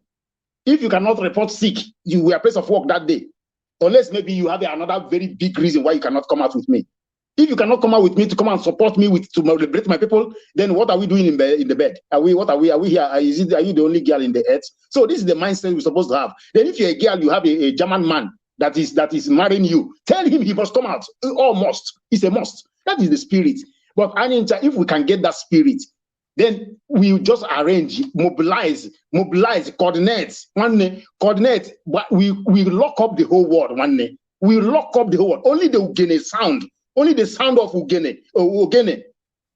if you cannot report sick, you were a place of work that day. Unless maybe you have another very big reason why you cannot come out with me. If you cannot come out with me to come and support me to liberate my people, then what are we doing in the bed? Are we here? Are you the only girl in the earth? So this is the mindset we're supposed to have. Then if you're a girl, you have a German man that is marrying you, tell him he must come out. Almost. It's a must. That is the spirit. But if we can get that spirit, then we just arrange, mobilize, coordinate, but we lock up the whole world one day. We lock up the whole world. Only the Ugene sound. Only the sound of Ugene,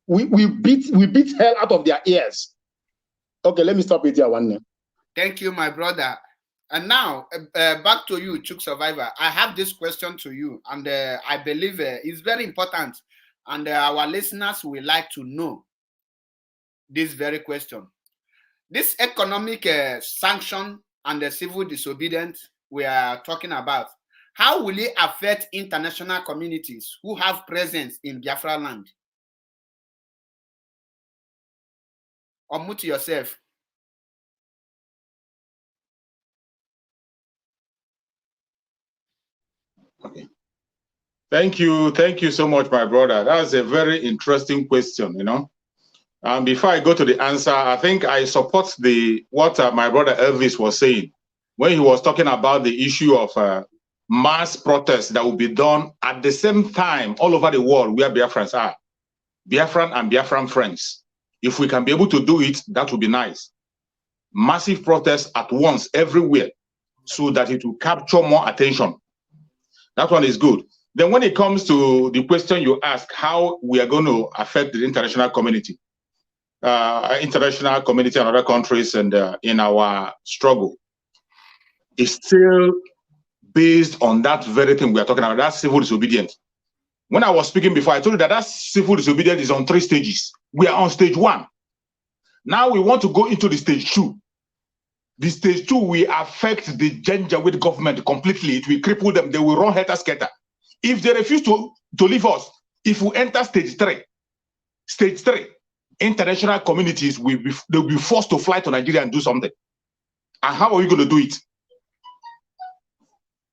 we beat hell out of their ears. Okay, let me stop it here one minute. Thank you, my brother. And now, back to you, Chuk Survivor. I have this question to you, and I believe it's very important, and our listeners will like to know this very question. This economic sanction and the civil disobedience we are talking about, how will it affect international communities who have presence in Biafra land? Unmute yourself. Okay. Thank you so much, my brother. That's a very interesting question, Before I go to the answer, I think I support what my brother Elvis was saying when he was talking about the issue of mass protests that will be done at the same time all over the world where Biafrans are. Biafran and Biafran friends. If we can be able to do it, that would be nice. Massive protests at once everywhere so that it will capture more attention. That one is good. Then when it comes to the question you ask, how we are going to affect the international community and other countries and in our struggle, is still based on that very thing we are talking about, that civil disobedience. When I was speaking before, I told you that civil disobedience is on 3 stages. We are on stage 1. Now we want to go into the stage 2. The stage 2 will affect the Janjaweed government completely. It will cripple them. They will run helter-skelter. If they refuse to leave us, if we enter stage 3, international communities will be forced to fly to Nigeria and do something. And how are we going to do it?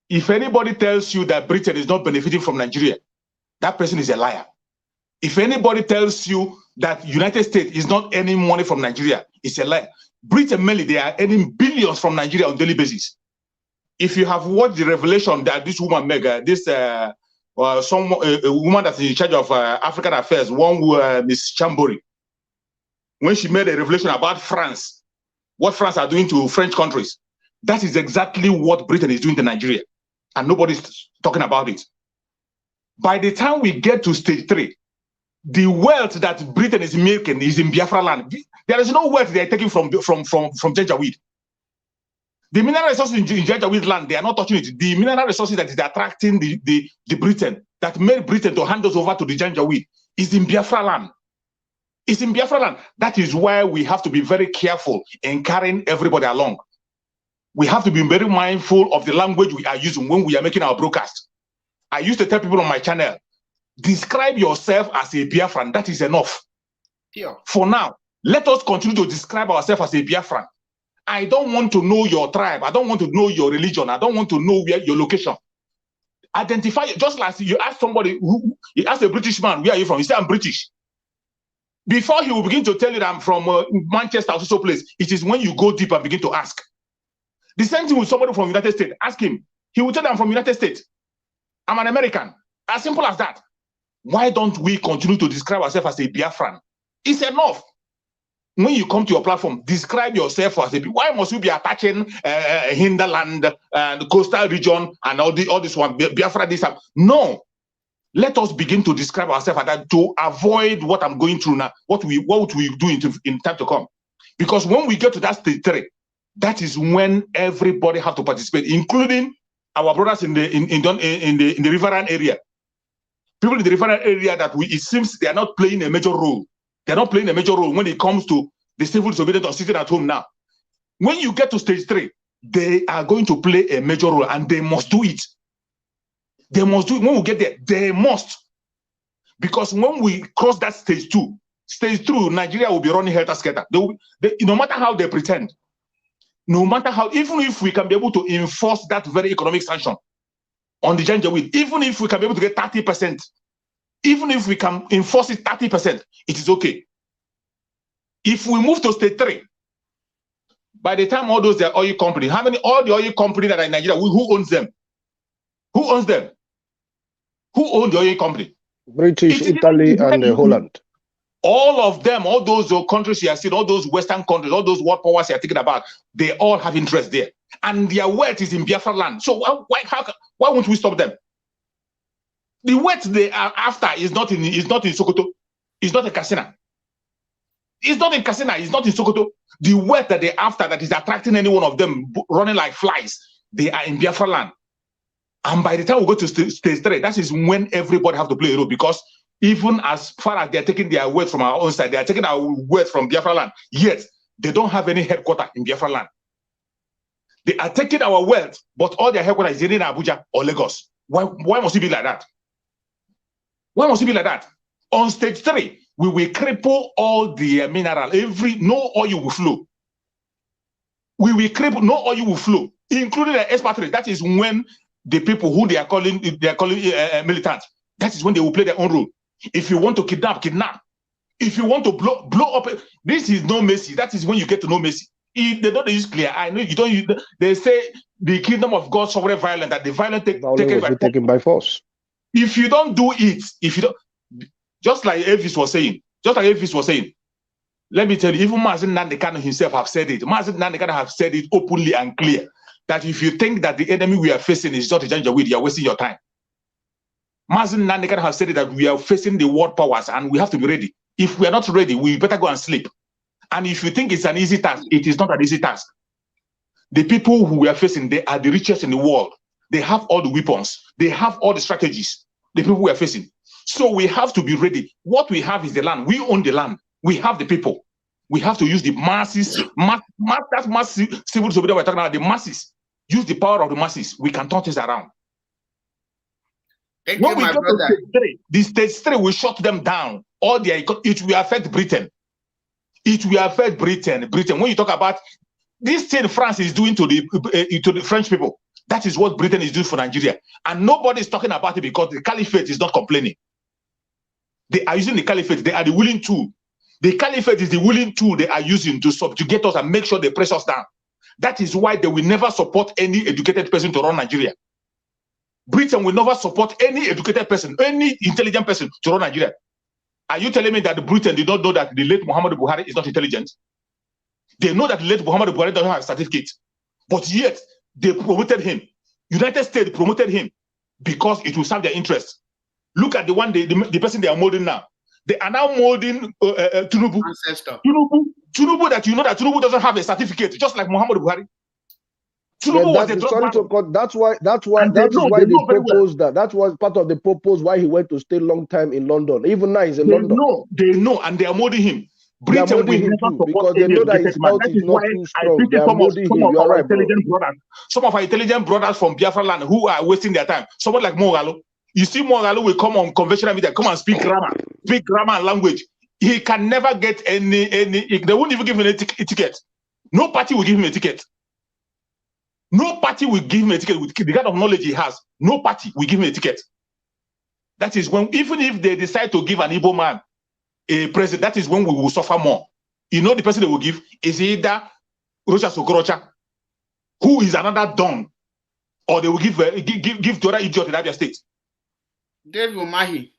If anybody tells you that Britain is not benefiting from Nigeria, that person is a liar. If anybody tells you that United States is not earning money from Nigeria, it's a liar. Britain mainly, they are earning billions from Nigeria on a daily basis. If you have watched the revelation that this woman made, a woman that's in charge of African affairs, Miss Chambori, when she made a revelation about France, what France are doing to French countries, that is exactly what Britain is doing to Nigeria. And nobody's talking about it. By the time we get to stage 3, the wealth that Britain is making is in Biafra land. There is no wealth they are taking from Janjaweed. The mineral resources in Janjaweed land, they are not touching it. The mineral resources that is attracting the Britain, that made Britain to hand us over to the Janjaweed, is in Biafra land. It's in Biafra land. That is why we have to be very careful in carrying everybody along. We have to be very mindful of the language we are using when we are making our broadcast. I used to tell people on my channel, describe yourself as a Biafran. That is enough. Yeah. For now, let us continue to describe ourselves as a Biafran. I don't want to know your tribe. I don't want to know your religion. I don't want to know your location. Identify, just like you ask somebody, you ask a British man, where are you from? He said, I'm British. Before he will begin to tell you that I'm from Manchester or so place, it is when you go deep and begin to ask. The same thing with somebody from United States. Ask him. He will tell you I'm from United States. I'm an American. As simple as that. Why don't we continue to describe ourselves as a Biafran? It's enough. When you come to your platform, describe yourself as a. Why must you be attaching hinterland and the coastal region and all this one Biafra this? No, let us begin to describe ourselves as that to avoid what I'm going through now. What we do in time to come, because when we get to that stage 3, that is when everybody have to participate, including our brothers in the riverine area. People in the riverine area that it seems they are not playing a major role. They're not playing a major role when it comes to the civil disobedience or sitting at home now. When you get to stage 3, they are going to play a major role and they must do it. They must do it. When we get there, they must. Because when we cross that stage 2, Nigeria will be running helter-skelter. No matter how they pretend, no matter how, even if we can be able to enforce that very economic sanction on the Janjaweed, even if we can be able to get 30%, even if we can enforce it 30%, it is okay. If we move to stage 3, by the time all those are oil companies, all the oil companies that are in Nigeria, who owns them? Who owns them? Who owns the oil company? British, Italy, and Holland. All of them, all those countries you are seeing, all those Western countries, all those world powers you are thinking about, they all have interest there. And their wealth is in Biafra land. So why won't we stop them? The wealth they are after is not in Sokoto. It's not in Katsina. It's not in Katsina. It's not in Sokoto. The wealth that they're after that is attracting any one of them running like flies, they are in Biafra land. And by the time we go to stage 3, that is when everybody have to play a role, because even as far as they're taking their wealth from our own side, they are taking our wealth from Biafra land, yet they don't have any headquarters in Biafra land. They are taking our wealth, but all their headquarters is in Abuja or Lagos. Why must it be like that? Why must it be like that? On stage 3, we will cripple all the mineral. No oil will flow. We will cripple, no oil will flow, including the expatriates. That is when the people who they are calling militants, that is when they will play their own role. If you want to kidnap. If you want to blow up, this is no mercy. That is when you get to know mercy. If they don't use clear, I know you don't use. They say the kingdom of God sovereign violent, that the violent taken by force. If you don't do it, just like Elvis was saying, let me tell you, even Mazen Nandekano himself have said it. Mazen Nandekano have said it openly and clear, that if you think that the enemy we are facing is not a Janjaweed, you are wasting your time. Mazen Nandekano have said it, that we are facing the world powers and we have to be ready. If we are not ready, we better go and sleep. And if you think it's an easy task, it is not an easy task. The people who we are facing, they are the richest in the world. They have all the weapons. They have all the strategies. The people we are facing. So we have to be ready. What we have is the land. We own the land. We have the people. We have to use the masses. That massive civil disobedience we're talking about, the masses. Use the power of the masses. We can turn things around. When we go to stage 3, the stage 3 will shut them down. It will affect Britain. It will affect Britain. When you talk about this thing France is doing to the French people, that is what Britain is doing for Nigeria. And nobody is talking about it because the caliphate is not complaining. They are using the caliphate. They are the willing tool. The caliphate is the willing tool they are using to subjugate us and make sure they press us down. That is why they will never support any educated person to run Nigeria. Britain will never support any educated person, any intelligent person to run Nigeria. Are you telling me that Britain did not know that the late Muhammadu Buhari is not intelligent? They know that the late Muhammadu Buhari doesn't have a certificate, but yet they promoted him. United States promoted him because it will serve their interest. Look at the person they are molding now. They are now molding Tinubu. Tinubu that you know that Tinubu doesn't have a certificate, just like Muhammadu Buhari. That's why they proposed that. That was part of the purpose why he went to stay long time in London. Even now he's in London. They know, and they are molding him. Britain will never support because they know that his health is not too strong. They are molding him. You are right, bro. Some of our intelligent brothers from Biafra land who are wasting their time. Someone like Mogalo. You see, Mogalo will come on conventional media, come and speak grammar and language. He can never get any. They won't even give him a ticket. No party will give him a ticket. No party will give him a ticket with the kind of knowledge he has. No party will give him a ticket. That is when, even if they decide to give an Igbo man a president, that is when we will suffer more. You know, the person they will give is either Rocha Sokorocha, who is another don, or they will give to other idiot in Abia State. David Umahi.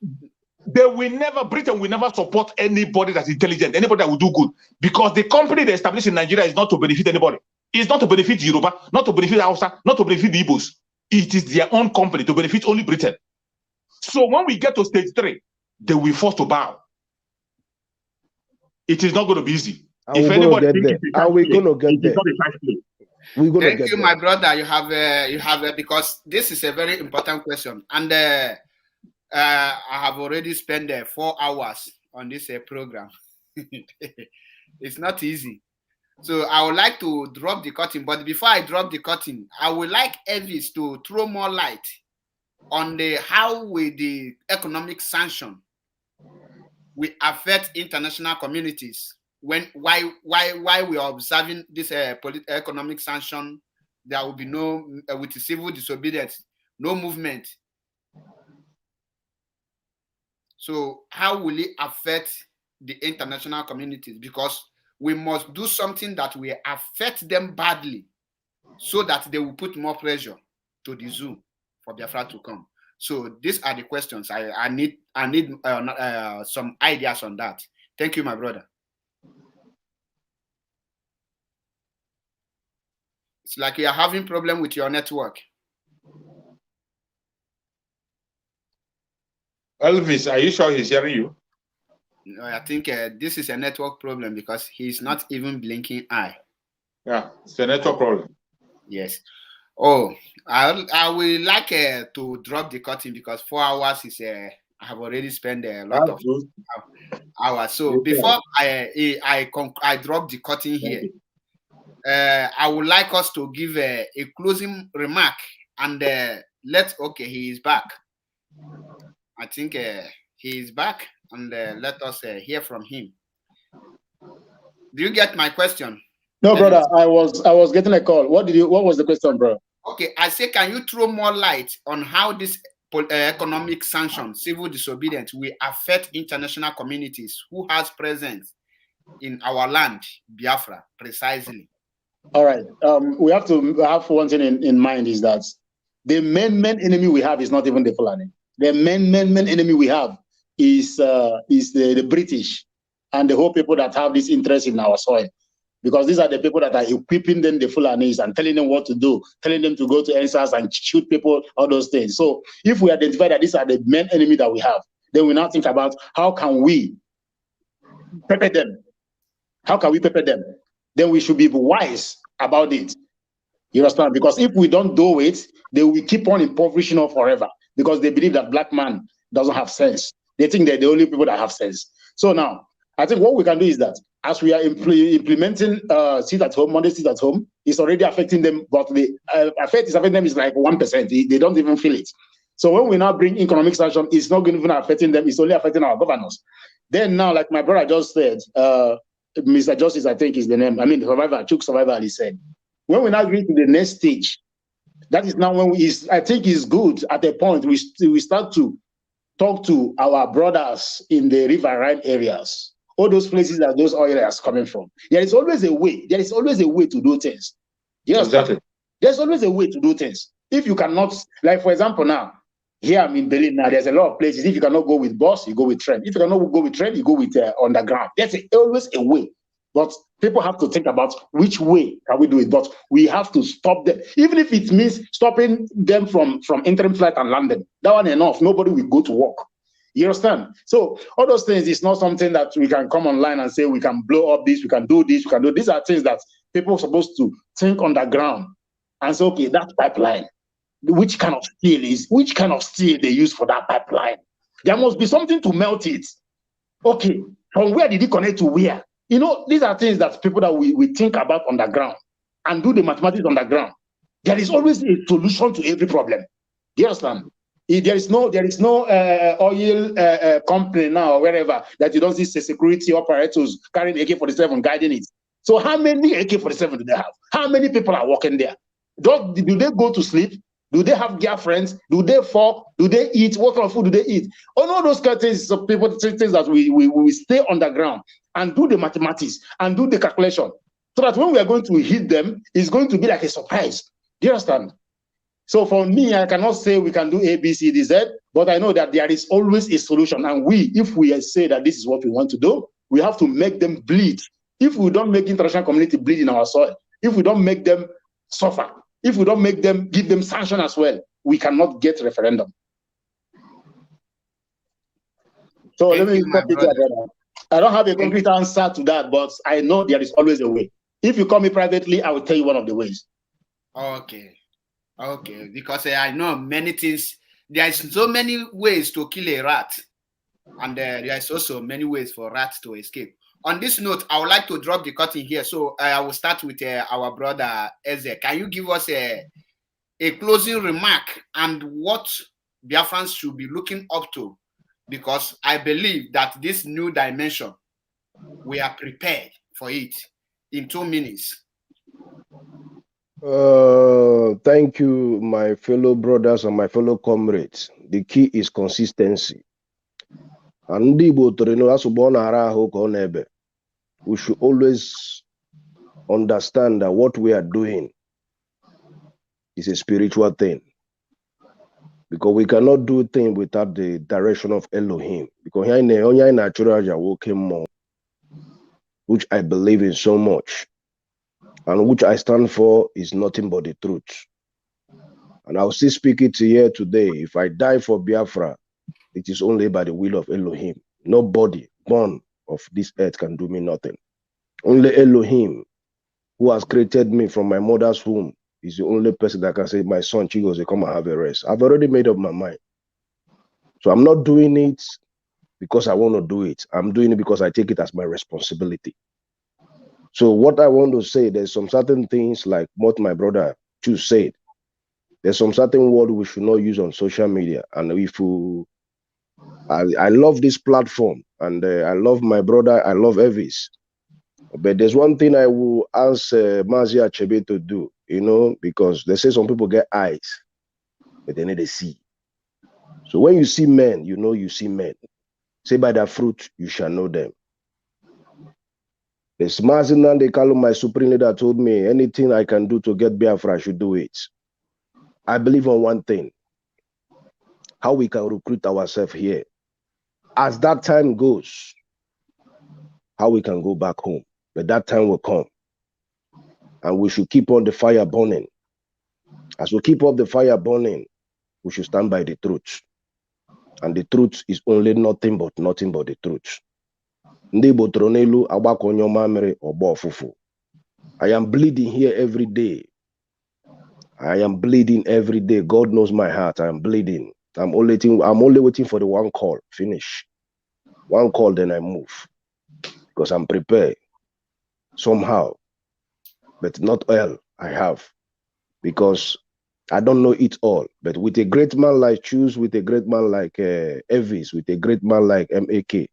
Britain will never support anybody that's intelligent, anybody that will do good, because the company they established in Nigeria is not to benefit anybody. It's not to benefit Yoruba, not to benefit Hausa, not to benefit the Igbos. It is their own company to benefit only Britain. So when we get to stage 3, they will be forced to bow. It is not going to be easy. If anybody thinks we're going to get there. Thank you, my brother. You have because this is a very important question, and I have already spent 4 hours on this program. It's not easy. So I would like to drop the curtain, but before I drop the curtain, I would like Elvis to throw more light on how will the economic sanction will affect international communities why we are observing this economic sanction. There will be no with the civil disobedience, no movement. So how will it affect the international communities? Because we must do something that will affect them badly, so that they will put more pressure to the zoo for Biafra to come. So these are the questions. I need some ideas on that. Thank you, my brother. It's like you are having problem with your network. Elvis, are you sure he's hearing you? No, I think this is a network problem because he's not even blinking eye. Yeah, it's a network problem. Yes. Oh, I will like to drop the curtain because 4 hours is I have already spent a lot of hours. So before I drop the curtain here, I would like us to give a closing remark and okay, he is back. I think he is back, and let us hear from him. Do you get my question? No, brother. I was getting a call. What was the question, bro? Okay, I say, can you throw more light on how this economic sanctions, civil disobedience, will affect international communities who has presence in our land, Biafra, precisely? All right. We have to have one thing in mind is that the main enemy we have is not even the Fulani. The main enemy we have is the British and the whole people that have this interest in our soil, because these are the people that are equipping them, the Fulanis, and telling them what to do, telling them to go to NSAS and shoot people, all those things. So if we identify that these are the main enemy that we have, then we now think about how can we pepper them? How can we pepper them? Then we should be wise about it. You understand? Because if we don't do it, they will keep on impoverishing us forever, because they believe that black man doesn't have sense. They think they're the only people that have sense. So now, I think what we can do is that as we are implementing sit at home, Monday sit at home, it's already affecting them, but the effect is affecting them is like 1%. They don't even feel it. So when we now bring economic sanction, it's not going to even affecting them, it's only affecting our governors. Then now, like my brother just said, Mr. Justice, I think is the name, Chuk Survivor, he said, when we now agree to the next stage, that is now when I think it's good at a point we start to talk to our brothers in the riverine areas, all those places that those oil areas coming from. There is always a way. There is always a way to do things. Yes, exactly. There's always a way to do things. If you cannot, like for example, now here I'm in Berlin. Now there's a lot of places. If you cannot go with bus, you go with train. If you cannot go with train, you go with underground. There's always a way. But people have to think about which way can we do it. But we have to stop them, even if it means stopping them from entering flight and landing. That one enough. Nobody will go to work. You understand? So all those things is not something that we can come online and say we can blow up this, we can do this, we can do. These are things that people are supposed to think on the ground and say, okay, that pipeline, which kind of steel they use for that pipeline? There must be something to melt it. Okay, from where did it connect to where? You know, these are things that people that we think about on the ground and do the mathematics on the ground. There is always a solution to every problem. Do you understand? There is no oil company now or wherever that you don't see security operators carrying AK-47 guiding it. So how many AK-47 do they have? How many people are working there? Do they go to sleep? Do they have girlfriends? Do they fuck? Do they eat? What kind of food do they eat? All those kind of things, so people think that we stay on the ground and do the mathematics and do the calculation, so that when we are going to hit them, it's going to be like a surprise. Do you understand? So for me, I cannot say we can do A, B, C, D, Z, but I know that there is always a solution. And if we say that this is what we want to do, we have to make them bleed. If we don't make international community bleed in our soil, if we don't make them suffer, if we don't make them, give them sanction as well, we cannot get referendum. So let me stop it there. I don't have a concrete answer to that, but I know there is always a way. If you call me privately, I will tell you one of the ways. Okay. Okay. Because I know many things. There is so many ways to kill a rat. And there is also many ways for rats to escape. On this note, I would like to drop the curtain here. So I will start with our brother Eze. Can you give us a closing remark and what Biafrans should be looking up to? Because I believe that this new dimension, we are prepared for it in 2 minutes. Thank you, my fellow brothers and my fellow comrades. The key is consistency. And we should always understand that what we are doing is a spiritual thing. Because we cannot do things without the direction of Elohim. Because here in the natural more, which I believe in so much, and which I stand for is nothing but the truth. And I'll still speak it here today. If I die for Biafra, it is only by the will of Elohim. Nobody born of this earth can do me nothing. Only Elohim, who has created me from my mother's womb, is the only person that can say, my son Chigozie, come and have a rest. I've already made up my mind. So I'm not doing it because I want to do it. I'm doing it because I take it as my responsibility. So what I want to say, there's some certain things like what my brother Chu said. There's some certain word we should not use on social media. And if you, I love this platform, and I love my brother, I love Elvis. But there's one thing I will ask Mazi Achebe to do, you know, because they say some people get eyes, but they need to see. So when you see men, you know you see men. Say by their fruit, you shall know them. There's Mazi Nande Kalu, my supreme leader, told me anything I can do to get Biafra, I should do it. I believe on one thing, how we can recruit ourselves here. As that time goes, how we can go back home. But that time will come. And we should keep on the fire burning. As we keep up the fire burning, we should stand by the truth. And the truth is only nothing but the truth. I am bleeding here every day. I am bleeding every day. God knows my heart. I am bleeding. I'm only waiting for the one call. Finish. One call, then I move. Because I'm prepared. Somehow. But not all I have. Because I don't know it all. But with a great man like Choose, with a great man like Elvis, with a great man like MAK,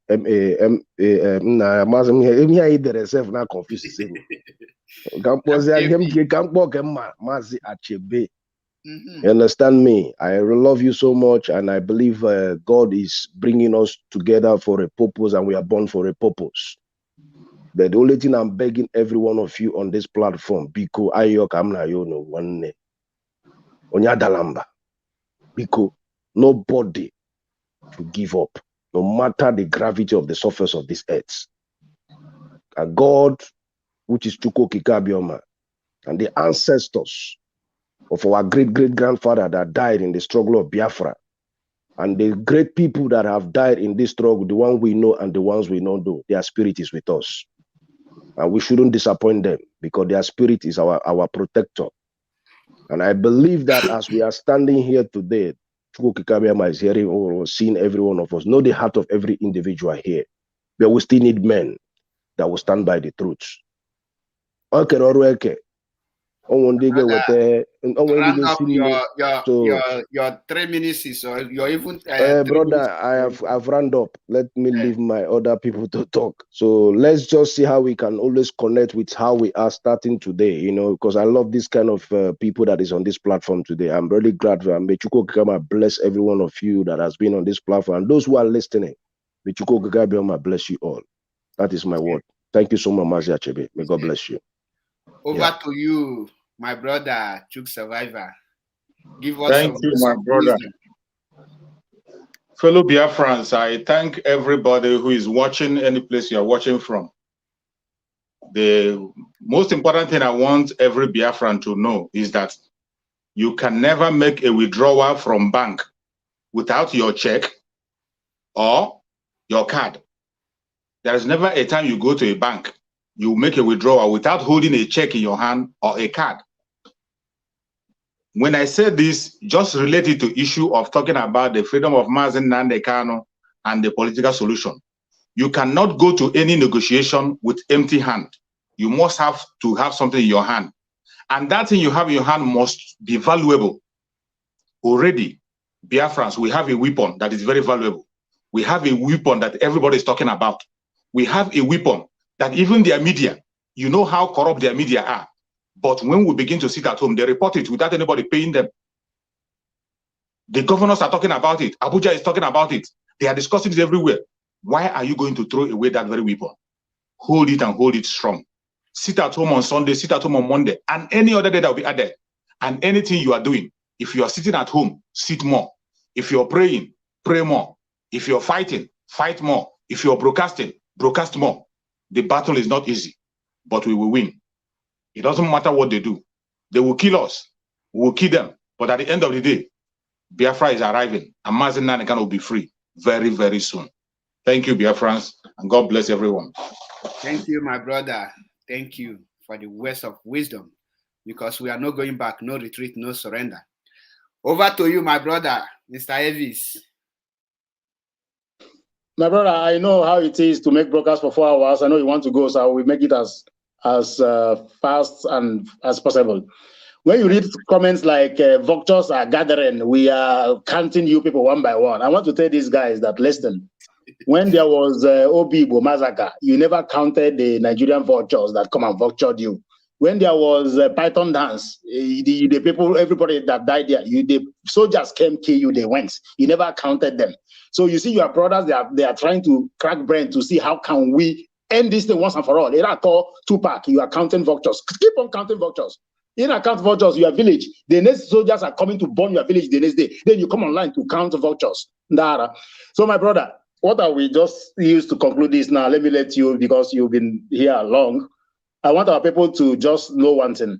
You understand me? I love you so much, and I believe God is bringing us together for a purpose, and we are born for a purpose. But the only thing I'm begging every one of you on this platform, because nobody should give up, no matter the gravity of the surface of this earth. A God, which is Chukwu Okike Abioma, and the ancestors of our great-great-grandfather that died in the struggle of Biafra, and the great people that have died in this struggle, the ones we know and the ones we don't know, their spirit is with us. And we shouldn't disappoint them, because their spirit is our protector. And I believe that as we are standing here today, Chukwu Okike Abioma is hearing or seeing every one of us, know the heart of every individual here. But we still need men that will stand by the truth. Round up your 3 minutes is your even brother, I've round up. Let me leave my other people to talk. So let's just see how we can always connect with how we are starting today, you know, because I love this kind of people that is on this platform today. I'm really glad. May Chukwu Okike Abioma bless every one of you that has been on this platform, and those who are listening. May Chukwu Okike Abioma bless you all. That is my word. Thank you so much, Mazi Achebe. May God bless you. Over to you, my brother, Chuk Survivor. Give us Thank you, my brother. wisdom. Fellow Biafrans, I thank everybody who is watching any place you are watching from. The most important thing I want every Biafran to know is that you can never make a withdrawal from bank without your check or your card. There is never a time you go to a bank, you make a withdrawal without holding a check in your hand or a card. When I say this, just related to issue of talking about the freedom of Mazen Nnamdi Kanu and the political solution. You cannot go to any negotiation with empty hand. You must have to have something in your hand. And that thing you have in your hand must be valuable. Already, Biafrans, we have a weapon that is very valuable. We have a weapon that everybody is talking about. We have a weapon that even their media, you know how corrupt their media are. But when we begin to sit at home, they report it without anybody paying them. The governors are talking about it. Abuja is talking about it. They are discussing it everywhere. Why are you going to throw away that very weapon? Hold it and hold it strong. Sit at home on Sunday, sit at home on Monday, and any other day that will be added. And anything you are doing, if you are sitting at home, sit more. If you're praying, pray more. If you're fighting, fight more. If you're broadcasting, broadcast more. The battle is not easy, but we will win. It doesn't matter what they do. They will kill us. We will kill them. But at the end of the day, Biafra is arriving, and Mazen Nnamdi Kanu will be free very, very soon. Thank you, Biafrans, and God bless everyone. Thank you, my brother. Thank you for the words of wisdom, because we are not going back, no retreat, no surrender. Over to you, my brother, Mr. Elvis. My brother, I know how it is to make broadcast for 4 hours. I know you want to go, so we make it as fast and as possible. When you read comments like vultures are gathering, we are counting you people one by one. I want to tell these guys that, listen, when there was Obibo massacre, you never counted the Nigerian vultures that come and vultured you. When there was Python dance, the people, everybody that died there, the soldiers came, kill you, they went. You never counted them. So you see your brothers, they are trying to crack brain to see how can we end this thing once and for all. They are called Tupac, you are counting vultures. Keep on counting vultures. In account vultures, your village, the next soldiers are coming to burn your village the next day. Then you come online to count vultures. So my brother, what are we just used to conclude this now? Let me let you, because you've been here long. I want our people to just know one thing.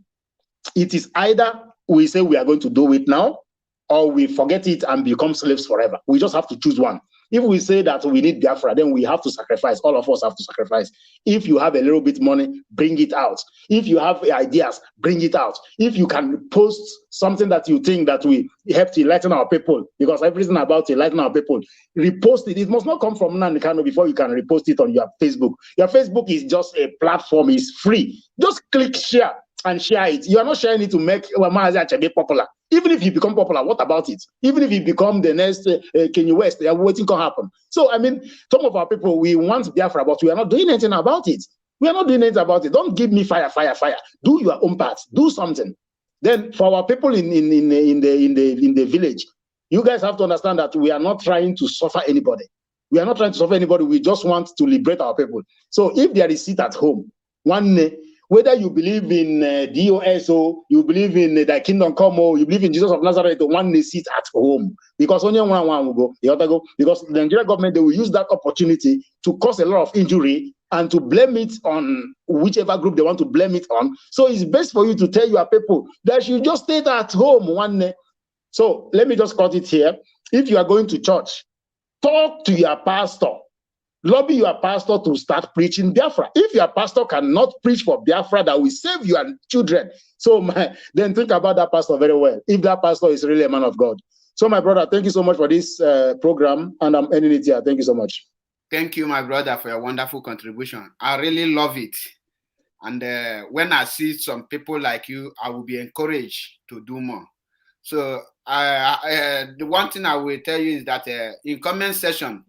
It is either we say we are going to do it now, or we forget it and become slaves forever. We just have to choose one. If we say that we need Biafra, then we have to sacrifice. All of us have to sacrifice. If you have a little bit money, bring it out. If you have ideas, bring it out. If you can post something that you think that we help to enlighten our people, because everything about enlighten our people, repost it. It must not come from Nnamdi Kanu before you can repost it on your Facebook. Your Facebook is just a platform, it's free. Just click share and share it. You are not sharing it to make Mazi Achebe popular. Even if you become popular, what about it? Even if you become the next Kanye West, they are waiting to happen. So, I mean, some of our people, we want Biafra, but we are not doing anything about it. We are not doing anything about it. Don't give me fire, fire, fire. Do your own part. Do something. Then, for our people in the village, you guys have to understand that we are not trying to suffer anybody. We are not trying to suffer anybody. We just want to liberate our people. So, if there is seat at home, one day, whether you believe in DOS or you believe in the kingdom come or you believe in Jesus of Nazareth, one day sit at home. Because only one will go, the other go. Because the Nigerian government, they will use that opportunity to cause a lot of injury and to blame it on whichever group they want to blame it on. So it's best for you to tell your people that you just stay at home one day. So let me just cut it here. If you are going to church, talk to your pastor. Lobby your pastor to start preaching Biafra. If your pastor cannot preach for Biafra, that will save your children. So then think about that pastor very well. If that pastor is really a man of God. So my brother, thank you so much for this program, and I'm ending it here. Thank you so much. Thank you, my brother, for your wonderful contribution. I really love it. And when I see some people like you, I will be encouraged to do more. So the one thing I will tell you is that in comment section,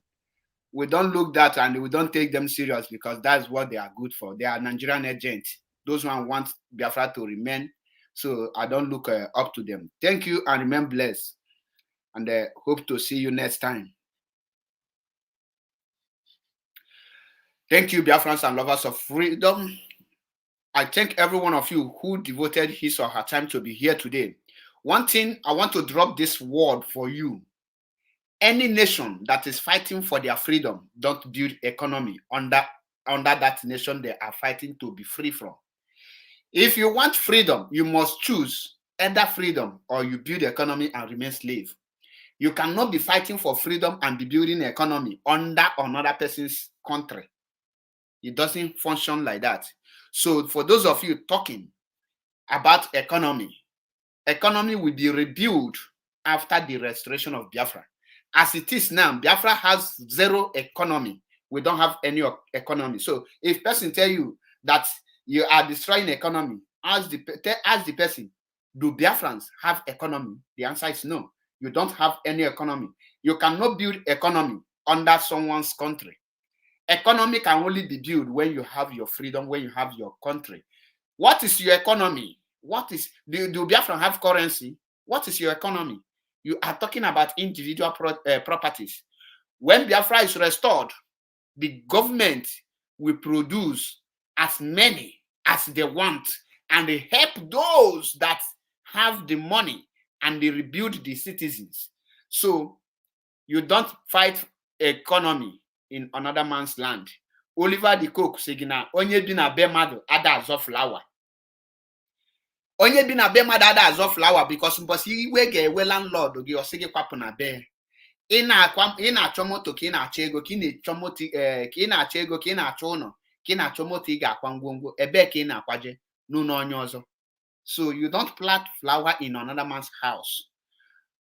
we don't look that and we don't take them serious, because that's what they are good for. They are Nigerian agents. Those who want Biafra to remain. So I don't look up to them. Thank you and remain blessed. And hope to see you next time. Thank you, Biafrans and lovers of freedom. I thank every one of you who devoted his or her time to be here today. One thing I want to drop this word for you. Any nation that is fighting for their freedom don't build economy under that nation they are fighting to be free from. If you want freedom, you must choose either freedom or you build economy and remain slave. You cannot be fighting for freedom and be building economy under another person's country. It doesn't function like that. So for those of you talking about economy will be rebuilt after the restoration of Biafra. As it is now, Biafra has zero economy. We don't have any economy. So if person tell you that you are destroying economy, ask the person, do Biafrans have economy? The answer is no. You don't have any economy. You cannot build economy under someone's country. Economy can only be built when you have your freedom, when you have your country. What is your economy? Do Biafran have currency? What is your economy? You are talking about individual properties. When Biafra is restored, the government will produce as many as they want, and they help those that have the money, and they rebuild the citizens. So you don't fight economy in another man's land. Oliver de Coke sigina onye bi na be madu ada azo flower. Onye bi na be madu ada azo flower because mbosi iwe ga-ewe landlord gị osigi kwapu na be. Ị na-achọ moto ka ị na-achọ ego ka ị na-achọ moto ka ị na-achọ ego ka ị na-achọ ụlọ ka ị na-achọ moto ị ga-akwa ngwongwo ebe ka ị na-akwaje n'ụlọ onye ọzọ. So you don't plant flower in another man's house.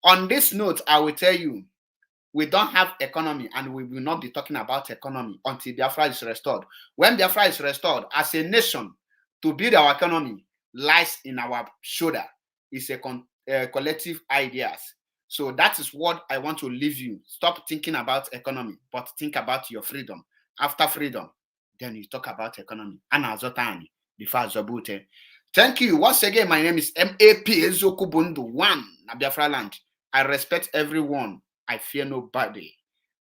On this note, I will tell you, we don't have economy and we will not be talking about economy until Biafra is restored. When Biafra is restored, as a nation, to build our economy lies in our shoulder. It's a collective ideas. So that is what I want to leave you. Stop thinking about economy, but think about your freedom. After freedom, then you talk about economy. Thank you. Once again, my name is MAP Eziokwu Bundu 1 na Biafra land. I respect everyone. I fear nobody.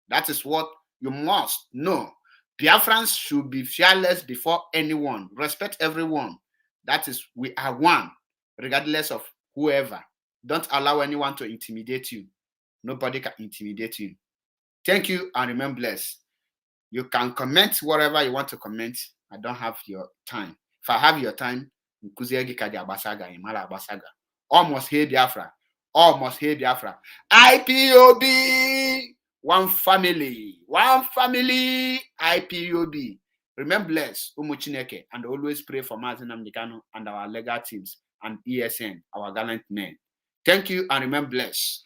That is what you must know. Biafrans should be fearless before anyone. Respect everyone. That is, we are one, regardless of whoever. Don't allow anyone to intimidate you. Nobody can intimidate you. Thank you and remain blessed. You can comment whatever you want to comment. I don't have your time. If I have your time, almost here Biafra. Almost here Biafra. IPOB. One family. One family. IPOB. Remain blessed, Umuchineke, and always pray for Mazi Nnamdi Kanu and our legal teams and ESN, our gallant men. Thank you and remain blessed.